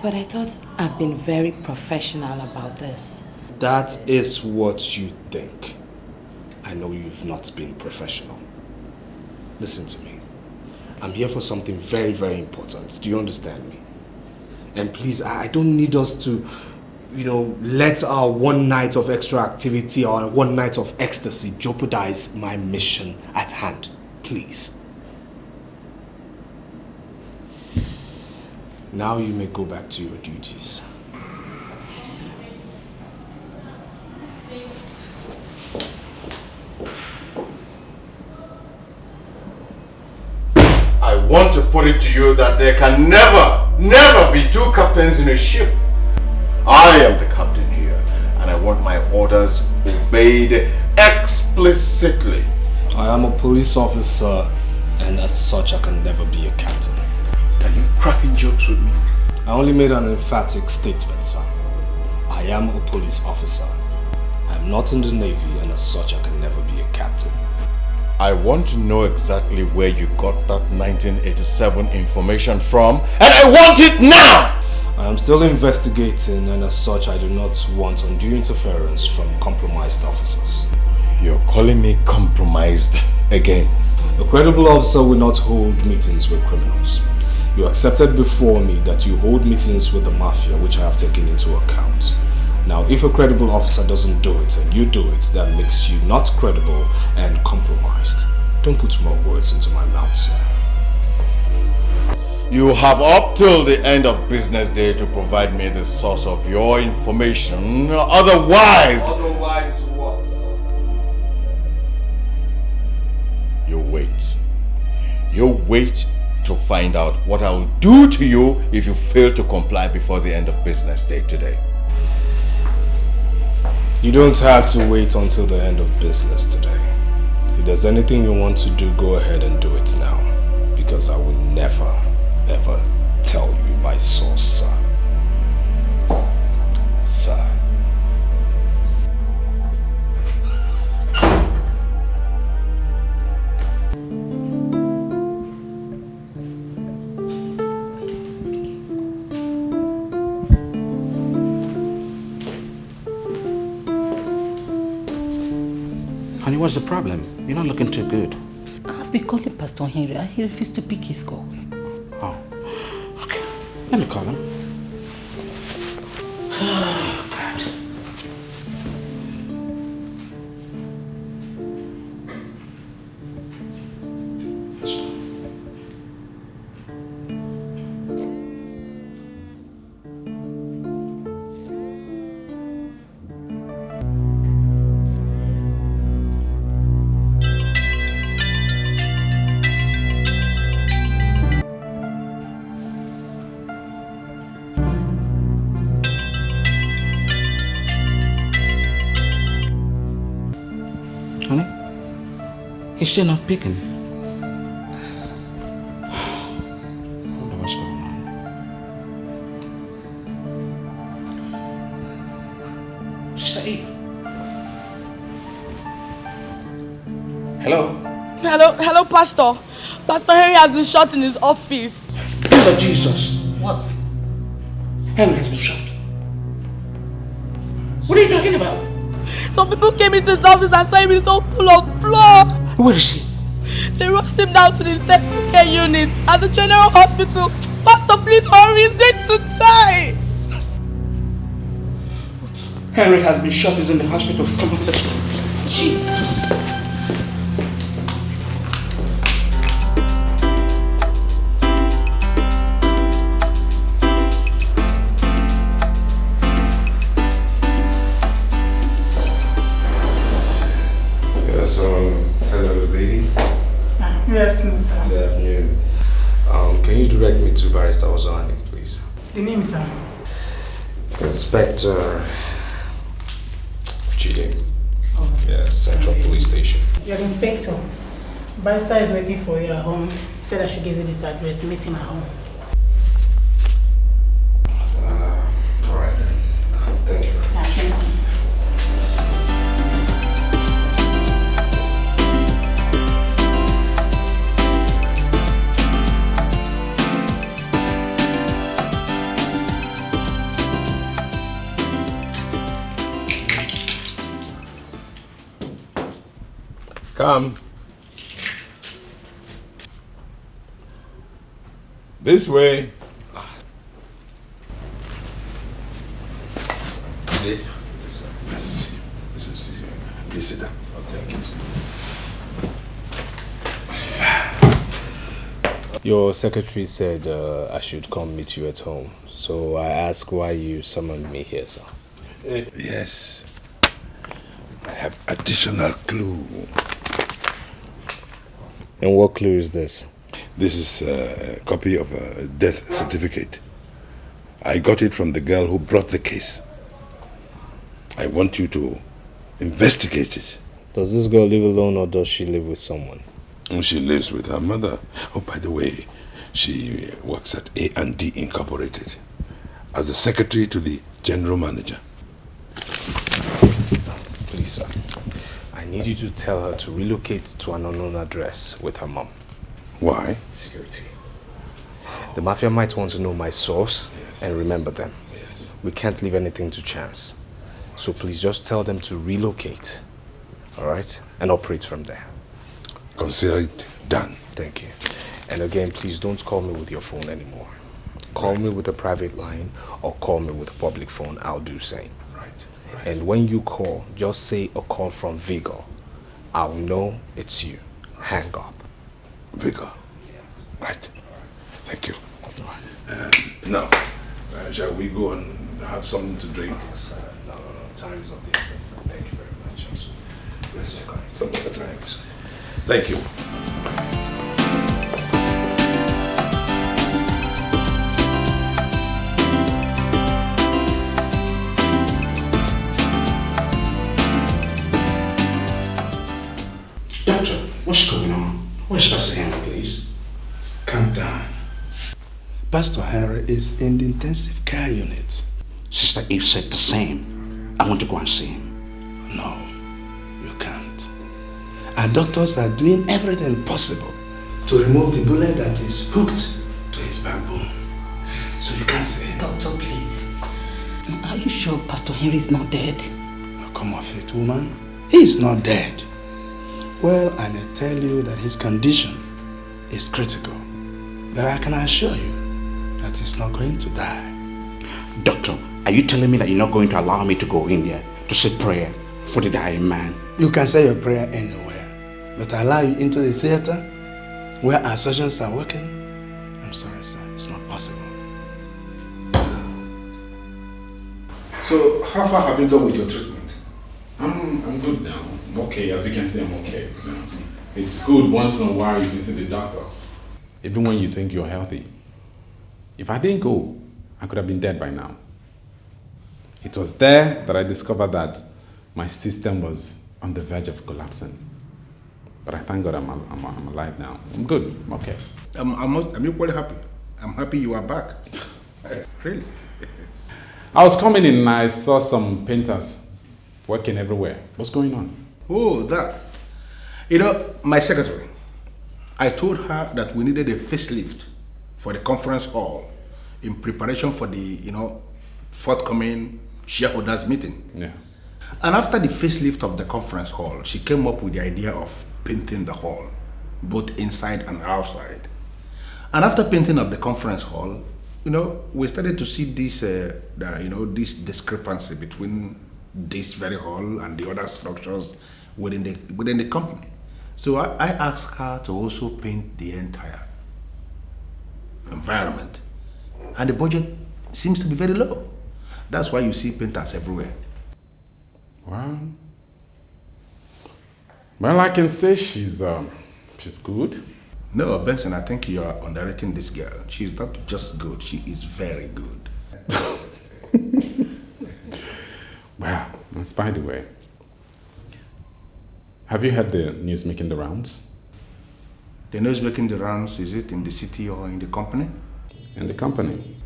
But I thought I've been very professional about this. That is what you think. I know you've not been professional. Listen to me. I'm here for something very, very important. Do you understand me? And please, I don't need us to, let our one night of extra activity or one night of ecstasy jeopardize my mission at hand. Please. Now you may go back to your duties. Yes, sir. I want to put it to you that there can never be two captains in a ship. I am the captain here, and I want my orders obeyed explicitly. I am a police officer, and as such I can never be a captain. Are you cracking jokes with me? I only made an emphatic statement, sir. I am a police officer. I am not in the Navy, and as such I can never be a captain. I want to know exactly where you got that 1987 information from, and I want it now! I am still investigating, and as such I do not want undue interference from compromised officers. You're calling me compromised again? A credible officer will not hold meetings with criminals. You accepted before me that you hold meetings with the Mafia, which I have taken into account. Now, if a credible officer doesn't do it and you do it, that makes you not credible and compromised. Don't put more words into my mouth, sir. You have up till the end of business day to provide me the source of your information. Otherwise... Otherwise what, sir? You wait. You wait to find out what I will do to you if you fail to comply before the end of business day today. You don't have to wait until the end of business today. If there's anything you want to do, go ahead and do it now. Because I will never, ever tell you my source, sir. Sir. Honey, what's the problem? You're not looking too good. I've been calling Pastor Henry and he refused to pick his calls. Oh, okay. Let me call him. Oh, God. He's still not picking. I wonder what's going on. Sister E. Hello? Hello, Pastor. Pastor Henry has been shot in his office. Blood of Jesus. What? Henry has been shot. What are you talking about? Some people came into his office and saw him in his own pool of blood. Where is he? They rushed him down to the intensive care unit at the general hospital. Pastor, please hurry, he's going to die. Henry has been shot, he's in the hospital. Come on, let's go. Jesus. to Barrister Ozani, please. The name, sir? Inspector Jide. Yes, Central Police Station. You're the inspector. Barrister is waiting for you at home. He said I should give you this address. Meet him at home. All right then. Thank you. Thanks. Come. This way. Please sit down. Oh, thank you. Your secretary said I should come meet you at home. So I asked why you summoned me here, sir. Yes. I have additional clue. And what clue is this? This is a copy of a death certificate. I got it from the girl who brought the case. I want you to investigate it. Does this girl live alone or does she live with someone? She lives with her mother. Oh, by the way, she works at A&D Incorporated as the secretary to the general manager. Please, sir. I need you to tell her to relocate to an unknown address with her mom. Why? Security. The Mafia might want to know my source and remember them. We can't leave anything to chance. So please just tell them to relocate. All right? And operate from there. Consider it done. Thank you. And again, please don't call me with your phone anymore. Call me with a private line or call me with a public phone. I'll do same. And when you call, just say a call from Vigor. I'll know it's you. Hang up. Vigor? Right. Thank you. Now, shall we go and have something to drink? Sir, no. Time is of the essence. Thank you very much. Let's talk some other time. Thank you. Doctor, what's going on? Where's Pastor Henry, please? Calm down. Pastor Henry is in the intensive care unit. Sister Eve said the same. I want to go and see him. No, you can't. Our doctors are doing everything possible to remove the bullet that is hooked to his backbone. So you can't see him. Doctor, please. Are you sure Pastor Henry is not dead? Now, come off it, woman. He is not dead. Well, I may tell you that his condition is critical. But I can assure you that he's not going to die. Doctor, are you telling me that you're not going to allow me to go in there to say prayer for the dying man? You can say your prayer anywhere, but I allow you into the theater where our surgeons are working? I'm sorry, sir, it's not possible. So, how far have you gone with your treatment? I'm good now. I'm okay. As you can see, I'm okay. You know, it's good once in a while you visit the doctor. Even when you think you're healthy. If I didn't go, I could have been dead by now. It was there that I discovered that my system was on the verge of collapsing. But I thank God I'm alive now. I'm good. I'm okay. I'm equally happy. I'm happy you are back. Really? I was coming in and I saw some painters working everywhere. What's going on? Oh, that. You know, my secretary, I told her that we needed a facelift for the conference hall in preparation for the, forthcoming shareholders meeting. Yeah. And after the facelift of the conference hall, she came up with the idea of painting the hall, both inside and outside. And after painting of the conference hall, we started to see this, this discrepancy between this very hall and the other structures within the company. So I asked her to also paint the entire environment. And the budget seems to be very low. That's why you see painters everywhere. Wow. Well, I can say she's good. No, Benson, I think you are underrating this girl. She's not just good, she is very good. Wow, that's by the way. Have you heard the news making the rounds? The news making the rounds, is it in the city or in the company? In the company.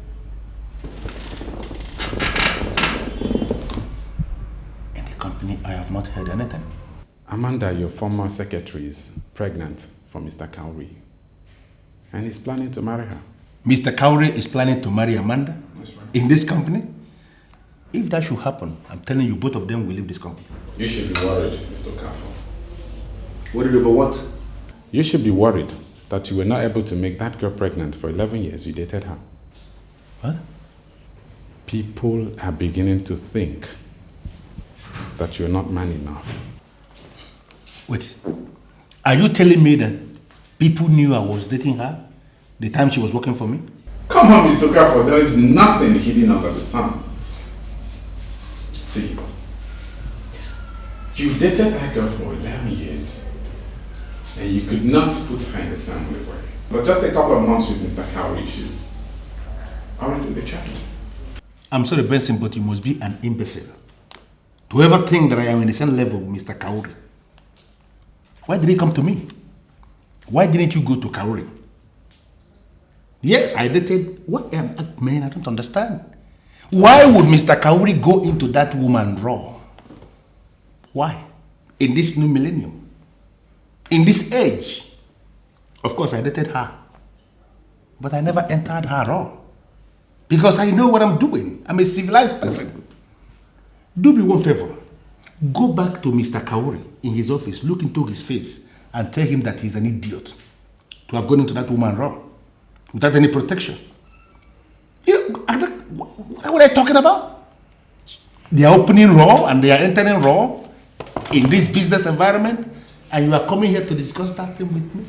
In the company, I have not heard anything. Amanda, your former secretary, is pregnant for Mr. Cowrie. And he's planning to marry her. Mr. Cowrie is planning to marry Amanda? That's right. In this company? If that should happen, I'm telling you, both of them will leave this company. You should be worried, Mr. Okafor. Worried over what? You should be worried that you were not able to make that girl pregnant for 11 years you dated her. What? People are beginning to think that you're not man enough. Wait, are you telling me that people knew I was dating her the time she was working for me? Come on, Mr. Okafor, there is nothing hidden under the sun. See, you dated that girl for 11 years and you could not put her in the family way. But just a couple of months with Mr. Cowrie, she's already with a child. I'm sorry, Benson, but you must be an imbecile to ever think that I am in the same level with Mr. Cowrie. Why did he come to me? Why didn't you go to Cowrie? Yes, I dated. What? Man, I don't understand. Why would Mr. Cowrie go into that woman raw? Why? In this new millennium? In this age? Of course, I dated her. But I never entered her raw. Because I know what I'm doing. I'm a civilized person. Do me one favor. Go back to Mr. Cowrie in his office, look into his face, and tell him that he's an idiot to have gone into that woman raw without any protection. You know, what are they talking about? They are opening raw and they are entering raw in this business environment, and you are coming here to discuss that thing with me?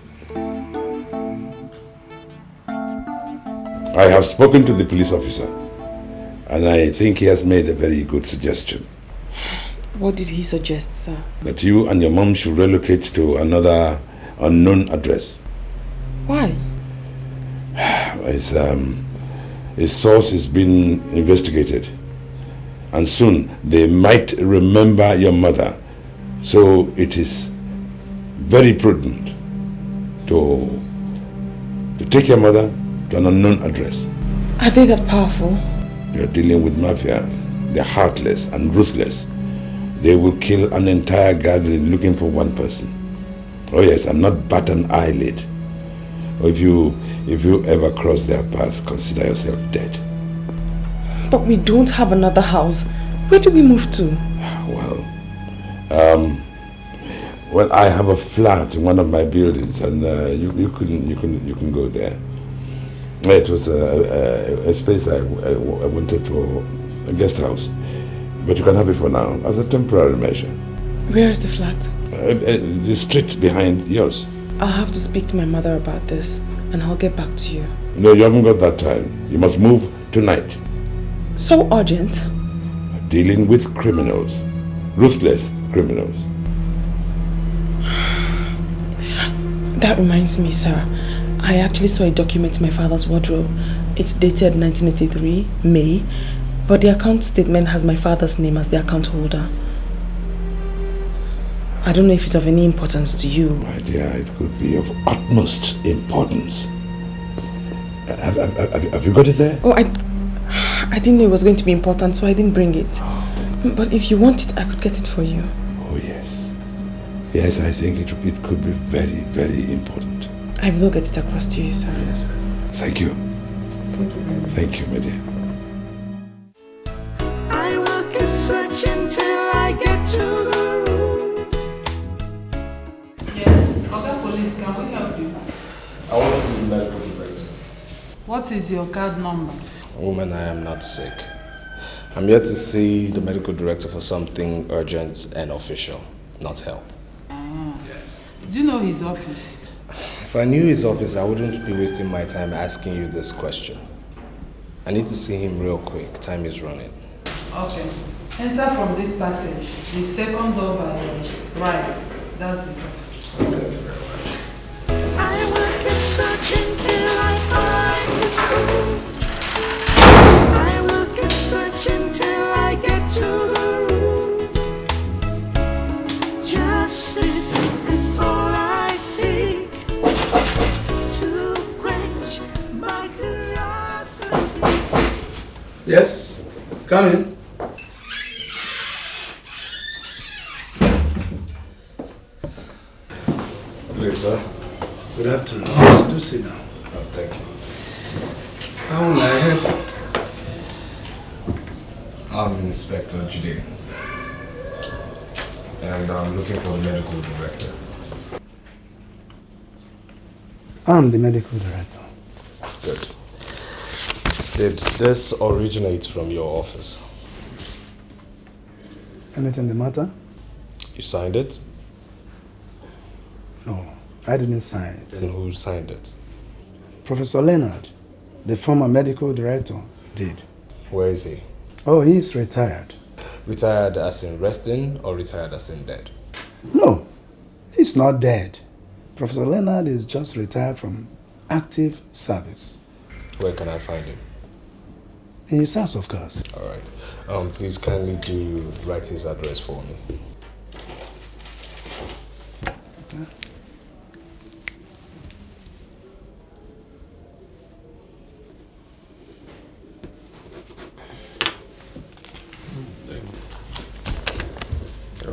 I have spoken to the police officer, and I think he has made a very good suggestion. What did he suggest, sir? That you and your mom should relocate to another unknown address. Why? His source is being investigated, and soon they might remember your mother. So it is very prudent to take your mother to an unknown address. Are they that powerful? You're dealing with Mafia. They're heartless and ruthless. They will kill an entire gathering looking for one person. Oh yes, and not bat an eyelid. If you ever cross their path, consider yourself dead. But we don't have another house. Where do we move to? Well, I have a flat in one of my buildings, and you can go there. It was a space I wanted for a guest house, but you can have it for now as a temporary measure. Where is the flat? The street behind yours. I'll have to speak to my mother about this, and I'll get back to you. No, you haven't got that time. You must move tonight. So urgent? Dealing with criminals, ruthless criminals. That reminds me, sir. I actually saw a document in my father's wardrobe. It's dated 1983, May, but the account statement has my father's name as the account holder. I don't know if it's of any importance to you. My dear, it could be of utmost importance. Have you got it there? Oh, I didn't know it was going to be important, so I didn't bring it. But if you want it, I could get it for you. Oh, yes. Yes, I think it could be very, very important. I will get it across to you, sir. Yes. Thank you. Thank you very much. Thank you, my dear. I will keep searching till I get to the root. Yes, Oga Police, can we help you? I want to see the medical director. What is your card number? Woman, I am not sick. I'm here to see the medical director for something urgent and official, not help. Yes. Do you know his office? If I knew his office, I wouldn't be wasting my time asking you this question. I need to see him real quick. Time is running. Okay. Enter from this passage. The second door by your right. That's his office. Thank you very much. I will keep Yes, come in. Good, sir. Good afternoon. Please do sit down. Oh, thank you. How may I help you? I'm Inspector Jude, and I'm looking for the medical director. I'm the medical director. Good. Did this originate from your office? Anything the matter? You signed it? No, I didn't sign it. Then who signed it? Professor Leonard, the former medical director, did. Where is he? Oh, he's retired. Retired as in resting or retired as in dead? No, he's not dead. Professor Leonard is just retired from active service. Where can I find him? In his house, of course. All right. Please kindly write his address for me.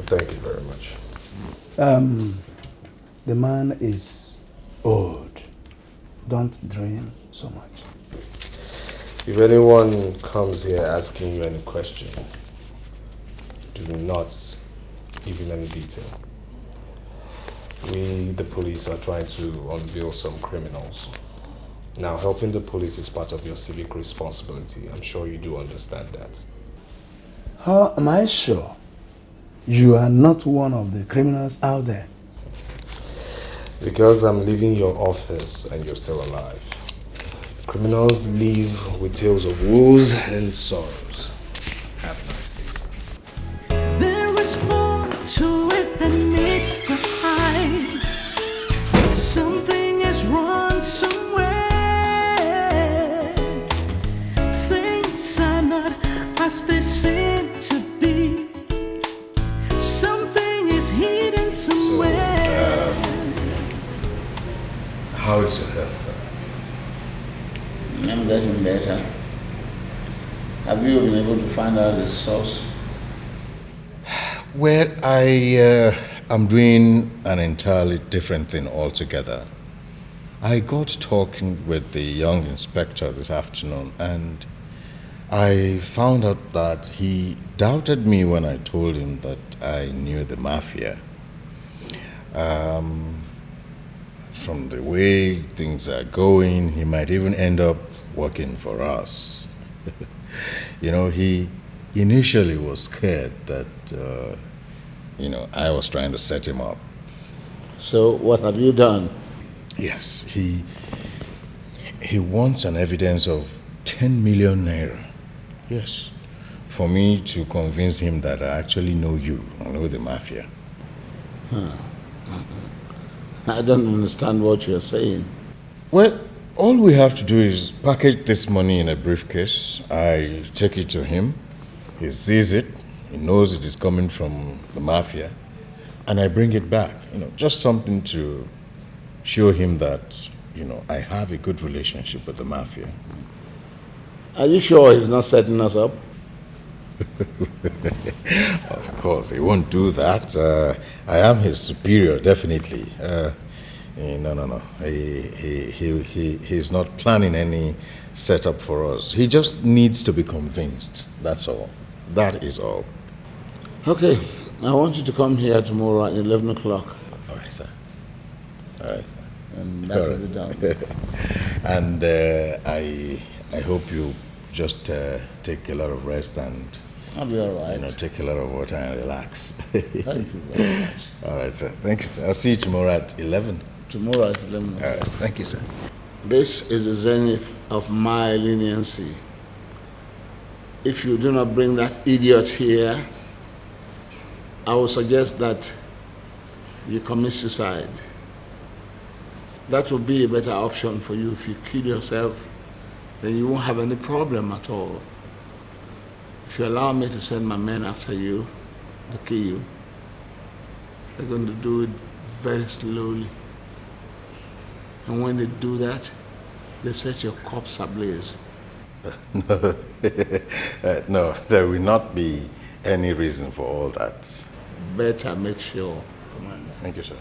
Thank you very much. The man is old. Don't dream so much. If anyone comes here asking you any question, do not give him any detail. We, the police, are trying to unveil some criminals. Now, helping the police is part of your civic responsibility. I'm sure you do understand that. How am I sure you are not one of the criminals out there? Because I'm leaving your office and you're still alive. Criminals live with tales of woes and sorrows. Have a nice day, sir. There is more to it than meets the eyes. Something is wrong somewhere. Things are not as they seem to be. Something is hidden somewhere. How is your health, sir? I'm getting better. Have you been able to find out the source? Well, I am doing an entirely different thing altogether. I got talking with the young inspector this afternoon, and I found out that he doubted me when I told him that I knew the Mafia. From the way things are going, he might even end up working for us. You know, he initially was scared that, I was trying to set him up. So what have you done? Yes, he wants an evidence of 10 million naira. Yes, for me to convince him that I actually know you, I know the Mafia. I don't understand what you're saying. Well, all we have to do is package this money in a briefcase. I take it to him. He sees it. He knows it is coming from the Mafia. And I bring it back. Just something to show him that, I have a good relationship with the Mafia. Are you sure he's not setting us up? Of course, he won't do that. I am his superior, definitely. No. He's not planning any setup for us. He just needs to be convinced. That's all. That is all. Okay, I want you to come here tomorrow at 11 o'clock. All right, sir. And that will be done. And I hope you just take a lot of rest and I'll be all right. Take a lot of water and relax. Thank you very much. All right, sir. Thank you, sir. I'll see you tomorrow at 11. Tomorrow at 11. All right. Thank you, sir. This is the zenith of my leniency. If you do not bring that idiot here, I will suggest that you commit suicide. That will be a better option for you. If you kill yourself, then you won't have any problem at all. If you allow me to send my men after you, to kill you, they're going to do it very slowly. And when they do that, they set your corpse ablaze. No, there will not be any reason for all that. Better make sure, Commander. Thank you, sir.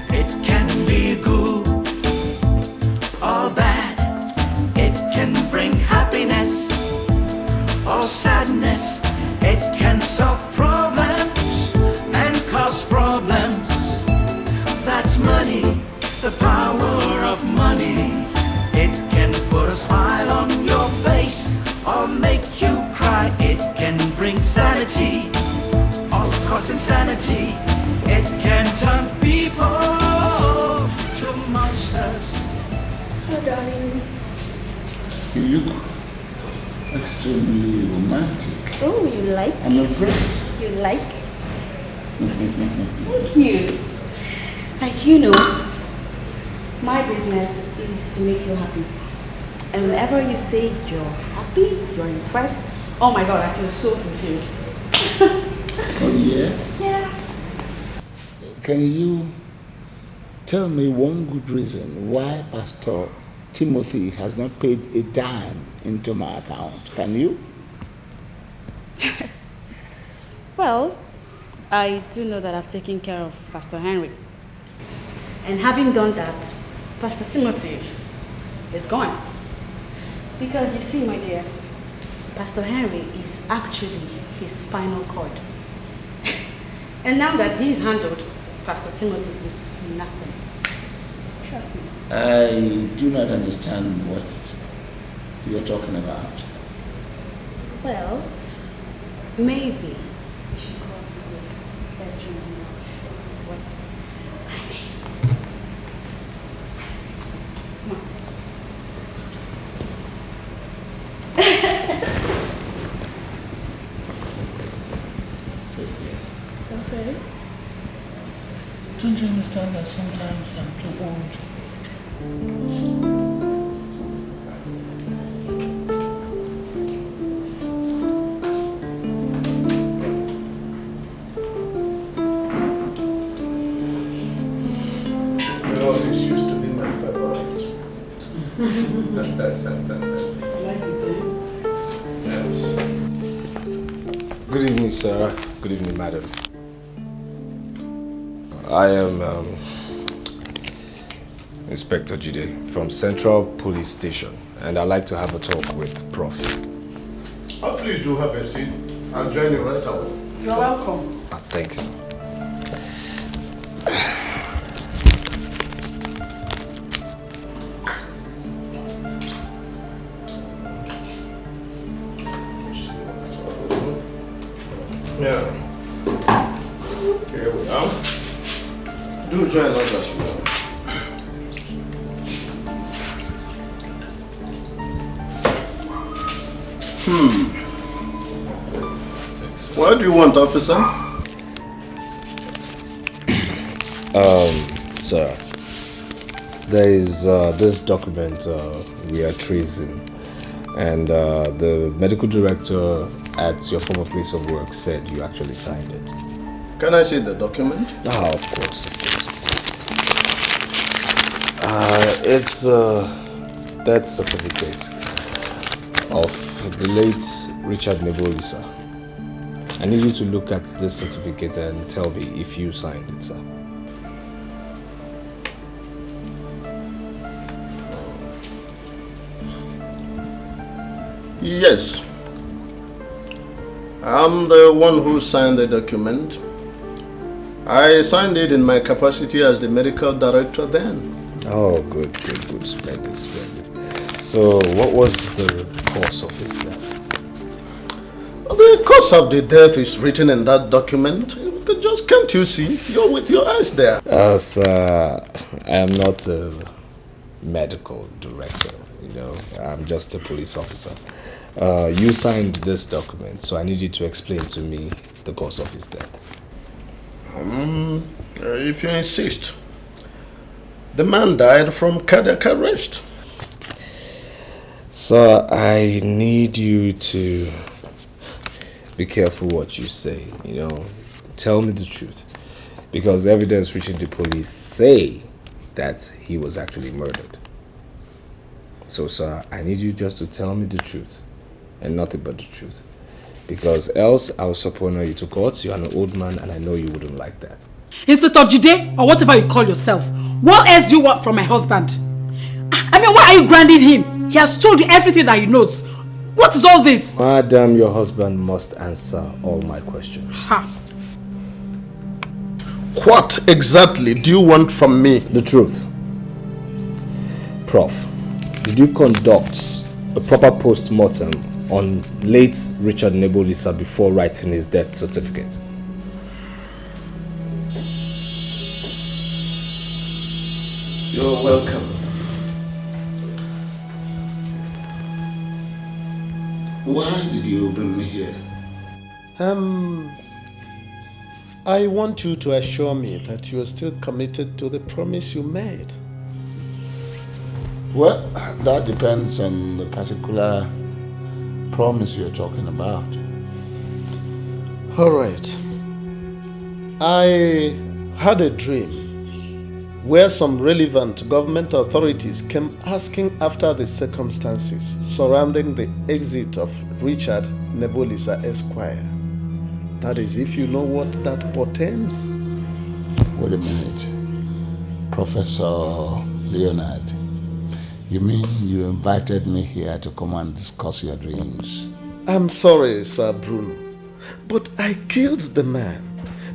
It can be good or bad. It can bring happiness or sadness. It can solve problems and cause problems. That's money, the power of money. It can put a smile on your face or make you cry. It can bring sanity or cause insanity. It can turn people to monsters. Oh, darling. You look extremely romantic. Oh, you like? I'm impressed. You like? Thank you. Like, you know, my business is to make you happy. And whenever you say you're happy, you're impressed, oh my God, I feel so fulfilled. Oh, yeah? Yeah. Can you tell me one good reason why Pastor Timothy has not paid a dime into my account? Can you? Well, I do know that I've taken care of Pastor Henry. And having done that, Pastor Timothy is gone. Because you see, my dear, Pastor Henry is actually his spinal cord. And now that he's handled, Pastor Timothy is nothing. Trust me. I do not understand what you're talking about. Well, maybe we should go to the bedroom and I'll show you what I mean. Come on. Okay. Don't you understand that sometimes I'm too old? You know, this used to be my favorite. Good evening, sir. Good evening, madam. I am Inspector Jide from Central Police Station, and I'd like to have a talk with Prof. Oh, please do have a seat. I'll join you right away. You're welcome. Thank you, sir. Yeah. Here we are. Do join us as well. What do you want, officer? Sir, there is this document we are tracing, and the medical director at your former place of work said you actually signed it. Can I see the document? Ah, of course, of course. It's death certificate of the late Richard Neboli, sir. I need you to look at this certificate and tell me if you signed it, sir. Yes. I'm the one who signed the document. I signed it in my capacity as the medical director then. Oh, good, good, good. Splendid, splendid. So, what was the cause of his death? The cause of the death is written in that document. Just can't you see? You're with your eyes there. Sir, I am not a medical director, you know. I'm just a police officer. You signed this document, so I need you to explain to me the cause of his death. If you insist. The man died from cardiac arrest. Sir, I need you to be careful what you say, you know. Tell me the truth. Because evidence reaching the police say that he was actually murdered. So, sir, I need you just to tell me the truth and nothing but the truth. Because else I'll subpoena you to court. You're an old man and I know you wouldn't like that. Inspector Jide, or whatever you call yourself, what else do you want from my husband? I mean, why are you grounding him? He has told you everything that he knows. What is all this? Madam, your husband must answer all my questions. Ha. What exactly do you want from me? The truth. Prof, did you conduct a proper post-mortem on late Richard Nebulisa before writing his death certificate? You're welcome. Why did you bring me here? I want you to assure me that you are still committed to the promise you made. Well, that depends on the particular promise you're talking about. All right. I had a dream where some relevant government authorities came asking after the circumstances surrounding the exit of Richard Nebulisa Esquire. That is, if you know what that portends. Wait a minute. Professor Leonard, you mean you invited me here to come and discuss your dreams? I'm sorry, Sir Bruno, but I killed the man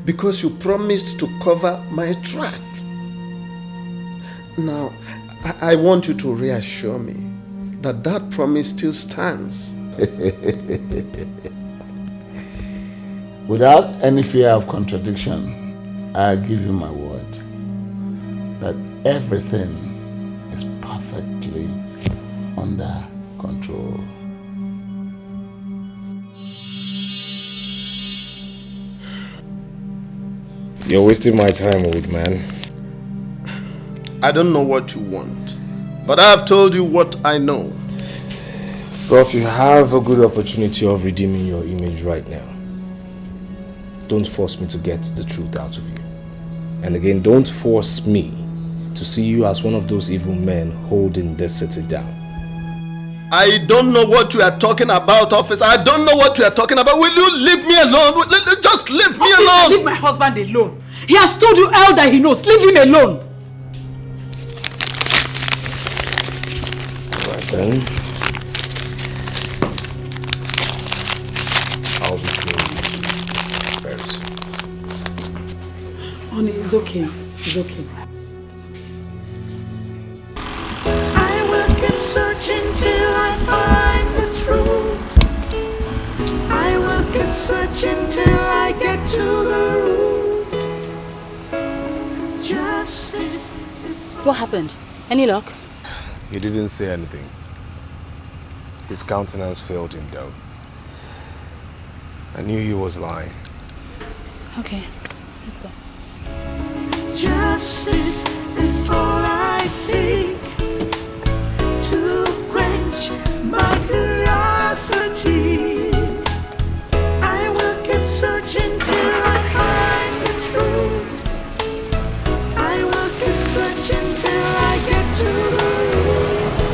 because you promised to cover my track. Now, I want you to reassure me that that promise still stands. Without any fear of contradiction, I give you my word that everything is perfectly under control. You're wasting my time, old man. I don't know what you want, but I have told you what I know. Prof, you have a good opportunity of redeeming your image right now. Don't force me to get the truth out of you. And again, don't force me to see you as one of those evil men holding this city down. I don't know what you are talking about, officer. I don't know what you are talking about. Will you leave me alone? Just leave me alone. Leave my husband alone. He has told you all that he knows. Leave him alone. Alright then. I'll be seeing you very soon. Honey, it's okay. It's okay. I will keep searching till I find the truth. I will keep searching till I get to the root. Justice is... What happened? Any luck? He didn't say anything. His countenance failed him though. I knew he was lying. Okay, let's go. Justice is all I seek, to quench my curiosity. I will keep searching till I find the truth. I will keep searching till I get to the root.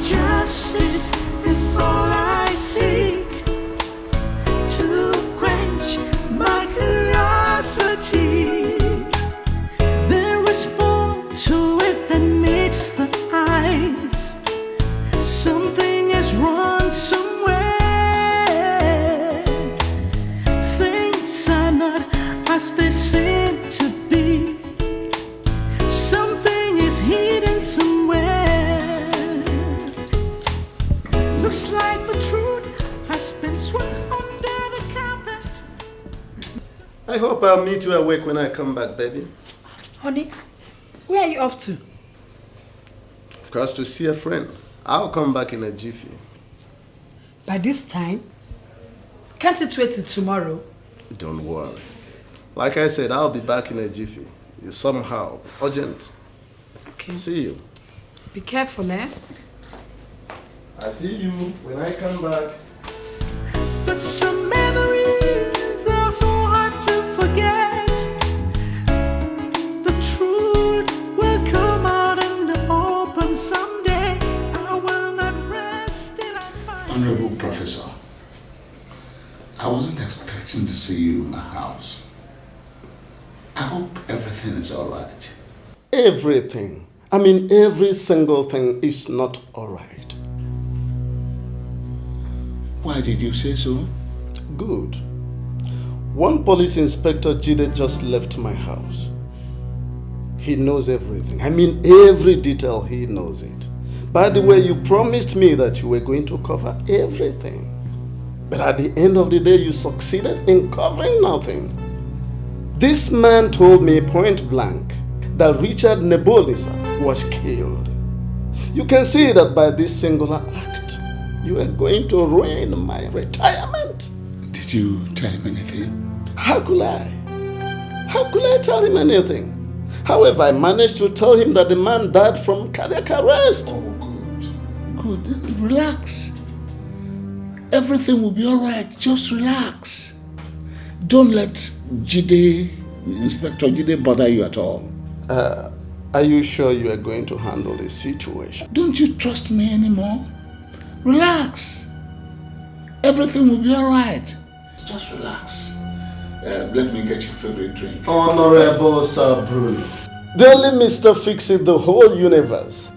Justice is all I seek, to quench my curiosity. There is more to it than meets the eyes. Something is wrong somewhere. Things are not as they seem to be. Something is hidden somewhere. Looks like the truth has been swept under the carpet. I hope I'll meet you awake when I come back, baby. Honey, where are you off to? Of course, to see a friend. I'll come back in a jiffy. By this time? Can't it wait till tomorrow? Don't worry. Like I said, I'll be back in a jiffy. It's somehow urgent. Okay. See you. Be careful, eh? I see you when I come back. But some memories are so hard to forget. The truth will come out in the open someday. Honorable Professor, I wasn't expecting to see you in my house. I hope everything is all right. Everything. I mean, every single thing is not all right. Why did you say so? Good. One police inspector, Jide, just left my house. He knows everything. I mean, every detail, he knows it. By the way, you promised me that you were going to cover everything. But at the end of the day, you succeeded in covering nothing. This man told me point blank that Richard Nebonisa was killed. You can see that by this singular act, you are going to ruin my retirement. Did you tell him anything? How could I? How could I tell him anything? However, I managed to tell him that the man died from cardiac arrest. Oh, good. Good. Relax. Everything will be all right. Just relax. Don't let Jide, Inspector Jide, bother you at all. Are you sure you are going to handle the situation? Don't you trust me anymore? Relax. Everything will be all right. Just relax. Let me get your favorite drink. Honorable Sir Bruno. The only Mr. Fix-It the whole universe.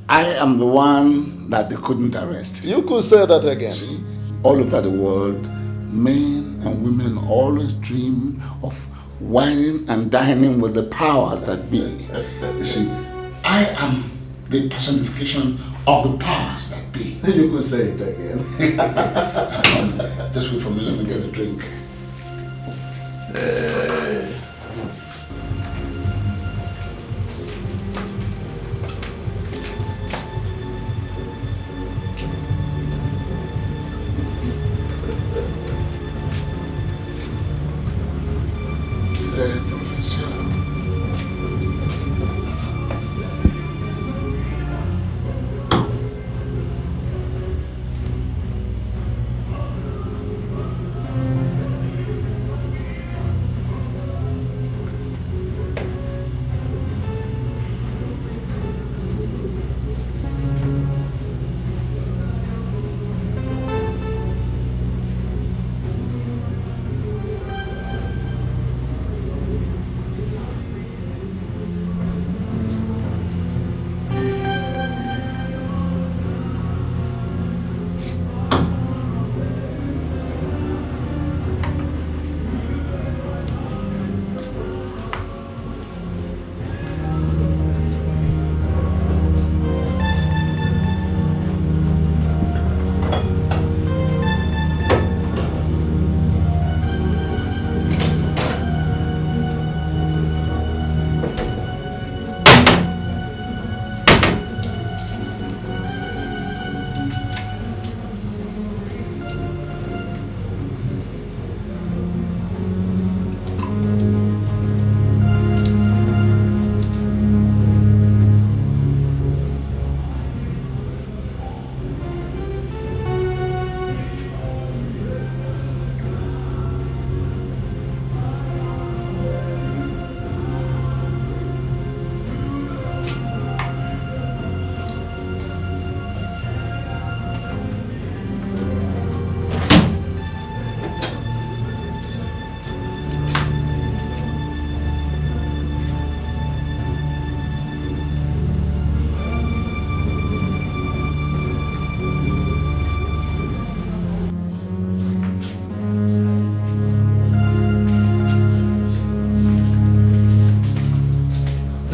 I am the one that they couldn't arrest. You could say that again. See, all over the world, men and women always dream of wining and dining with the powers that be. You see, I am the personification of the powers that be. You could say it again. Just wait for me, let me get a drink.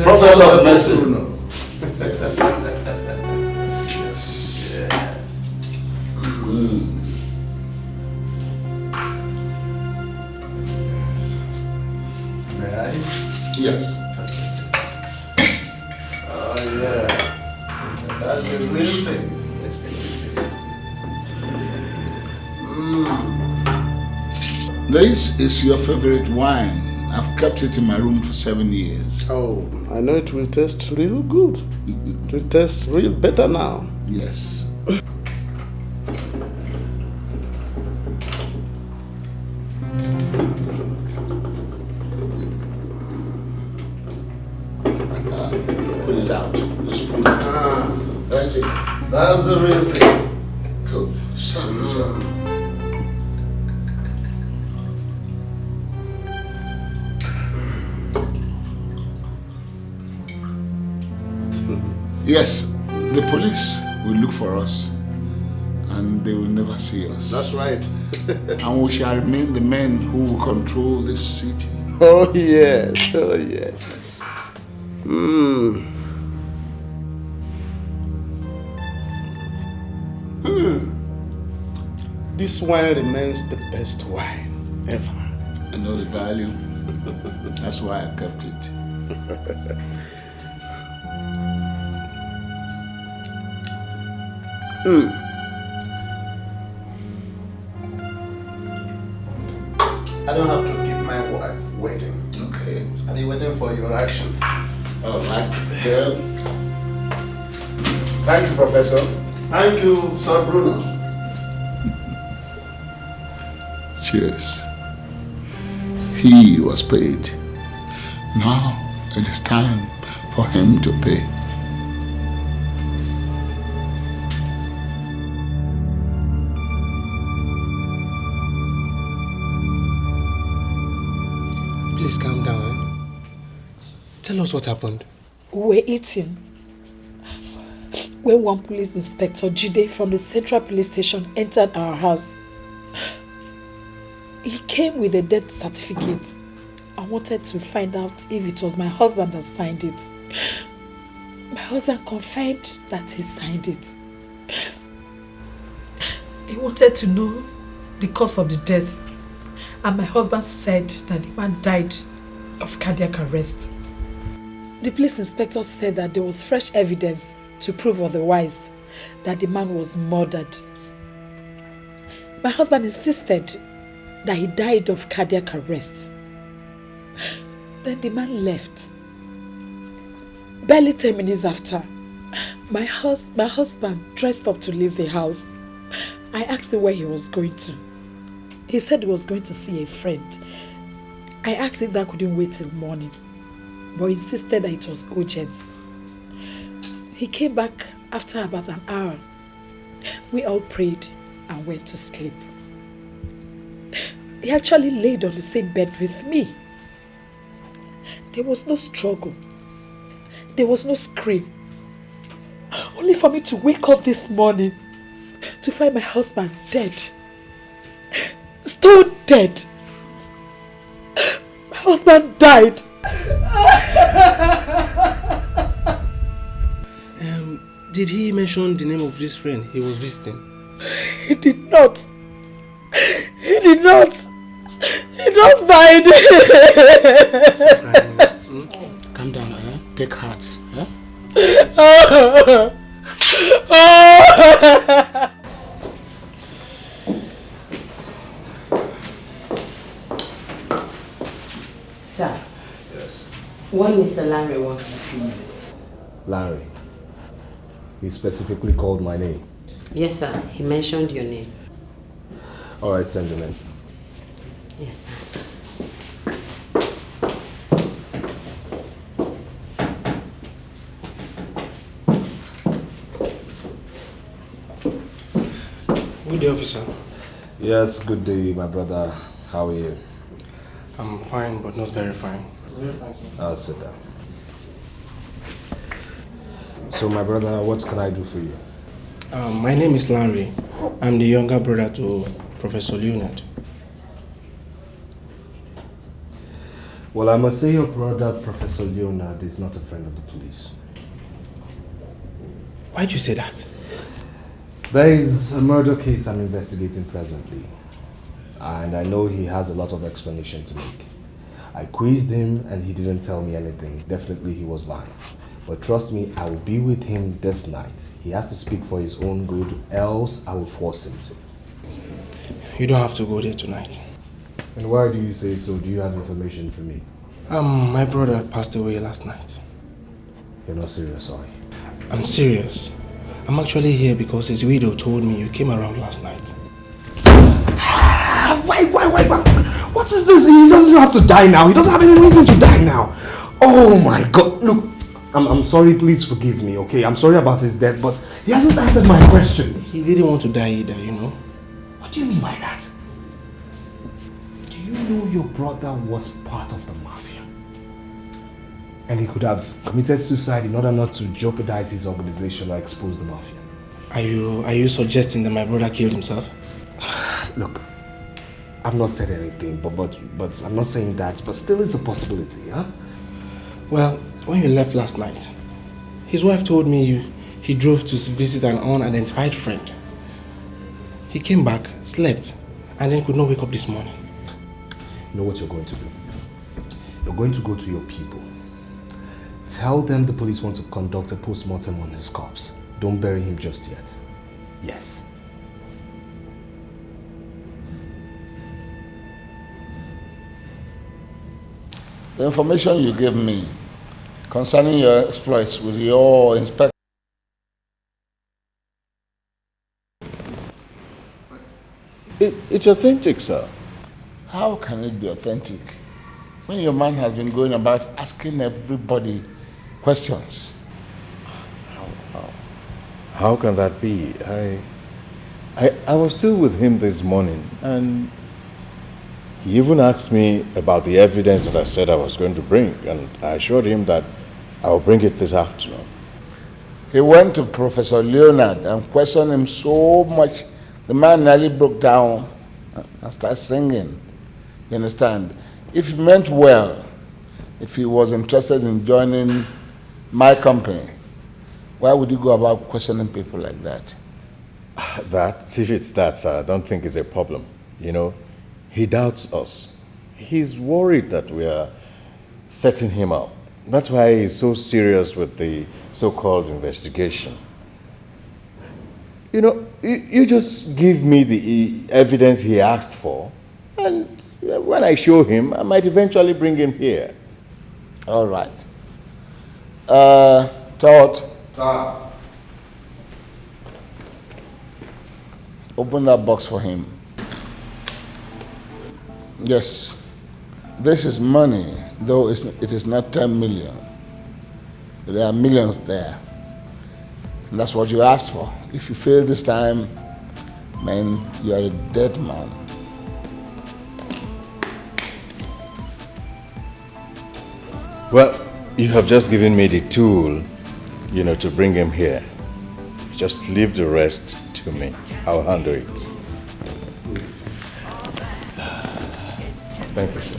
Professor of Medicine. Yes. May I? Yes. Oh yeah. That's a real thing. This is your favorite wine. I've kept it in my room for 7 years. Oh, I know it will taste real good. It will taste real better now. Yes. Pull it out. Just pull it out. That's it. That's the real thing. Good. Yes, the police will look for us and they will never see us. That's right. And we shall remain the men who will control this city. Oh yes, oh yes. This wine remains the best wine ever. I know the value. That's why I kept it. I don't have to keep my wife waiting. Okay. I'll be waiting for your action. All right. Well, thank you, Professor. Thank you, Sir Bruno. cheers. He was paid. Now it is time for him to pay. Please calm down. Tell us what happened. We were eating when one police inspector, Jide, from the Central Police Station entered our house. He came with a death certificate. I wanted to find out if it was my husband that signed it. My husband confirmed that he signed it. He wanted to know the cause of the death. And my husband said that the man died of cardiac arrest. The police inspector said that there was fresh evidence to prove otherwise, that the man was murdered. My husband insisted that he died of cardiac arrest. Then the man left. Barely 10 minutes after, my husband dressed up to leave the house. I asked him where he was going to. He said he was going to see a friend. I asked if that couldn't wait till morning, but he insisted that it was urgent. He came back after about an hour. We all prayed and went to sleep. He actually laid on the same bed with me. There was no struggle. There was no scream. Only for me to wake up this morning to find my husband dead. Stone dead. My husband died. Did he mention the name of this friend he was visiting? He did not. He did not. He just died. Calm down, eh? Take heart, eh? Sir. Yes. One Mr. Larry wants to see you. Larry. He specifically called my name. Yes, sir. He mentioned your name. All right, send him in. Yes, sir. Good day, officer. Yes, good day, my brother. How are you? I'm fine, but not very fine. Very fine, sir. I'll sit down. So, my brother, what can I do for you? My name is Larry. I'm the younger brother to Professor Leonard. Well, I must say your brother, Professor Leonard, is not a friend of the police. Why do you say that? There is a murder case I'm investigating presently, and I know he has a lot of explanation to make. I quizzed him and he didn't tell me anything. Definitely he was lying. But trust me, I will be with him this night. He has to speak for his own good, else I will force him to. You don't have to go there tonight. And why do you say so? Do you have information for me? My brother passed away last night. You're not serious, are you? I'm serious. I'm actually here because his widow told me you came around last night. Why? What is this? He doesn't have to die now. He doesn't have any reason to die now. Oh my God. Look, I'm sorry, please forgive me, okay? I'm sorry about his death, but he hasn't answered my questions. He didn't want to die either, you know. What do you mean by that? Do you know your brother was part of the Mafia? And he could have committed suicide in order not to jeopardize his organization or expose the Mafia. Are you suggesting that my brother killed himself? Look, I've not said anything, but I'm not saying that, but still it's a possibility, huh? Well, when you left last night, his wife told me he drove to visit an unidentified friend. He came back, slept, and then could not wake up this morning. You know what you're going to do? You're going to go to your people. Tell them the police want to conduct a post-mortem on his corpse. Don't bury him just yet. Yes. The information you gave me concerning your exploits with your inspector. It's authentic, sir. How can it be authentic when your man has been going about asking everybody questions? How can that be? I was still with him this morning, and he even asked me about the evidence that I said I was going to bring, and I assured him that I'll bring it this afternoon. He went to Professor Leonard and questioned him so much, the man nearly broke down and started singing. You understand? If he meant well, if he was interested in joining my company, why would you go about questioning people like that? If it's that, sir, I don't think it's a problem. You know, he doubts us. He's worried that we are setting him up. That's why he's so serious with the so-called investigation. You know, you just give me the evidence he asked for, and when I show him, I might eventually bring him here. All right. Todd. Sir. Open that box for him. Yes. This is money, though it is not 10 million. There are millions there. And that's what you asked for. If you fail this time, man, you are a dead man. Well, you have just given me the tool, you know, to bring him here. Just leave the rest to me. I'll handle it. Thank you, sir.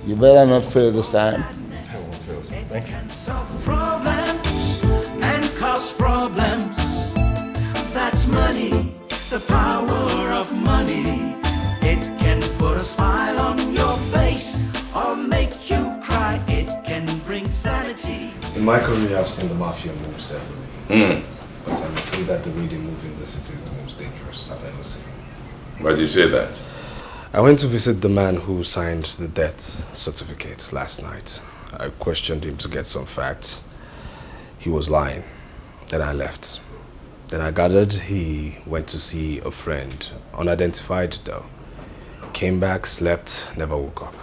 You better not fail this time. I won't fail, sir. Thank you. Solve problems and cause problems. That's money, the power of money. It can put a smile on your face or make you cry. It can bring sanity. In my career, I've seen the Mafia move separately. But I must say that the way they move in the city is the most dangerous I've ever seen. Why do you say that? I went to visit the man who signed the death certificate last night. I questioned him to get some facts. He was lying. Then I left. Then I gathered he went to see a friend, unidentified though. Came back, slept, never woke up.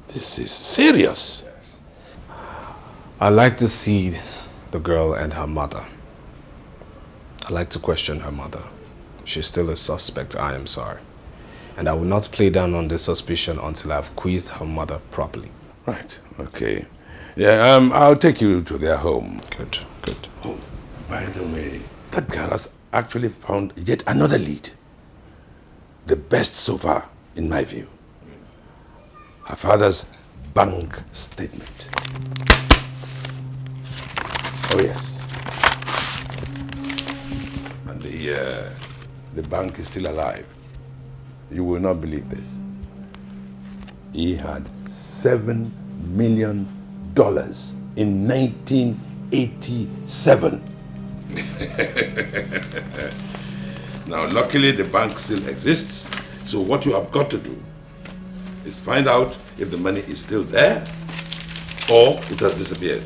This is serious. Yes. I'd like to see the girl and her mother. I'd like to question her mother. She's still a suspect, I am sorry. And I will not play down on this suspicion until I've quizzed her mother properly. Right, okay. Yeah, I'll take you to their home. Good, good. Oh, by the way, that girl has actually found yet another lead. The best so far, in my view. Her father's bank statement. Oh, yes. And the bank is still alive. You will not believe this. He had $7 million in 1987. Now, luckily, the bank still exists. So what you have got to do is find out if the money is still there or it has disappeared.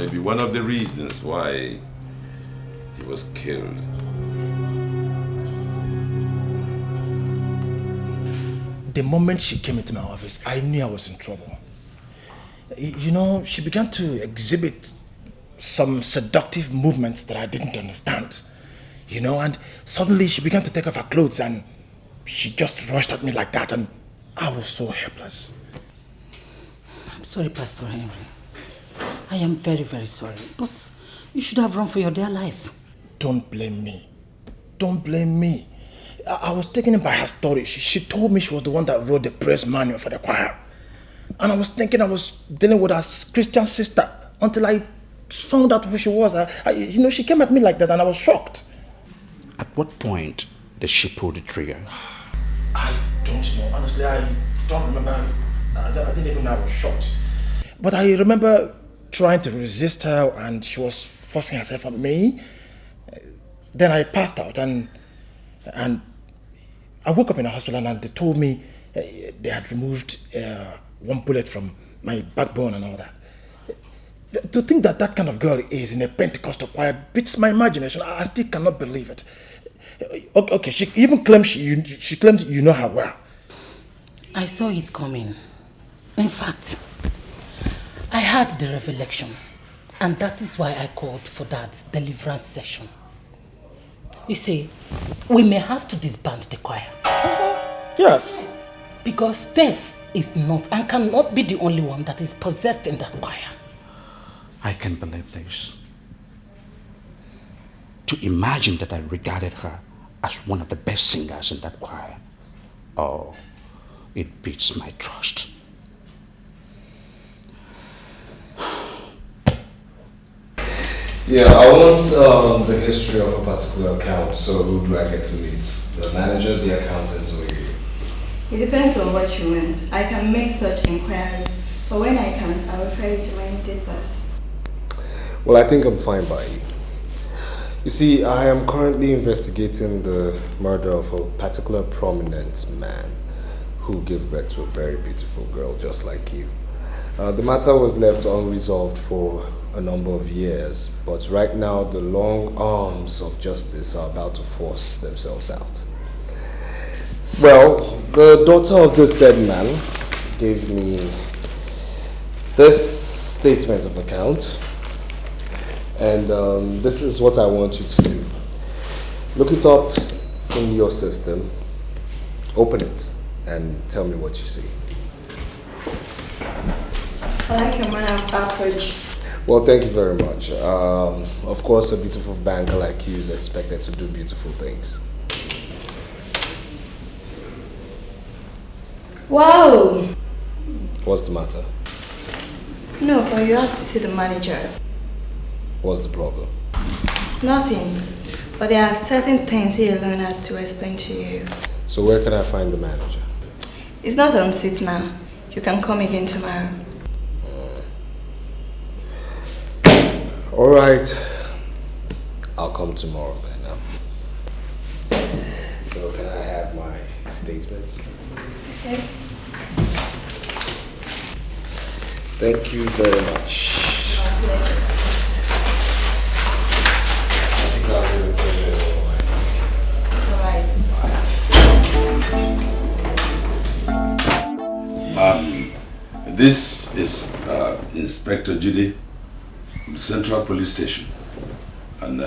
maybe one of the reasons why he was killed. The moment she came into my office, I knew I was in trouble. You know, she began to exhibit some seductive movements that I didn't understand. You know, and suddenly she began to take off her clothes and she just rushed at me like that, and I was so helpless. I'm sorry, Pastor Henry. I am very, very sorry. But you should have run for your dear life. Don't blame me. Don't blame me. I was taken in by her story. She told me she was the one that wrote the press manual for the choir. And I was thinking I was dealing with her Christian sister until I found out who she was. You know, she came at me like that and I was shocked. At what point did she pull the trigger? I don't know. Honestly, I don't remember. I didn't even know I was shocked. But I remember trying to resist her and she was forcing herself on me. Then I passed out and I woke up in the hospital and they told me they had removed one bullet from my backbone and all that. To think that that kind of girl is in a Pentecostal choir beats my imagination. I still cannot believe it. Okay, she even claimed she claimed you know her well. I saw it coming. In fact, I had the revelation, and that is why I called for that deliverance session. You see, we may have to disband the choir. Yes. Because Steph is not and cannot be the only one that is possessed in that choir. I can believe this. To imagine that I regarded her as one of the best singers in that choir. Oh, it beats my trust. Yeah, I want the history of a particular account, so who do I get to meet? The manager, the accountant, or you? It depends on what you want. I can make such inquiries, but when I can, I will refer you to my immediate boss. Well, I think I'm fine by you. You see, I am currently investigating the murder of a particular prominent man who gave birth to a very beautiful girl just like you. The matter was left unresolved for a number of years, but right now the long arms of justice are about to force themselves out. Well, the daughter of this said man gave me this statement of account, and this is what I want you to do. Look it up in your system, open it, and tell me what you see. I like your manner of approach. Well, thank you very much. Of course, a beautiful banker like you is expected to do beautiful things. Wow! What's the matter? No, but you have to see the manager. What's the problem? Nothing. But there are certain things he alone has to explain to you. So where can I find the manager? It's not on seat now. You can come again tomorrow. All right. I'll come tomorrow then. So can I have my statements? Okay. Thank you very much. My pleasure. I think I'll say the pleasure is all right. This is Inspector Judy, the Central Police Station. And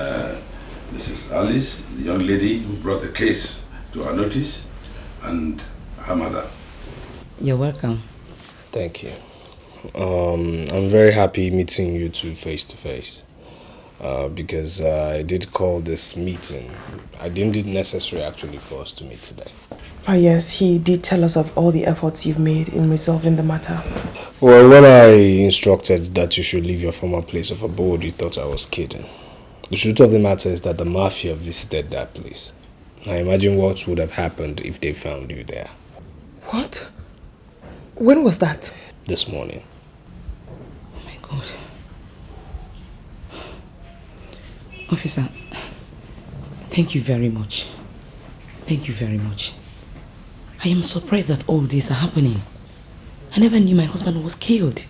this is Alice, the young lady who brought the case to our notice, and her mother. You're welcome. Thank you. I'm very happy meeting you two face to face. Because I did call this meeting. I deemed it necessary actually for us to meet today. Yes, he did tell us of all the efforts you've made in resolving the matter. Well, when I instructed that you should leave your former place of abode, you thought I was kidding. The truth of the matter is that the Mafia visited that place. Now imagine what would have happened if they found you there. What? When was that? This morning. Oh my God. Officer, thank you very much. Thank you very much. I am surprised that all this are happening. I never knew my husband was killed.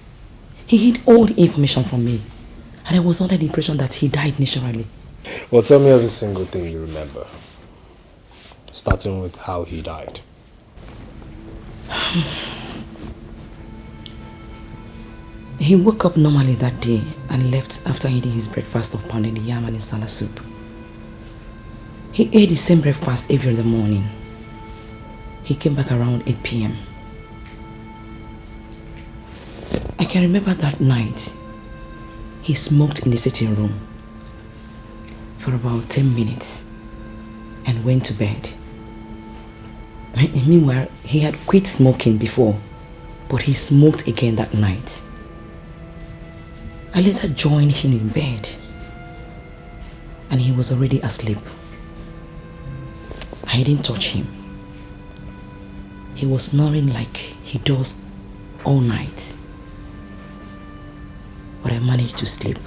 He hid all the information from me. And I was under the impression that he died naturally. Well, tell me every single thing you remember. Starting with how he died. He woke up normally that day and left after eating his breakfast of pounded yam and insala soup. He ate the same breakfast every other morning. He came back around 8 p.m. I can remember that night, he smoked in the sitting room for about 10 minutes and went to bed. Meanwhile, he had quit smoking before, but he smoked again that night. I later joined him in bed and he was already asleep. I didn't touch him. He was snoring like he does all night, but I managed to sleep.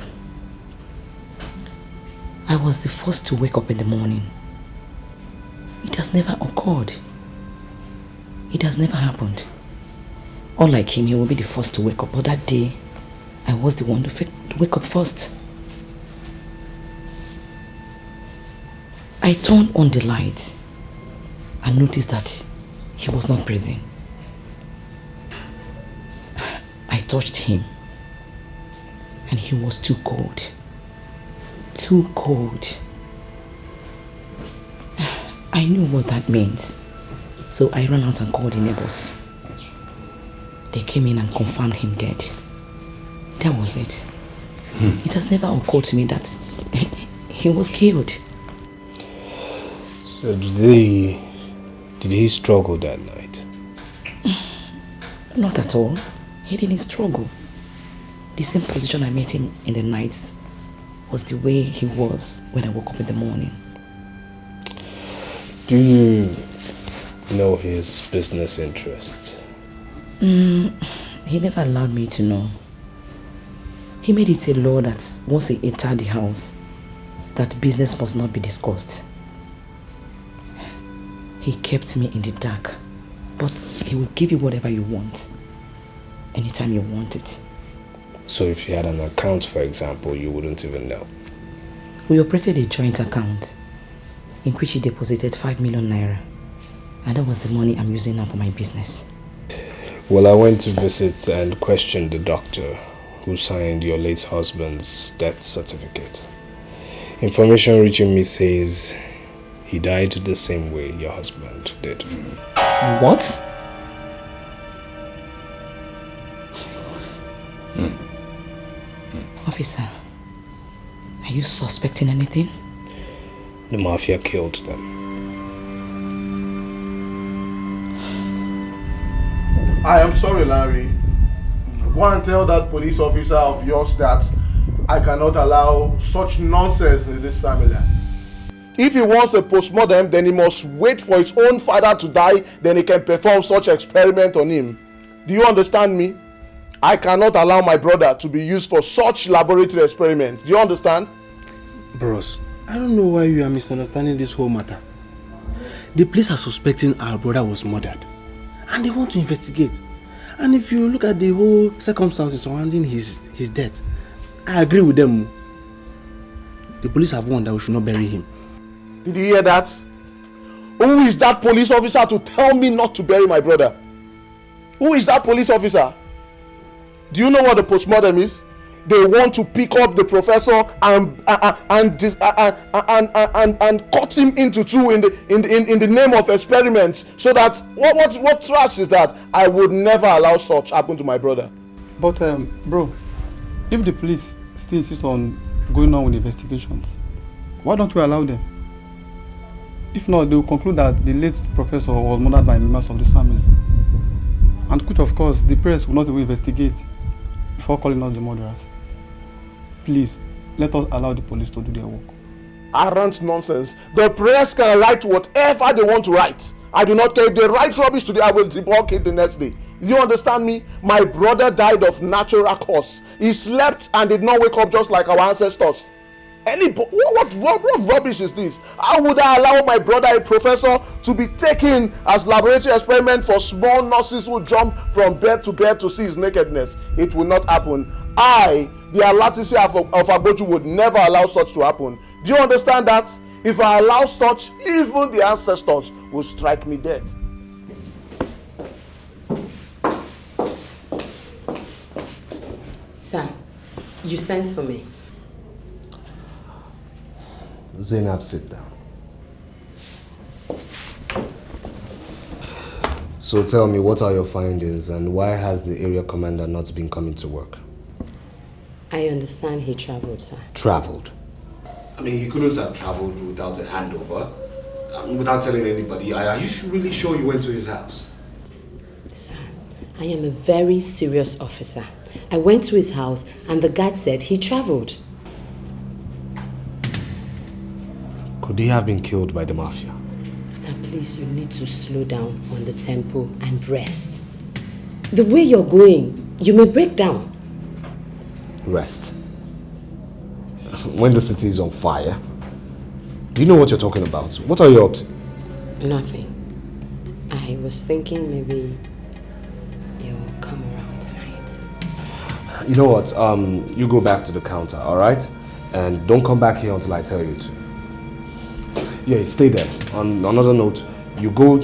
I was the first to wake up in the morning. It has never occurred. It has never happened. Unlike him, he will be the first to wake up, but that day, I was the one to wake up first. I turned on the light and noticed that he was not breathing. I touched him and he was too cold. Too cold. I knew what that means, so I ran out and called the neighbors. They came in and confirmed him dead. That was it. It has never occurred to me that he was killed. So did he struggle that night? Not at all. He didn't struggle. The same position I met him in the night was the way he was when I woke up in the morning. Do you know his business interests? He never allowed me to know. He made it a law that once he entered the house, that business must not be discussed. He kept me in the dark, but he would give you whatever you want, anytime you want it. So if he had an account, for example, you wouldn't even know? We operated a joint account in which he deposited 5 million naira, and that was the money I'm using now for my business. Well, I went to visit and question the doctor who signed your late husband's death certificate. Information reaching me says he died the same way your husband did. What? Officer, are you suspecting anything? The Mafia killed them. I am sorry, Larry. Go and tell that police officer of yours that I cannot allow such nonsense in this family. If he wants a postmortem, then he must wait for his own father to die, then he can perform such experiment on him. Do you understand me? I cannot allow my brother to be used for such laboratory experiments. Do you understand? Bros, I don't know why you are misunderstanding this whole matter. The police are suspecting our brother was murdered, and they want to investigate. And if you look at the whole circumstances surrounding his death, I agree with them. The police have warned that we should not bury him. Did you hear that? Who is that police officer to tell me not to bury my brother? Who is that police officer? Do you know what the postmortem is? They want to pick up the professor and cut him into two in the name of experiments. So that what trash is that? I would never allow such happen to my brother. But bro, if the police still insist on going on with investigations, why don't we allow them? If not, they will conclude that the late professor was murdered by members of this family, and which of course the press will not even investigate before calling us the murderers. Please, let us allow the police to do their work. Arrant nonsense. The press can write whatever they want to write. I do not care if they write rubbish today, I will debunk it the next day. Do you understand me? My brother died of natural cause. He slept and did not wake up just like our ancestors. What rubbish is this? How would I allow my brother, a professor, to be taken as laboratory experiment for small nurses who jump from bed to bed to see his nakedness? It will not happen. I the Alatisi of Agboju would never allow such to happen. Do you understand that? If I allow such, even the ancestors will strike me dead. Sir, you sent for me. Zainab, sit down. So tell me, what are your findings and why has the area commander not been coming to work? I understand he traveled, sir. Traveled? I mean, he couldn't have traveled without a handover, without telling anybody. Are you really sure you went to his house? Sir, I am a very serious officer. I went to his house and the guard said he traveled. Could he have been killed by the Mafia? Sir, please, you need to slow down on the tempo and rest. The way you're going, you may break down. Rest? When the city is on fire? Do you know what you're talking about? What are you up to? Nothing. I was thinking maybe you'll come around tonight. You know what? You go back to the counter, alright? And don't come back here until I tell you to. Yeah, stay there. On another note, you go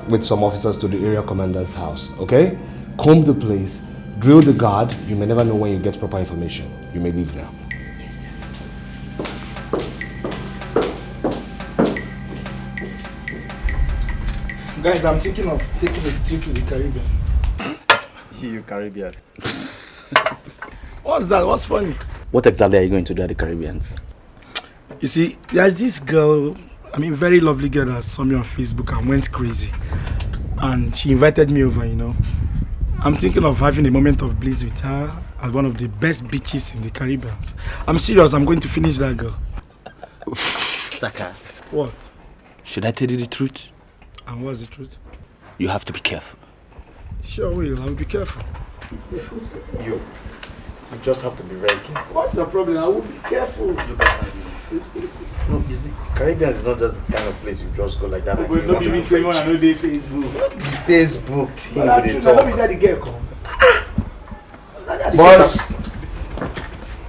with some officers to the area commander's house, okay? Comb the place, drill the guard. You may never know when you get proper information. You may leave now. Yes, sir. Guys, I'm thinking of taking a trip to the Caribbean. You Caribbean. What's that? What's funny? What exactly are you going to do at the Caribbean? You see, there's this girl, very lovely girl that saw me on Facebook and went crazy. And she invited me over, you know. I'm thinking of having a moment of bliss with her at one of the best beaches in the Caribbean. I'm serious, I'm going to finish that girl. Saka. What? Should I tell you the truth? And what's the truth? You have to be careful. Sure will, I'll be careful. You just have to be very careful. What's the problem? I will be careful. No, you see, Caribbean is not just the kind of place you just go like that. But not be saying when I know they Facebook. Facebook team But with I it don't be that the girl come. Boys,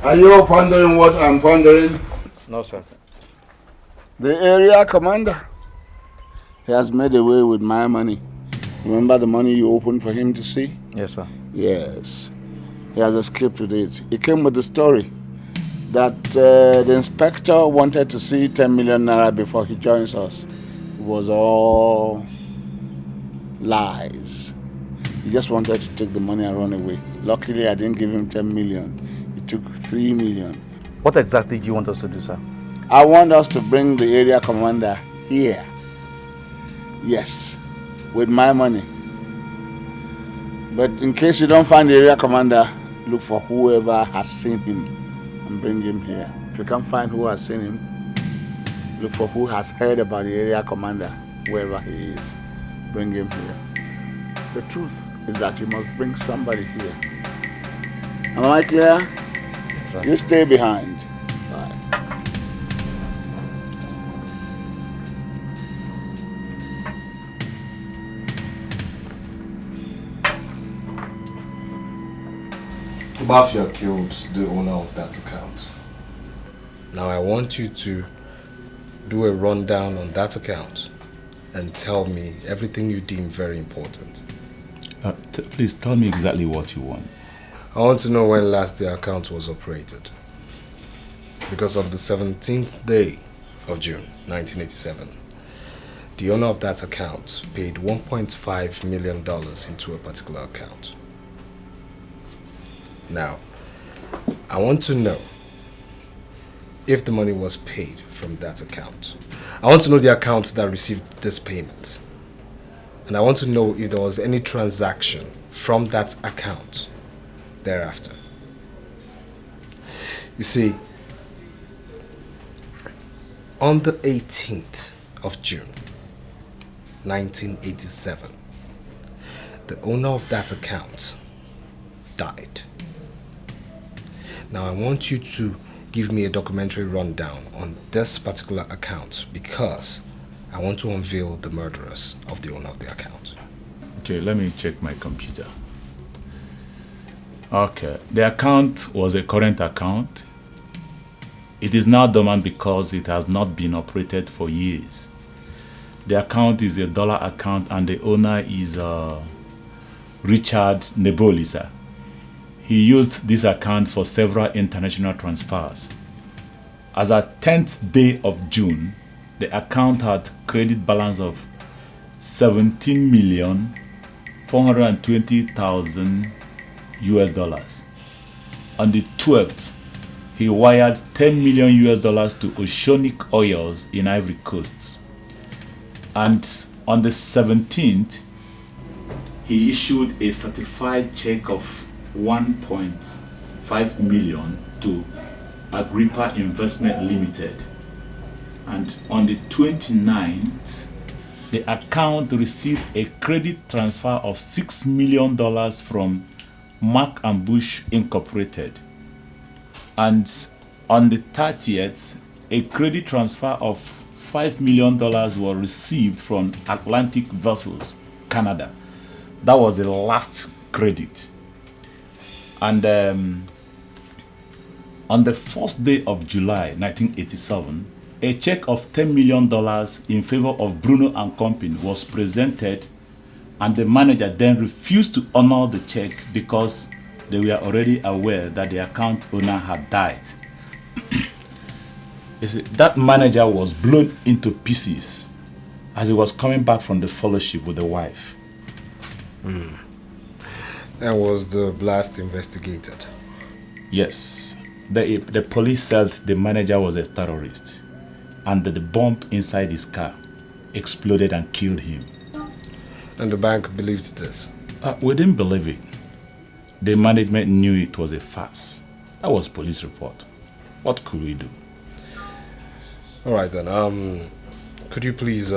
are you all pondering what I'm pondering? No, sir. The area commander, he has made away with my money. Remember the money you opened for him to see? Yes, sir. Yes. He has escaped with it. He came with the story that the inspector wanted to see 10 million naira before he joins us. It was all lies. He just wanted to take the money and run away. Luckily, I didn't give him 10 million. He took 3 million. What exactly do you want us to do, sir? I want us to bring the area commander here. Yes, with my money. But in case you don't find the area commander, look for whoever has seen him and bring him here. If you can't find who has seen him, look for who has heard about the area commander, wherever he is. Bring him here. The truth is that you must bring somebody here. Am I clear? Right. You stay behind. Bye. Mafia killed the owner of that account. Now I want you to do a rundown on that account and tell me everything you deem very important. Please tell me exactly what you want. I want to know when last the account was operated. Because of the 17th day of June 1987, the owner of that account paid $1.5 million into a particular account. Now, I want to know if the money was paid from that account. I want to know the account that received this payment. And I want to know if there was any transaction from that account thereafter. You see, on the 18th of June, 1987, the owner of that account died. Now I want you to give me a documentary rundown on this particular account because I want to unveil the murderers of the owner of the account. Okay, let me check my computer. Okay. The account was a current account. It is now dormant because it has not been operated for years. The account is a dollar account and the owner is Richard Nebolisa. He used this account for several international transfers. As at 10th day of June, the account had credit balance of 17,420,000 US dollars. On the 12th, he wired 10 million US dollars to Oceanic Oils in Ivory Coast. And on the 17th, he issued a certified check of 1.5 million to Agrippa Investment Limited. And on the 29th, the account received a credit transfer of $6 million from Mark and Bush Incorporated. And on the 30th, a credit transfer of $5 million was received from Atlantic Vessels, Canada. That was the last credit. And on the first day of July 1987, a check of $10 million in favor of Bruno and Company was presented, and the manager then refused to honor the check because they were already aware that the account owner had died. You see, that manager was blown into pieces as he was coming back from the fellowship with the wife. And was the blast investigated? Yes. The police said the manager was a terrorist and that the bomb inside his car exploded and killed him. And the bank believed this? We didn't believe it. The management knew it was a farce. That was police report. What could we do? Alright then, could you please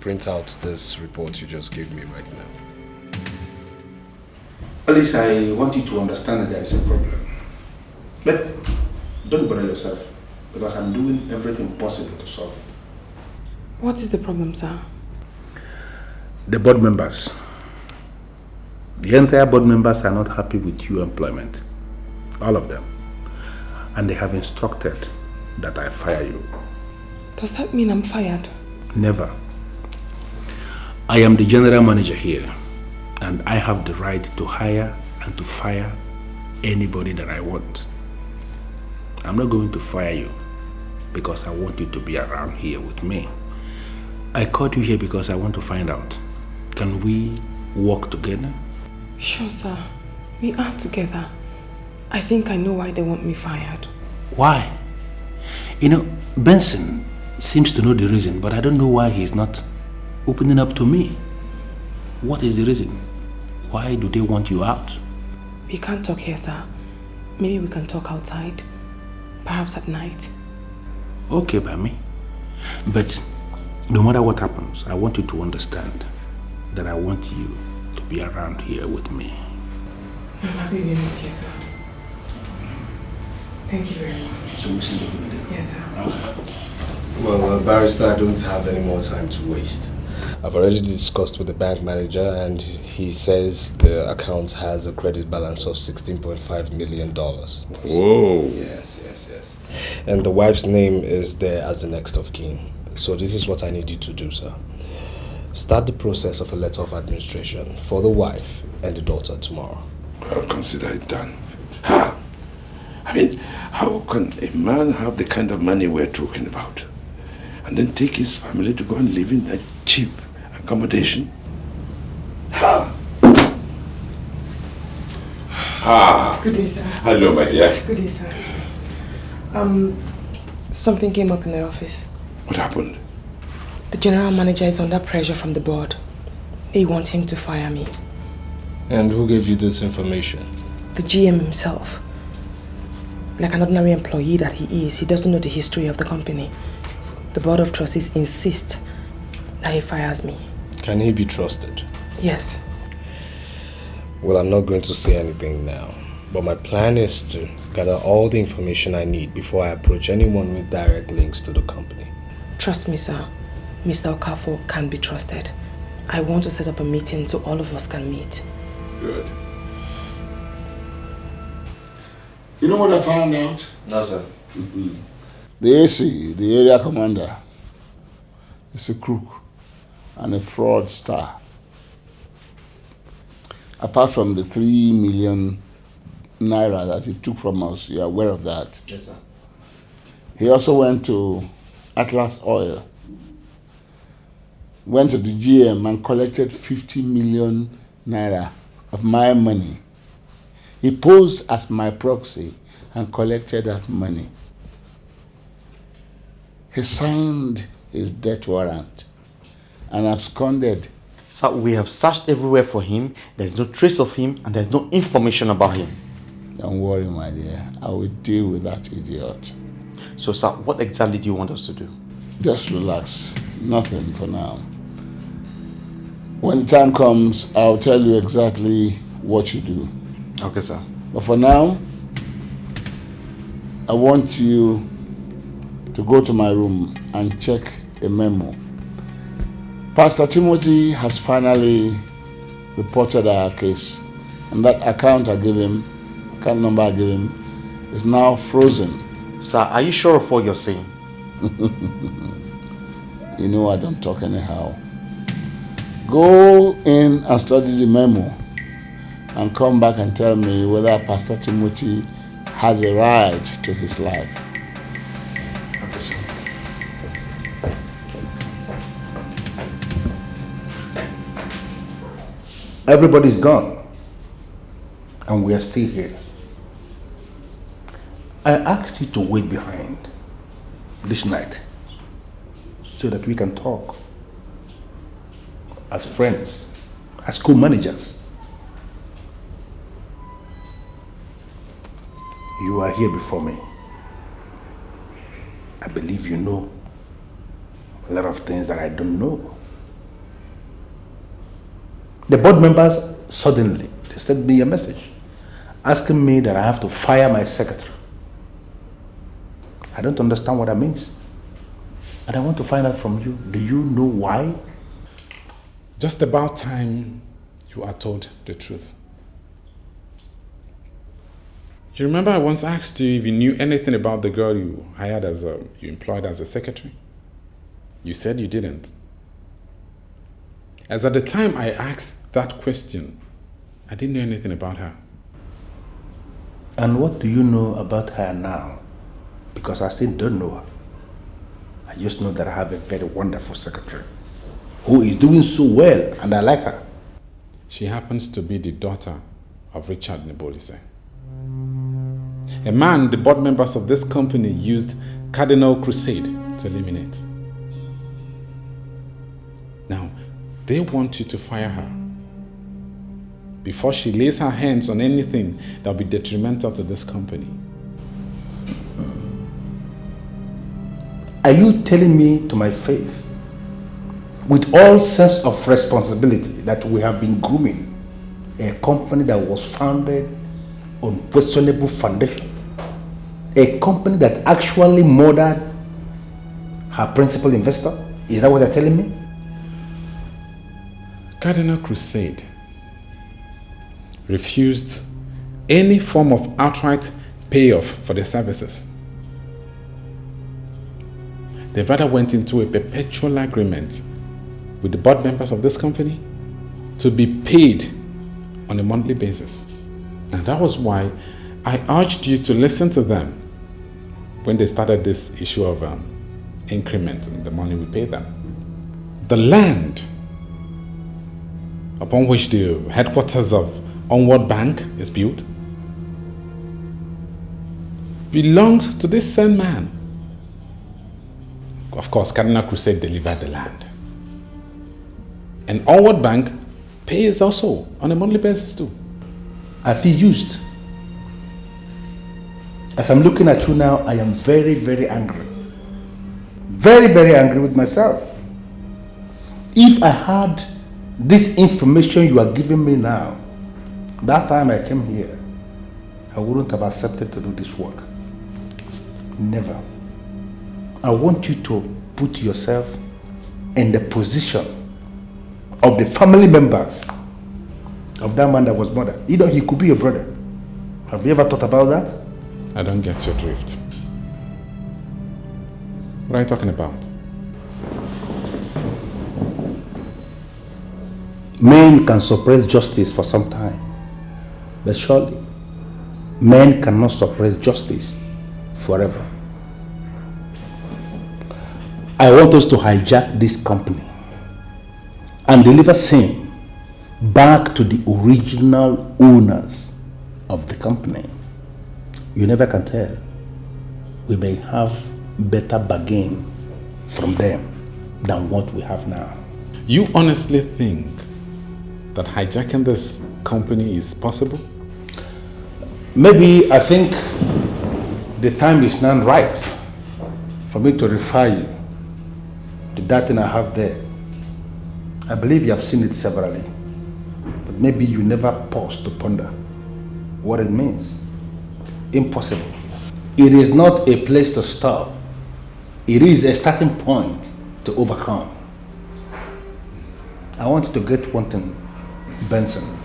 print out this report you just gave me right now? Alice, I want you to understand that there is a problem. But don't bother yourself, because I'm doing everything possible to solve it. What is the problem, sir? The board members. The entire board members are not happy with your employment. All of them. And they have instructed that I fire you. Does that mean I'm fired? Never. I am the general manager here, and I have the right to hire and to fire anybody that I want. I'm not going to fire you because I want you to be around here with me. I called you here because I want to find out, can we work together? Sure, sir. We are together. I think I know why they want me fired. Why? You know, Benson seems to know the reason, but I don't know why he's not opening up to me. What is the reason? Why do they want you out? We can't talk here, sir. Maybe we can talk outside. Perhaps at night. Okay by me. But no matter what happens, I want you to understand that I want you to be around here with me. I'm happy being with you, sir. Thank you very much. So we'll see you later. Yes, sir. Well, Barrister, I don't have any more time to waste. I've already discussed with the bank manager and he says the account has a credit balance of $16.5 million. Whoa. Yes. And the wife's name is there as the next of kin. So this is what I need you to do, sir. Start the process of a letter of administration for the wife and the daughter tomorrow. I'll consider it done. I mean, how can a man have the kind of money we're talking about and then take his family to go and live in that cheap accommodation? Good day, sir. Hello, my dear. Good day, sir. Something came up in the office. What happened? The general manager is under pressure from the board. They want him to fire me. And who gave you this information? The GM himself. Like an ordinary employee that he is, he doesn't know the history of the company. The board of trustees insist that he fires me. Can he be trusted? Yes. Well, I'm not going to say anything now. But my plan is to gather all the information I need before I approach anyone with direct links to the company. Trust me, sir. Mr. Okafor can be trusted. I want to set up a meeting so all of us can meet. Good. You know what I found out? No, sir. The AC, the area commander, is a crook and a fraudster. Apart from the 3 million naira that he took from us, you're aware of that? Yes, sir. He also went to Atlas Oil, went to the GM and collected 50 million naira of my money. He posed as my proxy and collected that money. He signed his death warrant and absconded. Sir, we have searched everywhere for him. There's no trace of him and there's no information about him. Don't worry, my dear. I will deal with that idiot. So, sir, what exactly do you want us to do? Just relax. Nothing for now. When the time comes, I'll tell you exactly what you do. Okay, sir. But for now, I want you to go to my room and check a memo. Pastor Timothy has finally reported our case, and that account I gave him, account number I gave him, is now frozen. Sir, are you sure of what you're saying? You know I don't talk anyhow. Go in and study the memo and come back and tell me whether Pastor Timothy has a right to his life. Everybody's gone, and we are still here. I asked you to wait behind this night so that we can talk as friends, as co-managers. You are here before me. I believe you know a lot of things that I don't know. The board members suddenly, they sent me a message asking me that I have to fire my secretary. I don't understand what that means. And I want to find out from you, do you know why? Just about time you are told the truth. You remember I once asked you if you knew anything about the girl you hired you employed as a secretary? You said you didn't. As at the time I asked that question, I didn't know anything about her. And what do you know about her now? Because I still don't know her. I just know that I have a very wonderful secretary who is doing so well, and I like her. She happens to be the daughter of Richard Nebolise, a man the board members of this company used Cardinal Crusade to eliminate. Now, they want you to fire her before she lays her hands on anything that will be detrimental to this company. Are you telling me to my face, with all sense of responsibility, that we have been grooming a company that was founded on questionable foundation? A company that actually murdered her principal investor? Is that what you're telling me? Cardinal Crusade refused any form of outright payoff for their services. They rather went into a perpetual agreement with the board members of this company to be paid on a monthly basis. And that was why I urged you to listen to them when they started this issue of increment in the money we pay them. The land upon which the headquarters of Onward Bank is built belonged to this same man. Of course, Cardinal Crusade delivered the land. And Onward Bank pays also on a monthly basis too. I feel used. As I'm looking at you now, I am very, very angry. Very, very angry with myself. If I had this information you are giving me now, that time I came here, I wouldn't have accepted to do this work. Never. I want you to put yourself in the position of the family members of that man that was murdered. You know, he could be your brother. Have you ever thought about that? I don't get your drift. What are you talking about? Men can suppress justice for some time, but surely men cannot suppress justice forever. I want us to hijack this company and deliver same back to the original owners of the company. You never can tell. We may have better bargain from them than what we have now. You honestly think that hijacking this company is possible? Maybe I think the time is now ripe for me to refer you to that thing I have there. I believe you have seen it severally, but maybe you never pause to ponder what it means. Impossible. It is not a place to stop. It is a starting point to overcome. I want you to get one thing, Benson.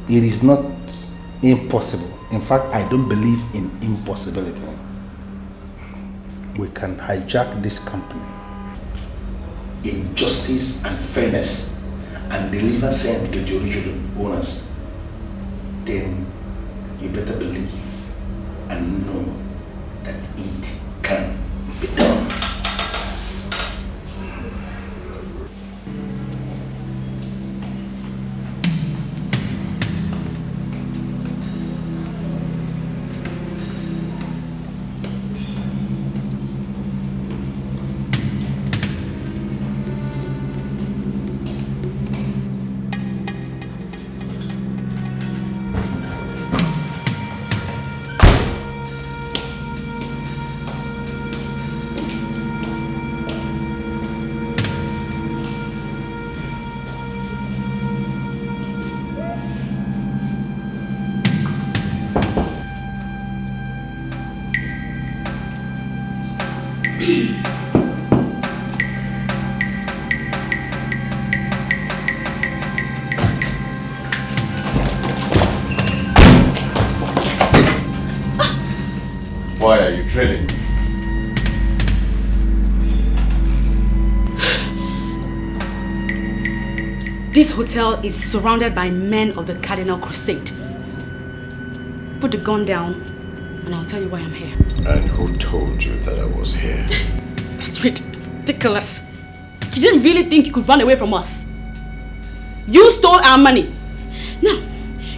It is not impossible. In fact, I don't believe in impossibility. We can hijack this company in justice and fairness and deliver same to the original owners. Then you better believe and know that it can be done. Why are you trailing? This hotel is surrounded by men of the Cardinal Crusade. Put the gun down and I'll tell you why I'm here. And who told you that I was here? That's ridiculous. You didn't really think you could run away from us. You stole our money. Now,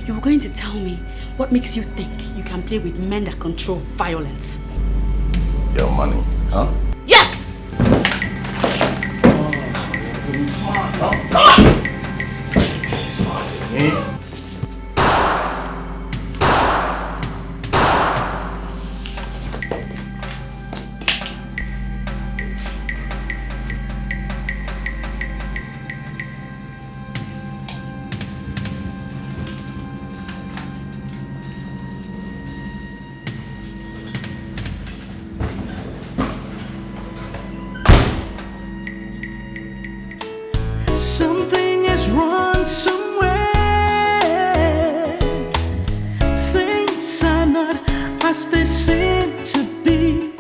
you were going to tell me what makes you think you can play with men that control violence. Your money, huh? Yes! Smart, huh? Smart, eh? Something is wrong somewhere. Things are not as they seem to be.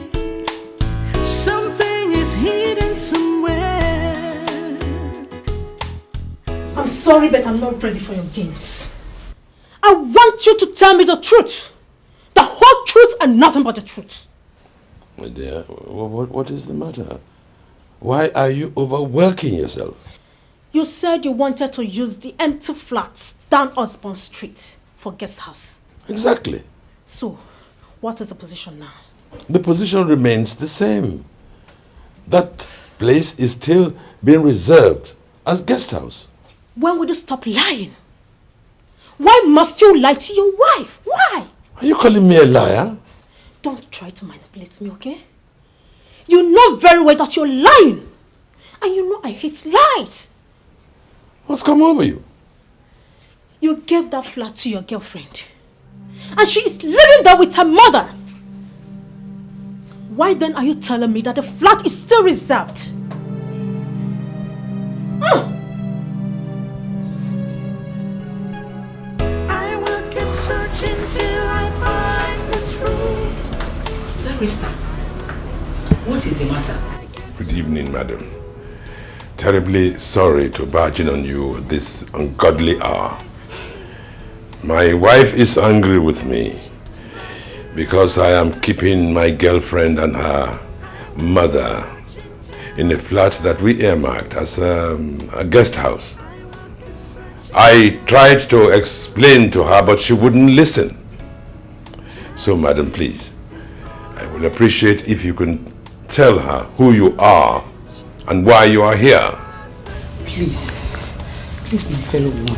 Something is hidden somewhere. I'm sorry, but I'm not ready for your games. I want you to tell me the truth. The whole truth and nothing but the truth. My dear, what is the matter? Why are you overworking yourself? You said you wanted to use the empty flats down Osborne Street for guest house. Exactly. So, what is the position now? The position remains the same. That place is still being reserved as guest house. When will you stop lying? Why must you lie to your wife? Why? Are you calling me a liar? Don't try to manipulate me, okay? You know very well that you're lying. And you know I hate lies. What's come over you? You gave that flat to your girlfriend. And she is living there with her mother. Why then are you telling me that the flat is still reserved? I will keep searching till I find Krista, what is the matter? Good evening, madam. Terribly sorry to barge in on you at this ungodly hour. My wife is angry with me because I am keeping my girlfriend and her mother in a flat that we earmarked as a guest house. I tried to explain to her, but she wouldn't listen. So, madam, please, I would appreciate if you can tell her who you are and why you are here. Please, my fellow woman,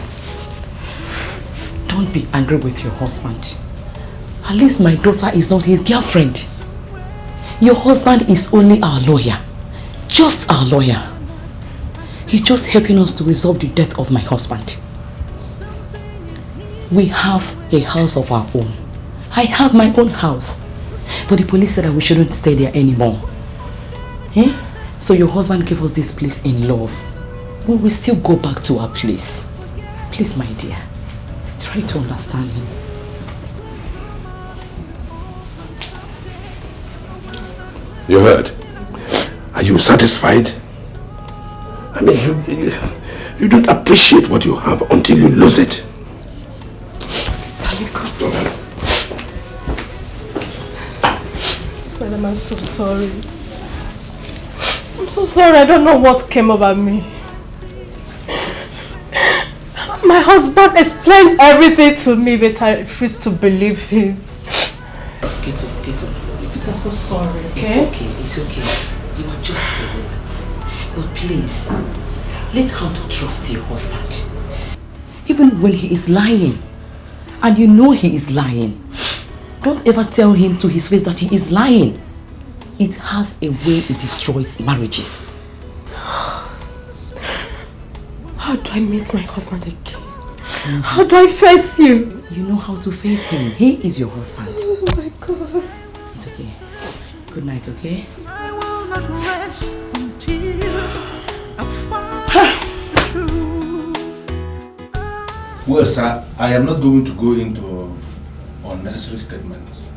don't be angry with your husband. At least my daughter is not his girlfriend. Your husband is only our lawyer. Just our lawyer. He's just helping us to resolve the death of my husband. We have a house of our own. I have my own house. But the police said that we shouldn't stay there anymore. So your husband gave us this place in love. We will still go back to our place. Please, my dear, try to understand him. You heard? Are you satisfied? I mean, you don't appreciate what you have until you lose it. Madam, I'm so sorry. I'm so sorry. I don't know what came over me. My husband explained everything to me, but I refused to believe him. Get up. I'm so sorry, okay? It's okay. You are just a woman. But please, learn how to trust your husband. Even when he is lying, and you know he is lying, don't ever tell him to his face that he is lying. It has a way it destroys marriages. How do I meet my husband again? How do I face him? You know how to face him. He is your husband. Oh my God. It's okay. Good night, okay? I will not rest until I find the truth. Well, sir, I am not going to go into unnecessary statements.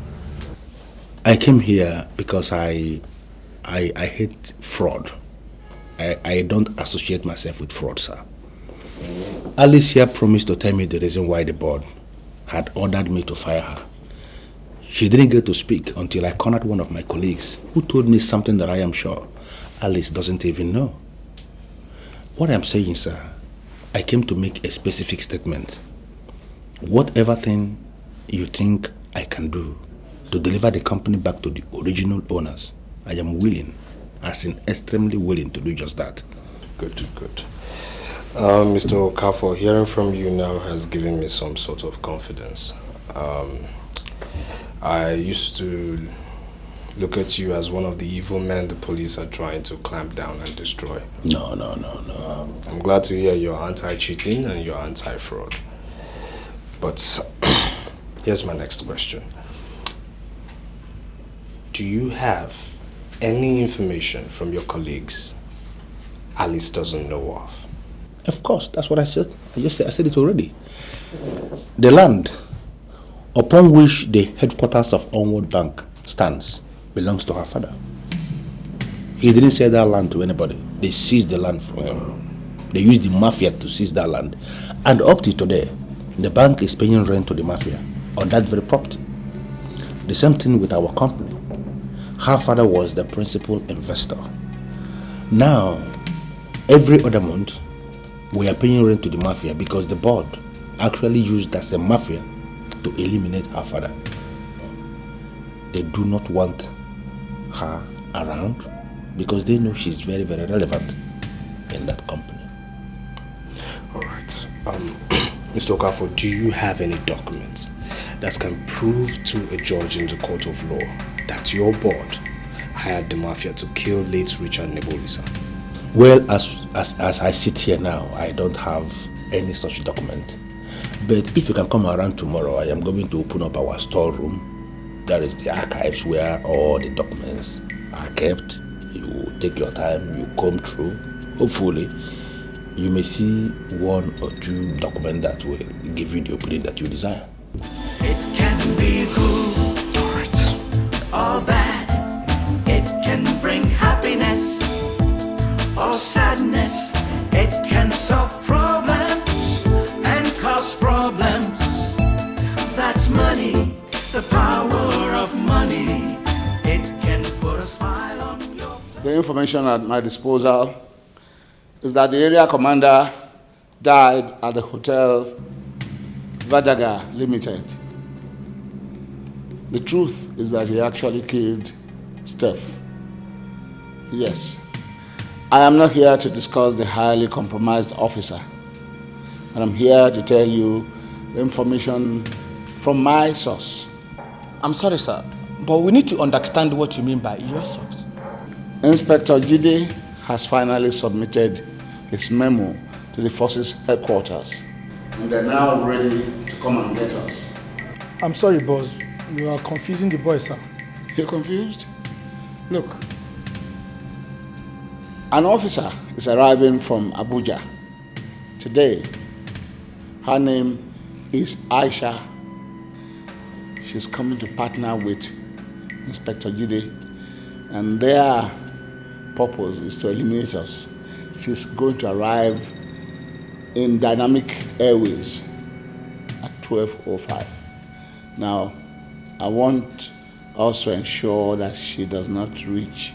I came here because I hate fraud. I don't associate myself with fraud, sir. Alicia promised to tell me the reason why the board had ordered me to fire her. She didn't get to speak until I cornered one of my colleagues who told me something that I am sure Alice doesn't even know. What I'm saying, sir, I came to make a specific statement. Whatever thing you think I can do to deliver the company back to the original owners, I am willing, as in extremely willing to do just that. Good. Mr. Okafor, hearing from you now has given me some sort of confidence. I used to look at you as one of the evil men the police are trying to clamp down and destroy. No. I'm glad to hear you're anti-cheating and you're anti-fraud. But here's my next question. Do you have any information from your colleagues Alice doesn't know of? Of course, that's what I said. I said it already. The land upon which the headquarters of Onward Bank stands belongs to her father. He didn't sell that land to anybody. They seized the land from him. They used the Mafia to seize that land. And up to today, the bank is paying rent to the Mafia on that very property. The same thing with our company. Her father was the principal investor. Now, every other month, we are paying rent to the Mafia because the board actually used as a Mafia to eliminate her father. They do not want her around because they know she's very, very relevant in that company. All right. Mr. Okafor, do you have any documents that can prove to a judge in the court of law that your board hired the Mafia to kill late Richard Nebulisa? Well, as I sit here now, I don't have any such document. But if you can come around tomorrow, I am going to open up our storeroom. That is the archives where all the documents are kept. You take your time, you comb through. Hopefully, you may see one or two documents that will give you the opinion that you desire. It can be good, or bad. can bring happiness or sadness. It can solve problems and cause problems. That's money, the power of money. It can put a smile on your face. The information at my disposal is that the area commander died at the hotel Vadaga Limited. The truth is that he actually killed Steph. Yes. I am not here to discuss the highly compromised officer, but I'm here to tell you the information from my source. I'm sorry, sir, but we need to understand what you mean by your source. Inspector Jide has finally submitted his memo to the forces headquarters, and they're now ready to come and get us. I'm sorry, boss. You are confusing the boy, sir. You're confused? Look, an officer is arriving from Abuja today. Her name is Aisha. She's coming to partner with Inspector Jide, and their purpose is to eliminate us. She's going to arrive in Dynamic Airways at 12:05. Now, I want us to ensure that she does not reach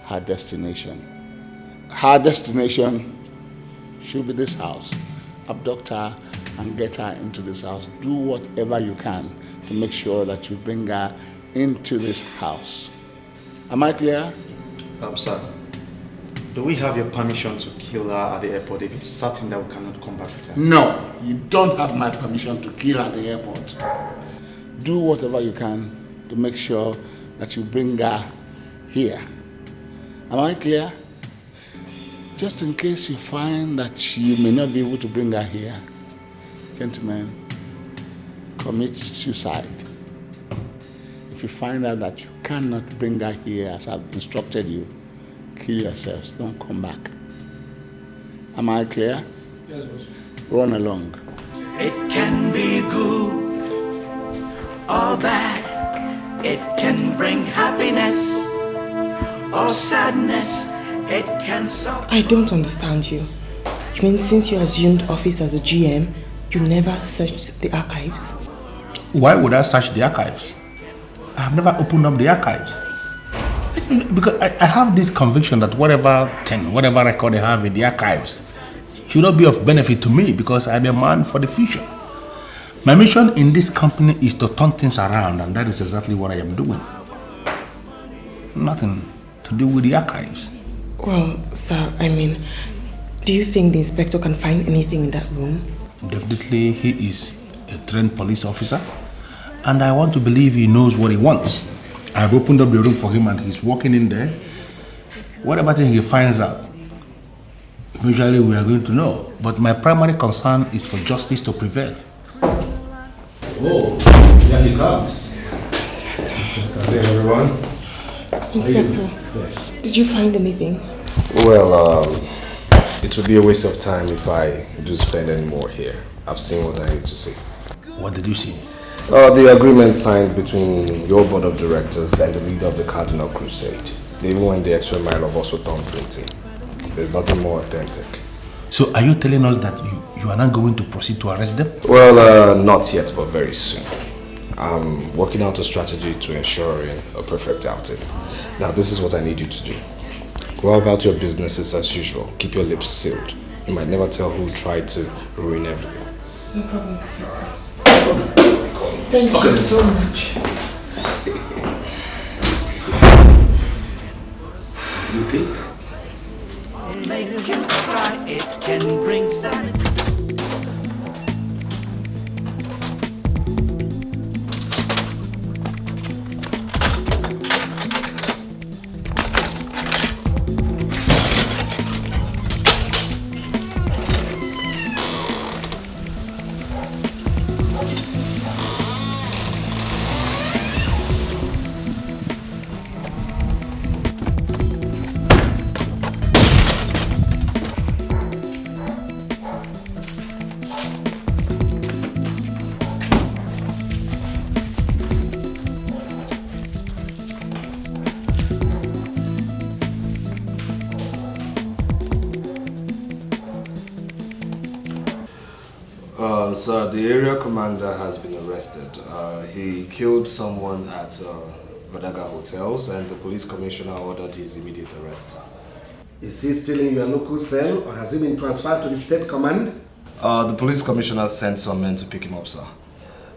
her destination. Her destination should be this house. Abduct her and get her into this house. Do whatever you can to make sure that you bring her into this house. Am I clear? Sir, do we have your permission to kill her at the airport if it's certain that we cannot come back with her? No, you don't have my permission to kill her at the airport. Do whatever you can to make sure that you bring her here. Am I clear? Just in case you find that you may not be able to bring her here, gentlemen, commit suicide. If you find out that you cannot bring her here as I've instructed you, kill yourselves, don't come back. Am I clear? Yes, boss. Run along. It can be good or bad. It can bring happiness or sadness. It can solve. I don't understand you. You mean since you assumed office as a GM, you never searched the archives? Why would I search the archives? I have never opened up the archives. Because I have this conviction that whatever record I have in the archives should not be of benefit to me because I'm a man for the future. My mission in this company is to turn things around, and that is exactly what I am doing. Nothing to do with the archives. Well, sir, I mean, do you think the inspector can find anything in that room? Definitely he is a trained police officer, and I want to believe he knows what he wants. I've opened up the room for him and he's walking in there. Whatever thing he finds out, eventually we are going to know. But my primary concern is for justice to prevail. Oh, here he comes. Inspector. Good day, everyone. Inspector, Yes. did you find anything? Well, it would be a waste of time if I do spend any more here. I've seen what I need to see. What did you see? The agreement signed between your board of directors and the leader of the Cardinal Crusade. They even went the extra mile of also thumbprinting. There's nothing more authentic. So are you telling us that you are not going to proceed to arrest them? Well, not yet, but very soon. I'm working out a strategy to ensuring a perfect outing. Now, this is what I need you to do. Go about your businesses as usual. Keep your lips sealed. You might never tell who tried to ruin everything. No problem, Inspector. Thank you so much. You think? Make you cry. It can bring sadness. Sir, the area commander has been arrested. He killed someone at Vadaga Hotels and the police commissioner ordered his immediate arrest, sir. Is he still in your local cell or has he been transferred to the state command? The police commissioner sent some men to pick him up, sir.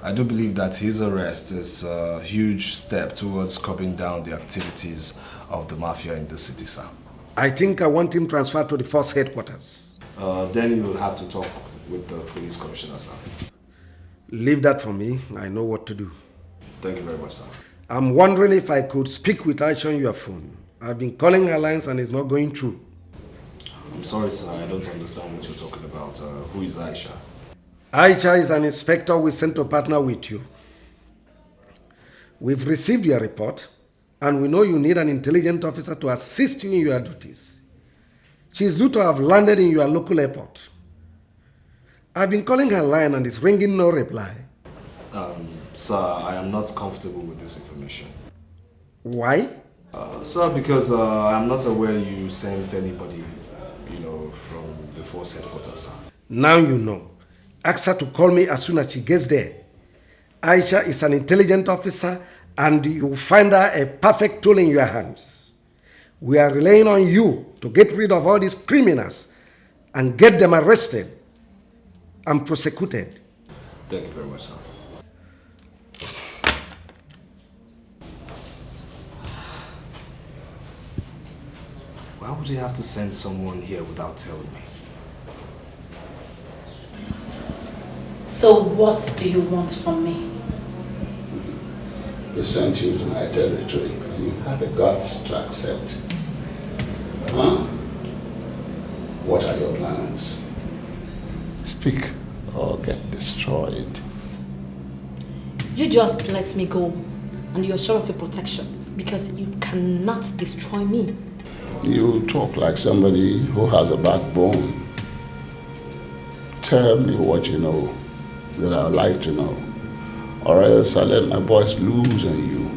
I do believe that his arrest is a huge step towards curbing down the activities of the mafia in the city, sir. I think I want him transferred to the force headquarters. Then you will have to talk with the police commissioner, sir. Leave that for me. I know what to do. Thank you very much, sir. I'm wondering if I could speak with Aisha on your phone. I've been calling her lines and it's not going through. I'm sorry, sir. I don't understand what you're talking about. Who is Aisha? Aisha is an inspector we sent to partner with you. We've received your report and we know you need an intelligent officer to assist you in your duties. She is due to have landed in your local airport. I've been calling her line and it's ringing no reply. Sir, I am not comfortable with this information. Why? Sir, because I'm not aware you sent anybody, from the force headquarters, sir. Now you know. Ask her to call me as soon as she gets there. Aisha is an intelligent officer and you'll find her a perfect tool in your hands. We are relying on you to get rid of all these criminals and get them arrested and prosecuted. Thank you very much, sir. Why would you have to send someone here without telling me? So what do you want from me? They sent you to my territory and you had the guts to accept. Huh? What are your plans? Speak or get destroyed. You just let me go and you're sure of your protection because you cannot destroy me. You talk like somebody who has a backbone. Tell me what you know that I would like to know, or else I'll let my boys lose on you.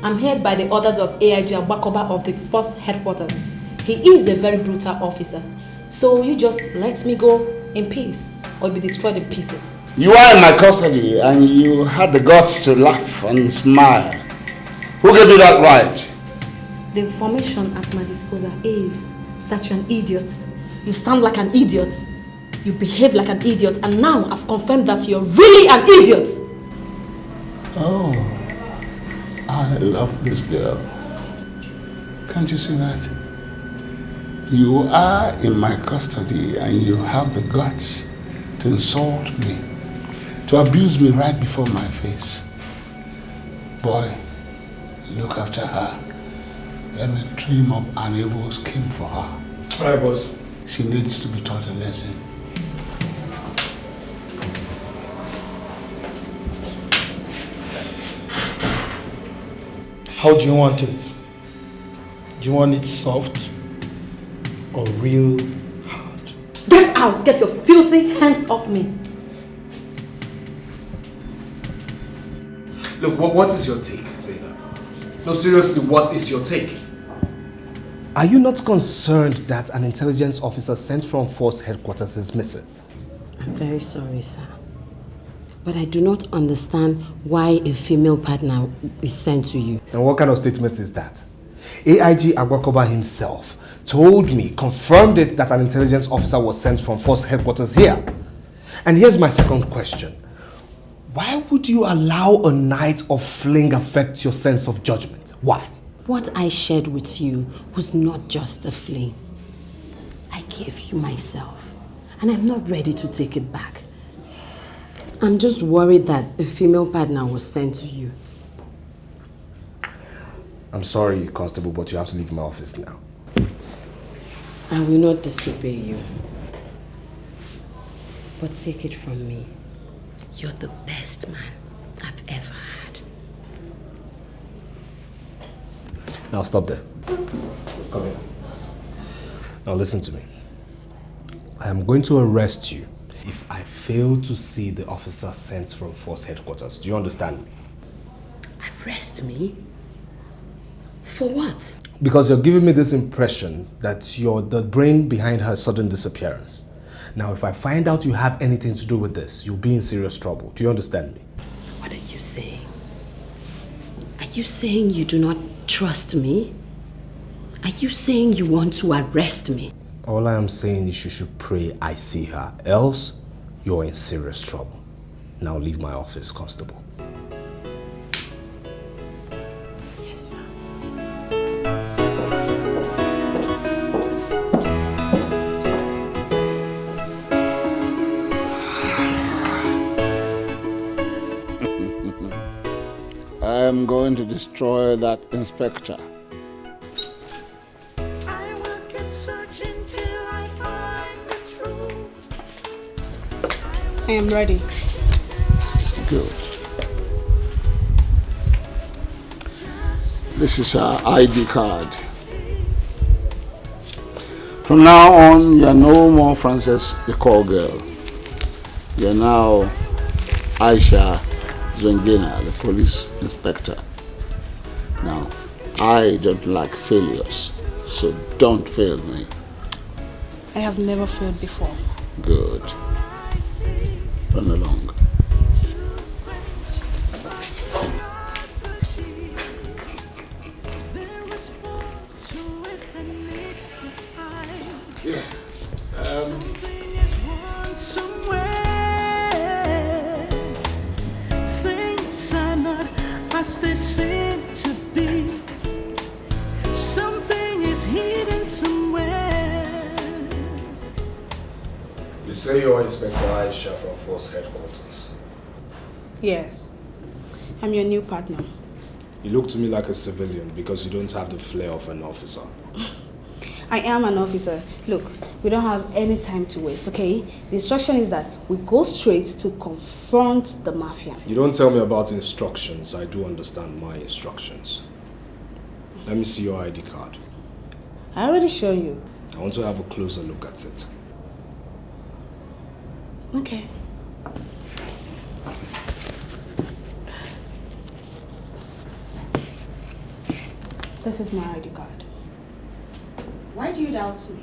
I'm here by the orders of AIG Abakoba of the Force Headquarters. He is a very brutal officer. So you just let me go in peace or be destroyed in pieces. You are in my custody and you had the guts to laugh and smile. Who gave you that right? The information at my disposal is that you're an idiot. You sound like an idiot. You behave like an idiot. And now I've confirmed that you're really an idiot. Oh, I love this girl. Can't you see that? You are in my custody and you have the guts to insult me, to abuse me right before my face. Boy, look after her. Let me dream up an evil scheme for her. Alright, boss. She needs to be taught a lesson. How do you want it? Do you want it soft or real hard? Get out! Get your filthy hands off me! Look, what is your take, Zainab? No, seriously, what is your take? Are you not concerned that an intelligence officer sent from force headquarters is missing? I'm very sorry, sir. But I do not understand why a female partner is sent to you. And what kind of statement is that? AIG Agwakoba himself told me, confirmed it, that an intelligence officer was sent from force headquarters here. And here's my second question. Why would you allow a night of fling affect your sense of judgment? Why? What I shared with you was not just a fling. I gave you myself, and I'm not ready to take it back. I'm just worried that a female partner was sent to you. I'm sorry, Constable, but you have to leave my office now. I will not disobey you. But take it from me. You're the best man I've ever had. Now stop there. Come here. Now listen to me. I am going to arrest you if I fail to see the officer sent from force headquarters. Do you understand me? Arrest me? For what? Because you're giving me this impression that you're the brain behind her sudden disappearance. Now, if I find out you have anything to do with this, you'll be in serious trouble. Do you understand me? What are you saying? Are you saying you do not trust me? Are you saying you want to arrest me? All I am saying is you should pray I see her, else you're in serious trouble. Now leave my office, Constable. Yes, sir. I am going to destroy that inspector. I am ready. Good. This is our ID card. From now on, you are no more Frances, the call girl. You are now Aisha Zongina, the police inspector. Now, I don't like failures, so don't fail me. I have never failed before. Good. Run along. Yeah. Things are not as they seem to be. Something is hidden somewhere. You say you're Inspector Aisha from Force Headquarters. Yes. I'm your new partner. You look to me like a civilian because you don't have the flair of an officer. I am an officer. Look, we don't have any time to waste, okay? The instruction is that we go straight to confront the mafia. You don't tell me about instructions. I do understand my instructions. Let me see your ID card. I already showed you. I want to have a closer look at it. Okay. This is my ID card. Why do you doubt me?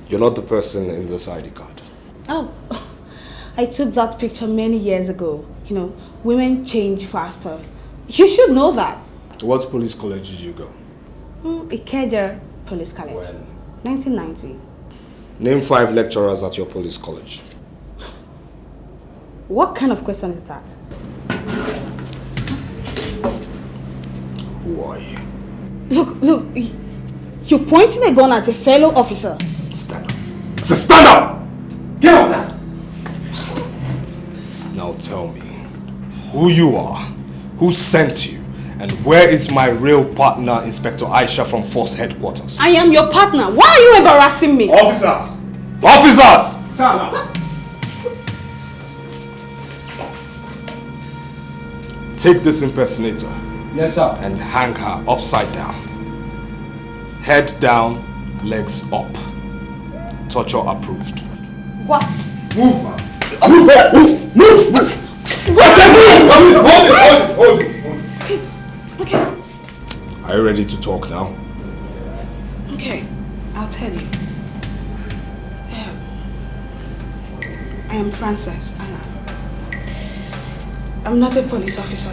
You're not the person in this ID card. Oh, I took that picture many years ago. You know, women change faster. You should know that. What police college did you go? Ikeja Police College. When? 1990. Name 5 lecturers at your police college. What kind of question is that? Who are you? Look, you're pointing a gun at a fellow officer. Stand up. I said stand up! Get off that! Now tell me who you are, who sent you, and where is my real partner, Inspector Aisha from Force Headquarters? I am your partner. Why are you embarrassing me? Officers! Officers! Sir! Take this impersonator. Yes, sir. And hang her upside down. Head down, legs up. Torture approved. What? Move! Move! Hold it! It's okay. Are you ready to talk now? Okay, I'll tell you. I am Frances, and I'm not a police officer.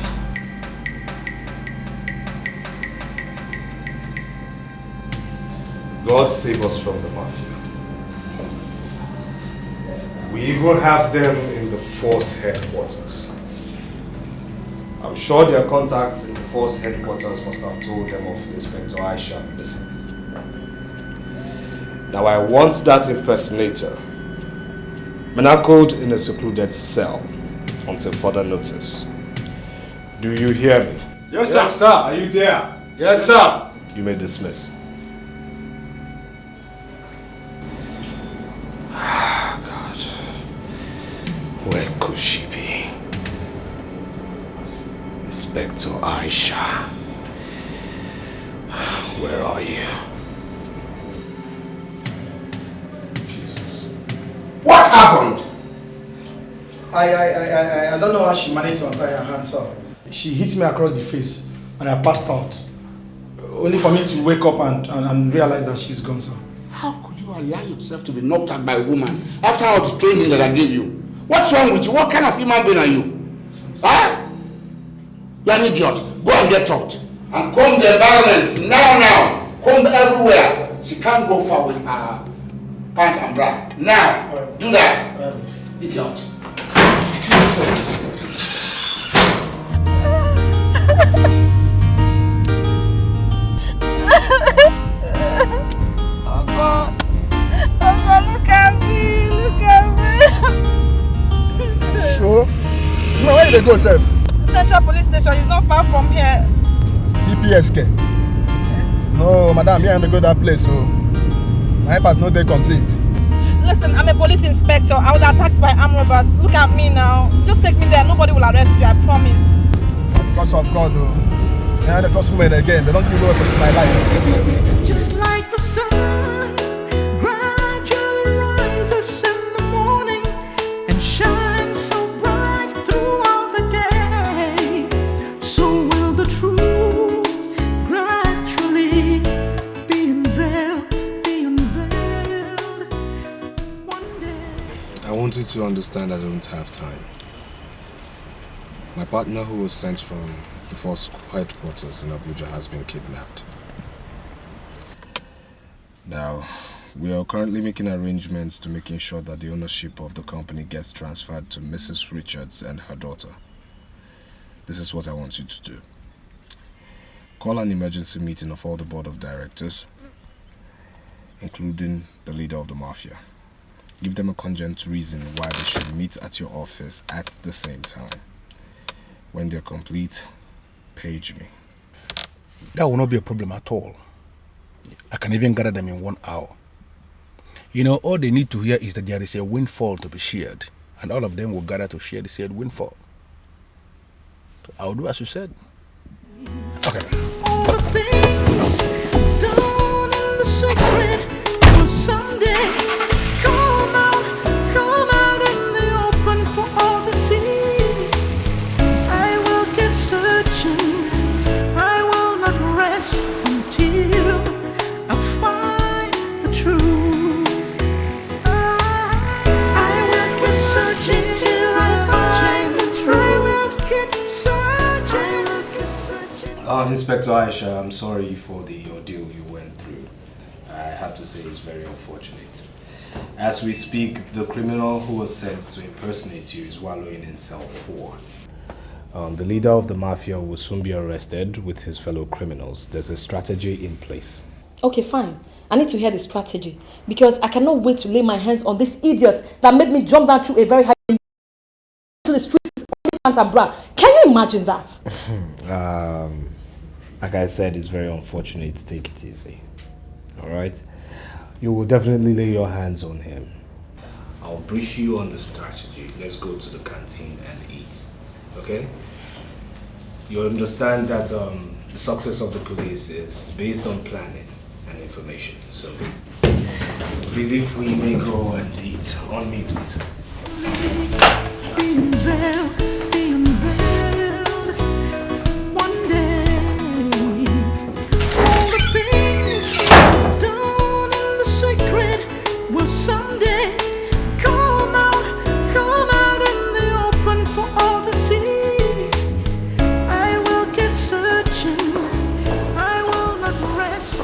God save us from the mafia. We even have them in the Force Headquarters. I'm sure their contacts in the Force Headquarters must have told them of Inspector Aisha missing. Now I want that impersonator manacled in a secluded cell until further notice. Do you hear me? Yes, sir. Yes, sir. Are you there? Yes, sir. You may dismiss. God. Where could she be? Inspector Aisha. Where are you? What happened? I don't know how she managed to untie her hands, sir. She hit me across the face and I passed out. Only for me to wake up and realize that she's gone, sir. How could you allow yourself to be knocked out by a woman after all the training that I gave you? What's wrong with you? What kind of human being are you? Huh? You're an idiot. Go and get taught. And comb the environment now. Comb everywhere. She can't go far with her pants and bra. Now, do that. Idiot. Nonsense. Papa, look at me. Sure? No, where did they go, sir? Central Police Station is not far from here. CPSK? Yes. No, madam, here I go that place, so my pass no day complete. Listen, I'm a police inspector. I was attacked by armed robbers. Look at me now. Just take me there. Nobody will arrest you, I promise. Because of God, though. Yeah, they trust women again. They don't give me away for my life. Just like the sun gradually rises in the morning and shines so bright throughout the day, so will the truth gradually be unveiled. One day. I want you to understand I don't have time. My partner, who was sent from the force headquarters in Abuja, has been kidnapped. Now, we are currently making arrangements to making sure that the ownership of the company gets transferred to Mrs. Richards and her daughter. This is what I want you to do. Call an emergency meeting of all the board of directors, including the leader of the Mafia. Give them a cogent reason why they should meet at your office at the same time. When they're complete, page me. That will not be a problem at all. I can even gather them in 1 hour. You know, all they need to hear is that there is a windfall to be shared, and all of them will gather to share the said windfall. I'll do as you said. Okay. All the things done in the secret will someday come out in the open for all to see. I will keep searching. I will not rest until I find the truth. I will keep searching till I find the truth. Inspector Aisha, I'm sorry for the ordeal you went through. I have to say it's very unfortunate. As we speak, the criminal who was sent to impersonate you is wallowing in cell 4. The leader of the Mafia will soon be arrested with his fellow criminals. There's a strategy in place. Okay, fine. I need to hear the strategy because I cannot wait to lay my hands on this idiot that made me jump down through a very high to the street with only pants and bra. Can you imagine that? Like I said, it's very unfortunate. Take it easy. Alright? You will definitely lay your hands on him. I'll brief you on the strategy. Let's go to the canteen and eat. Okay? You understand that the success of the police is based on planning and information. So, please, if we may go and eat, on me, please. One day, all the things done in the secret will someday come out in the open for all to see. I will keep searching. I will not rest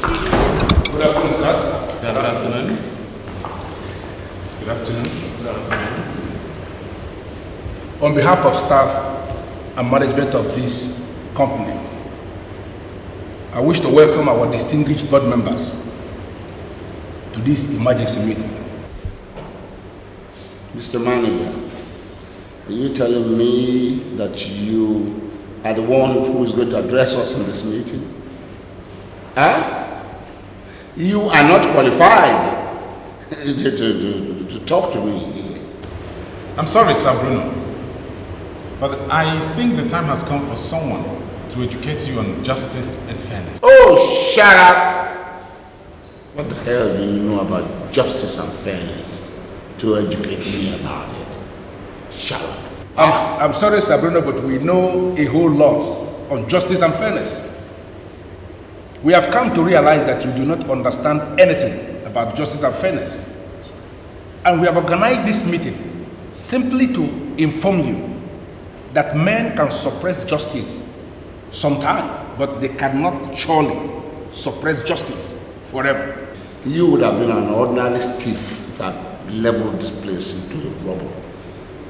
until. Good afternoon, sirs. Good afternoon. Good afternoon. Good afternoon. On behalf of staff and management of this company, I wish to welcome our distinguished board members to this emergency meeting. Mr. Manager, are you telling me that you are the one who is going to address us in this meeting? Huh? You are not qualified to talk to me. I'm sorry, Sir Bruno, but I think the time has come for someone to educate you on justice and fairness. Oh, shut up! What the hell do you know about justice and fairness to educate me about it? Shut up. I'm sorry, Sir Bruno, but we know a whole lot on justice and fairness. We have come to realize that you do not understand anything about justice and fairness. And we have organized this meeting simply to inform you that men can suppress justice sometime, but they cannot surely suppress justice forever. You would have been an ordinary thief if I leveled this place into a rubble.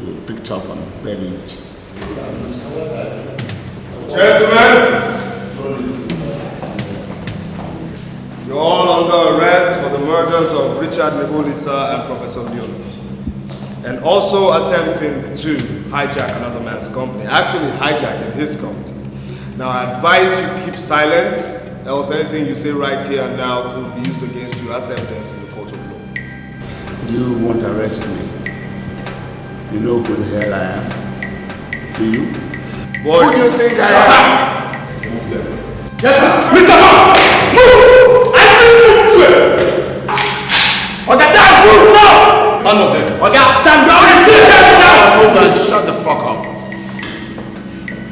You picked up and buried it. Gentlemen, you're all under arrest for the murders of Richard Nebulisa and Professor Leon, and also attempting to hijack another man's company, actually hijacking his company. Now I advise you keep silent, else anything you say right here and now will be used against you as evidence in the court of law. You won't arrest me. You know who the hell I am? Do you? Boys, who do you think I am? Move them. Yes, sir. Mr. Bob! Move! I move! Oga, dad, move now! None of them. Oga, stand down and sit down! Move and shut the fuck up.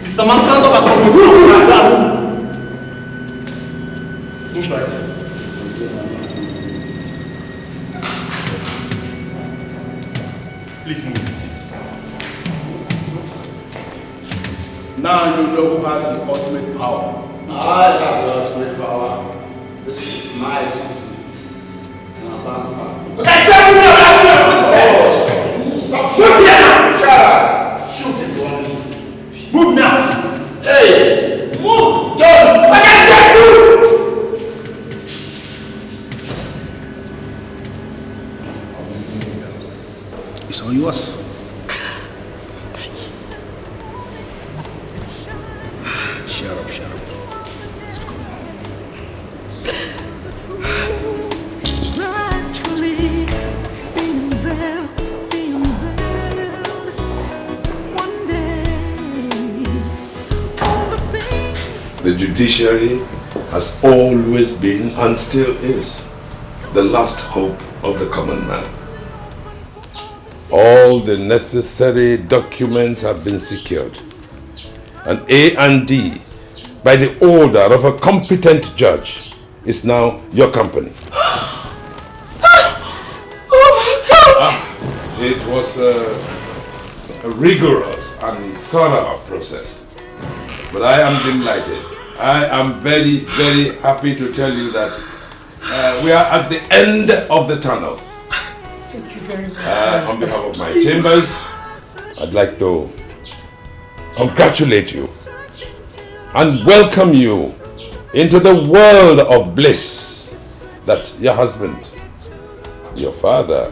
Mr. Man, stand up and move. Move right. Please move. Now you know who has the ultimate power. I have the ultimate power. This is my city. Stop! Shoot me now! Shut up! Shoot if you want to. Move now! Hey! Move! Don't! I can't move! It's all yours. Shut up, shut up. Let's go. The judiciary has always been and still is the last hope of the common man. All the necessary documents have been secured, and A&D, by the order of a competent judge, is now your company. It was a rigorous and thorough process, but I am delighted. I am very, very happy to tell you that we are at the end of the tunnel. Thank you very much. On behalf of my chambers, I'd like to congratulate you and welcome you into the world of bliss that your husband, your father,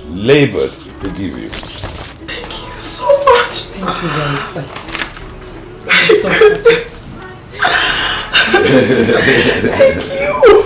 labored to give you. Thank you so much. Thank you, Barrister. I'm so happy. Thank you.